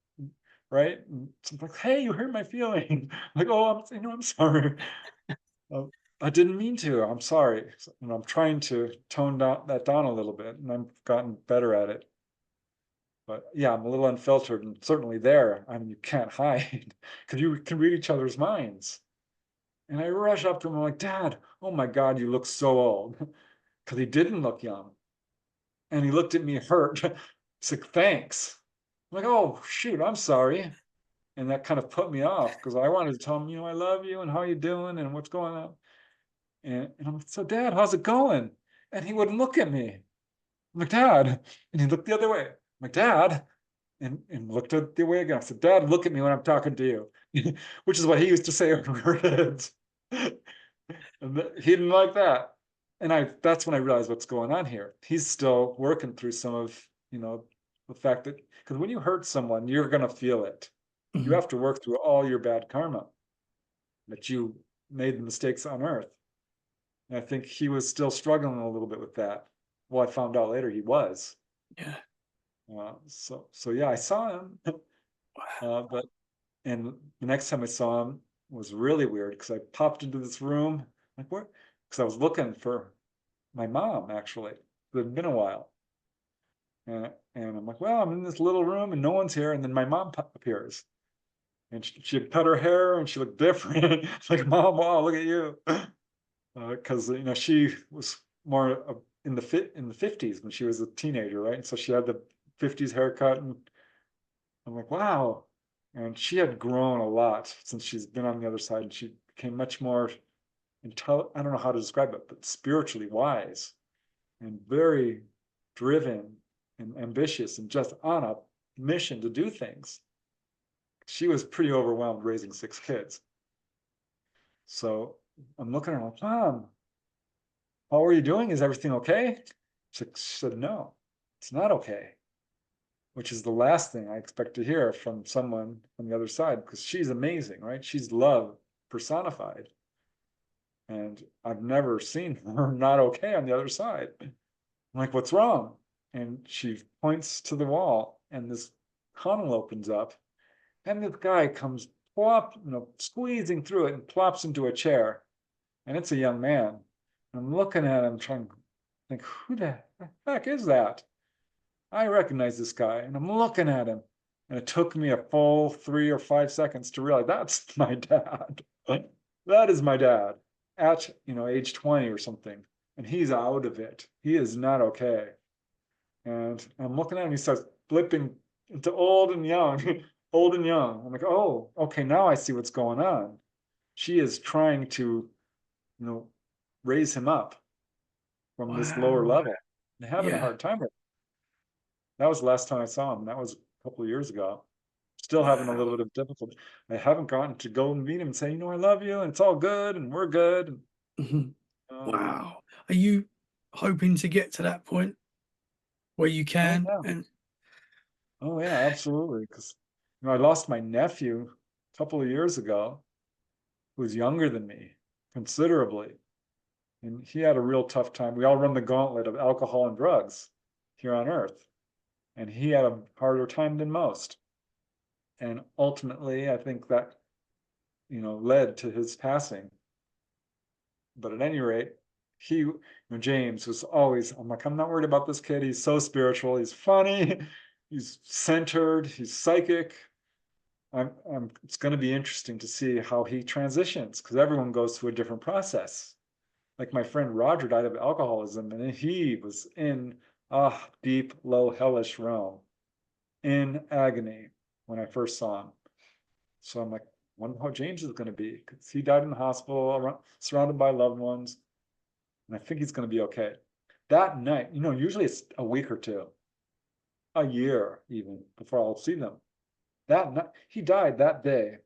right? And so I'm like, hey, you hurt my feeling. Like, oh, I'm sorry. Uh, I didn't mean to. I'm sorry. And I'm trying to tone down a little bit, and I've gotten better at it. But yeah, I'm a little unfiltered, and certainly there, I mean, you can't hide because you can read each other's minds. And I rush up to him, I'm like, Dad, oh my God, you look so old. Because he didn't look young. And he looked at me hurt. He's like, thanks. I'm like, oh, shoot, I'm sorry. And that kind of put me off because I wanted to tell him, I love you and how you doing and what's going on. And I'm like, so Dad, how's it going? And he wouldn't look at me. I'm like, Dad. And he looked the other way. I'm like, Dad. And looked the way again. I said, Dad, look at me when I'm talking to you, which is what he used to say when we were kids. And he didn't like that. And that's when I realized what's going on here. He's still working through some of, the fact that, because when you hurt someone, you're going to feel it. You Hmm. have to work through all your bad karma that you made the mistakes on Earth. And I think he was still struggling a little bit with that. Well, I found out later he was. Yeah. So yeah, I saw him. But and the next time I saw him was really weird because I popped into this room, like what? Because I was looking for my mom actually. It had been a while. And I'm like, well, I'm in this little room and no one's here. And then my mom appears and she had cut her hair and she looked different. Like, Mom, wow, look at you. because she was more in the 50s when she was a teenager, right? So she had the 50s haircut, and I'm like, wow. And she had grown a lot since she's been on the other side, and she became much more I don't know how to describe it, but spiritually wise and very driven and ambitious and just on a mission to do things. She was pretty overwhelmed raising 6 kids. So I'm looking at her like, Mom, how are you doing? Is everything okay? She said, no, it's not okay, which is the last thing I expect to hear from someone on the other side, because she's amazing, right? She's love personified. And I've never seen her not okay on the other side. I'm like, what's wrong? And she points to the wall, and this tunnel opens up, and this guy comes squeezing through it and plops into a chair. And it's a young man. I'm looking at him, trying to think, who the heck is that? I recognize this guy, and I'm looking at him. And it took me a full 3 or 5 seconds to realize that's my dad. That is my dad at age 20 or something. And he's out of it. He is not okay. And I'm looking at him, he starts flipping into old and young, old and young. I'm like, oh, okay, now I see what's going on. She is trying to, raise him up from this lower Wow. level and having a Yeah. hard time with it. That was the last time I saw him. That was a couple of years ago. Still having a little Wow. bit of difficulty. I haven't gotten to go and meet him and say, I love you, and it's all good, and we're good. Mhm. Uh, Wow. Are you hoping to get to that point where you oh can? yeah, And oh yeah, absolutely. Because I lost my nephew a couple of years ago, who was younger than me considerably, and he had a real tough time. We all run the gauntlet of alcohol and drugs here on Earth, and he had a harder time than most. And ultimately, I think that led to his passing. But at any rate, James was always, I'm like, I'm not worried about this kid. He's so spiritual. He's funny. He's centered. He's psychic. It's going to be interesting to see how he transitions, because everyone goes through a different process. Like my friend Roger died of alcoholism, and he was in a deep, low, hellish realm in agony when I first saw him. So I'm like, wonder how James is going to be, because he died in the hospital, surrounded by loved ones. And I think he's going to be okay. That night, usually it's a week or two, a year even, before I'll see them. That night, he died that day.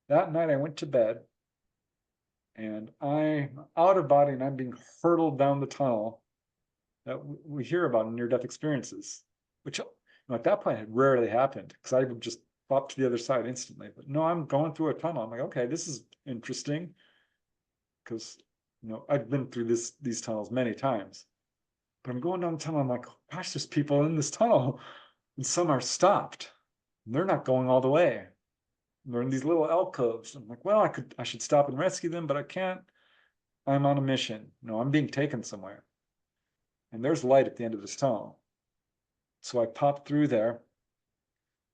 That night I went to bed, and I'm out of body, and I'm being hurtled down the tunnel that we hear about in near-death experiences, which at that point had rarely happened, because I would just pop to the other side instantly. But no, I'm going through a tunnel. I'm like, okay, this is interesting, because I've been through these tunnels many times. But I'm going down the tunnel. I'm like, gosh, there's people in this tunnel, and some are stopped. And they're not going all the way. They're in these little alcoves. I'm like, well, I should stop and rescue them, but I can't. I'm on a mission. I'm being taken somewhere. And there's light at the end of this tunnel. So I pop through there,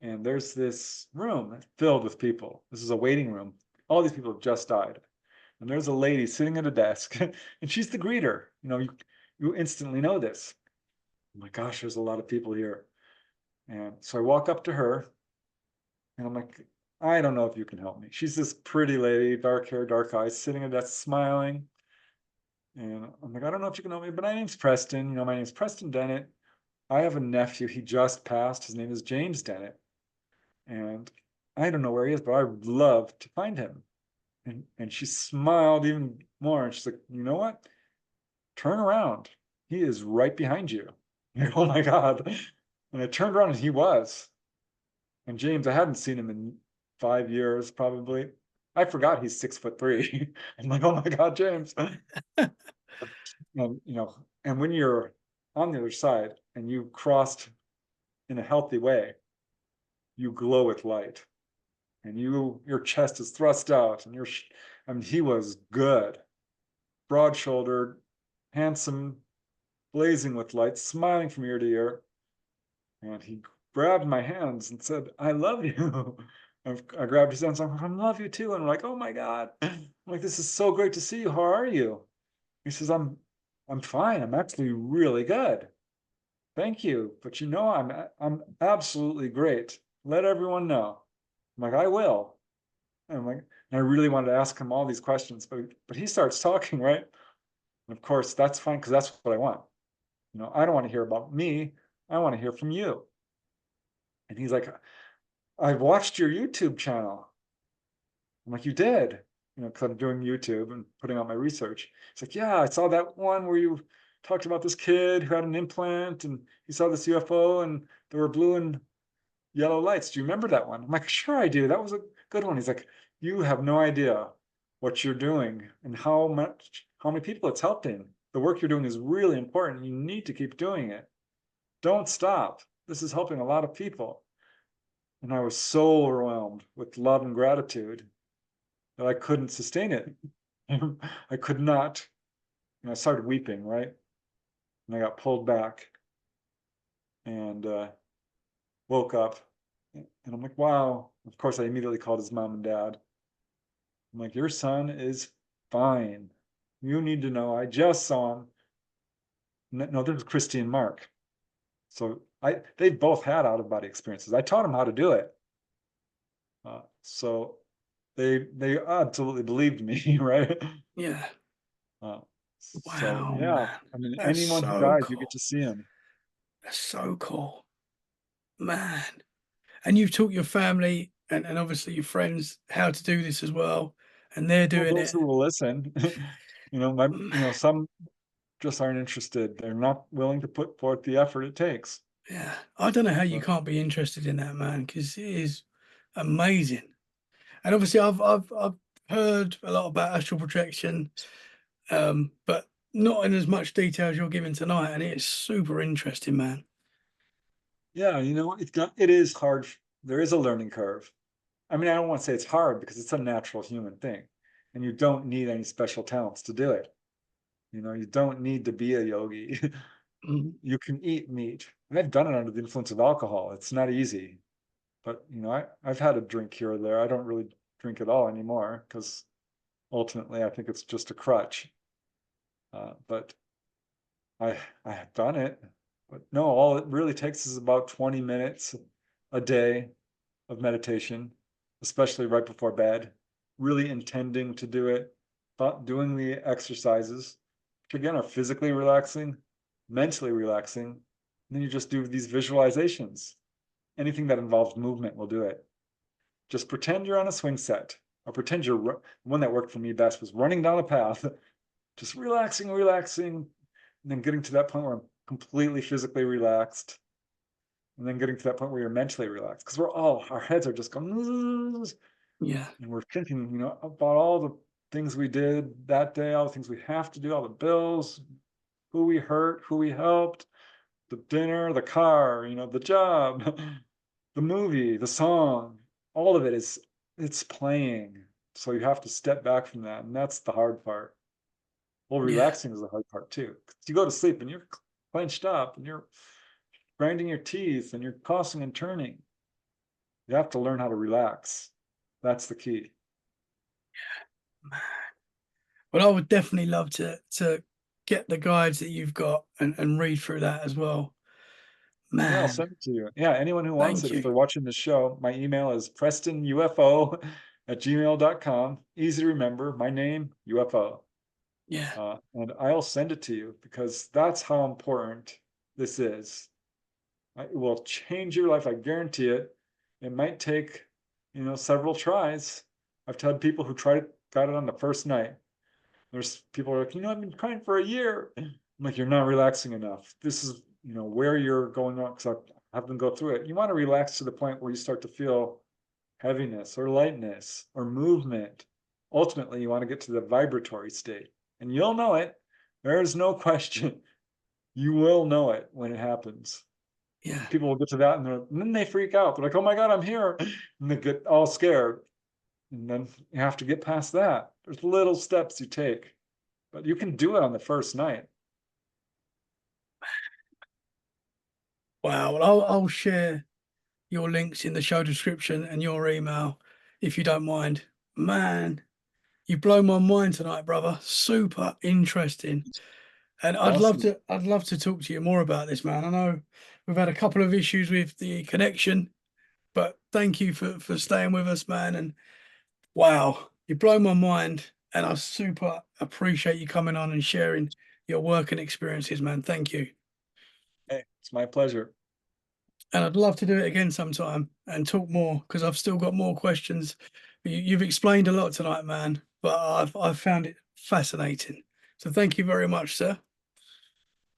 and there's this room filled with people. This is a waiting room. All these people have just died. And there's a lady sitting at a desk, and she's the greeter. You instantly know this. Oh my gosh, there's a lot of people here. And so I walk up to her, and I'm like, I don't know if you can help me. She's this pretty lady, dark hair, dark eyes, sitting at a desk smiling. And I'm like, I don't know if you can help me, but my name's Preston. My name's Preston Dennett. I have a nephew. He just passed. His name is James Dennett. And I don't know where he is, but I would love to find him. And she smiled even more. And she's like, you know what? Turn around. He is right behind you. Like, oh my God. And I turned around, and he was. And James, I hadn't seen him in 5 years, probably. I forgot he's 6'3". I'm like, oh my God, James. And and when you're on the other side and you crossed in a healthy way, you glow with light, and your chest is thrust out, and I mean, he was good, broad-shouldered, handsome, blazing with light, smiling from ear to ear. And he grabbed my hands and said, I love you. I grabbed his hands. I love you too. And I'm like, oh my God. I'm like, this is so great to see you. How are you? He says, I'm fine. I'm actually really good. Thank you. But I'm absolutely great. Let everyone know. I'm like, I will. And I'm like, and I really wanted to ask him all these questions, but he starts talking, right? And of course, that's fine because that's what I want. I don't want to hear about me. I want to hear from you. And he's like, I've watched your YouTube channel. I'm like, you did? Because I'm doing YouTube and putting out my research. It's like, yeah, I saw that one where you talked about this kid who had an implant and he saw this UFO and there were blue and yellow lights. Do you remember that one? I'm like, sure I do. That was a good one. He's like, you have no idea what you're doing and how many people it's helping. The work you're doing is really important. You need to keep doing it. Don't stop. This is helping a lot of people. And I was so overwhelmed with love and gratitude that I couldn't sustain it. I could not. I started weeping, right? And I got pulled back and woke up. And I'm like, wow. Of course, I immediately called his mom and dad. I'm like, your son is fine. You need to know. I just saw him. No, this is Christy and Mark. So they both had out of body experiences. I taught them how to do it. So they absolutely believed me, right? Yeah. Uh, so Wow, yeah, man. I mean, That's anyone who so dies, you get cool. to see him. That's so cool, man. And you've taught your family and obviously your friends how to do this as well, and they're Well, doing those it. who will listen, some just aren't interested. They're not willing to put forth the effort it takes. Yeah, I don't know how you But can't be interested in that, man, because it is amazing. And obviously, I've heard a lot about astral projection, but not in as much detail as you're giving tonight, and it's super interesting, man. yeah, it is hard. There is a learning curve. I mean, I don't want to say it's hard because it's a natural human thing, and you don't need any special talents to do it. You don't need to be a yogi. Mhm. You can eat meat. I've done it under the influence of alcohol. It's not easy, but I've had a drink here or there. I don't really drink at all anymore because ultimately I think it's just a crutch. But I have done it. But no, all it really takes is about 20 minutes a day of meditation, especially right before bed, really intending to do it, doing the exercises, which again are physically relaxing, mentally relaxing. And then you just do these visualizations. Anything that involves movement will do it. Just pretend you're on a swing set, or pretend you're one that worked for me best was running down a path, just relaxing, relaxing, and then getting to that point where I'm completely physically relaxed, and then getting to that point where you're mentally relaxed because our heads are just going Yeah, and we're thinking about all the things we did that day, all the things we have to do, all the bills, who we hurt, who we helped, the dinner, the car, the job, the movie, the song, all of it's playing, so you have to step back from that, and that's the hard part. Well, yeah, relaxing is the hard part too. 'Cause you go to sleep and you're clenched up and you're grinding your teeth and you're tossing and turning. You have to learn how to relax. That's the key. man. Well, I would definitely love to get the guides that you've got and read through that as well, Yeah, I'll man. send it to you. Yeah, anyone who wants Thank it, if you. they're watching the show, my email is prestonufo@gmail.com. Easy to remember. My name, UFO. Yeah, And I'll send it to you because that's how important this is. It will change your life. I guarantee it. It might take, several tries. I've had people who got it on the first night. There's people who are like, I've been crying for a year. I'm like, you're not relaxing enough. This is, where you're going on because I've them go through it. You want to relax to the point where you start to feel heaviness or lightness or movement. Ultimately, you want to get to the vibratory state, and you'll know it. There's no question. You will know it when it happens. yeah, People will get to that and then they freak out. They're like, oh my God, I'm here. And they get all scared. And then you have to get past that. There's little steps you take, but you can do it on the first night. wow. Well, I'll share your links in the show description and your email if you don't mind, man. You blow my mind tonight, brother. Super interesting. And Awesome. I'd love to talk to you more about this, man. I know we've had a couple of issues with the connection, but thank you for staying with us, man. And wow, you blow my mind. And I super appreciate you coming on and sharing your work and experiences, man. Thank you. Hey, it's my pleasure. And I'd love to do it again sometime and talk more because I've still got more questions. You've explained a lot tonight, man, but I've found it fascinating. So thank you very much, sir.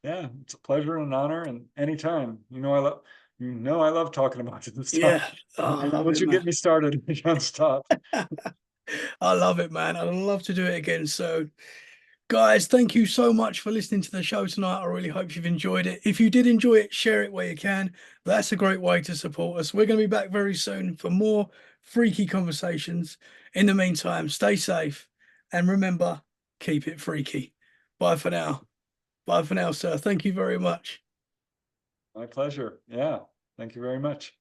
Yeah, it's a pleasure and an honor, and anytime. I love talking about this Yeah, stuff. oh, I love Once it, you man. get me started, you can't stop. I love it, man. I'd love to do it again. So, guys, thank you so much for listening to the show tonight. I really hope you've enjoyed it. If you did enjoy it, share it where you can. That's a great way to support us. We're going to be back very soon for more freaky conversations. In the meantime, stay safe and remember, keep it freaky. Bye for now. Bye for now, sir. Thank you very much. My pleasure. Yeah. Thank you very much.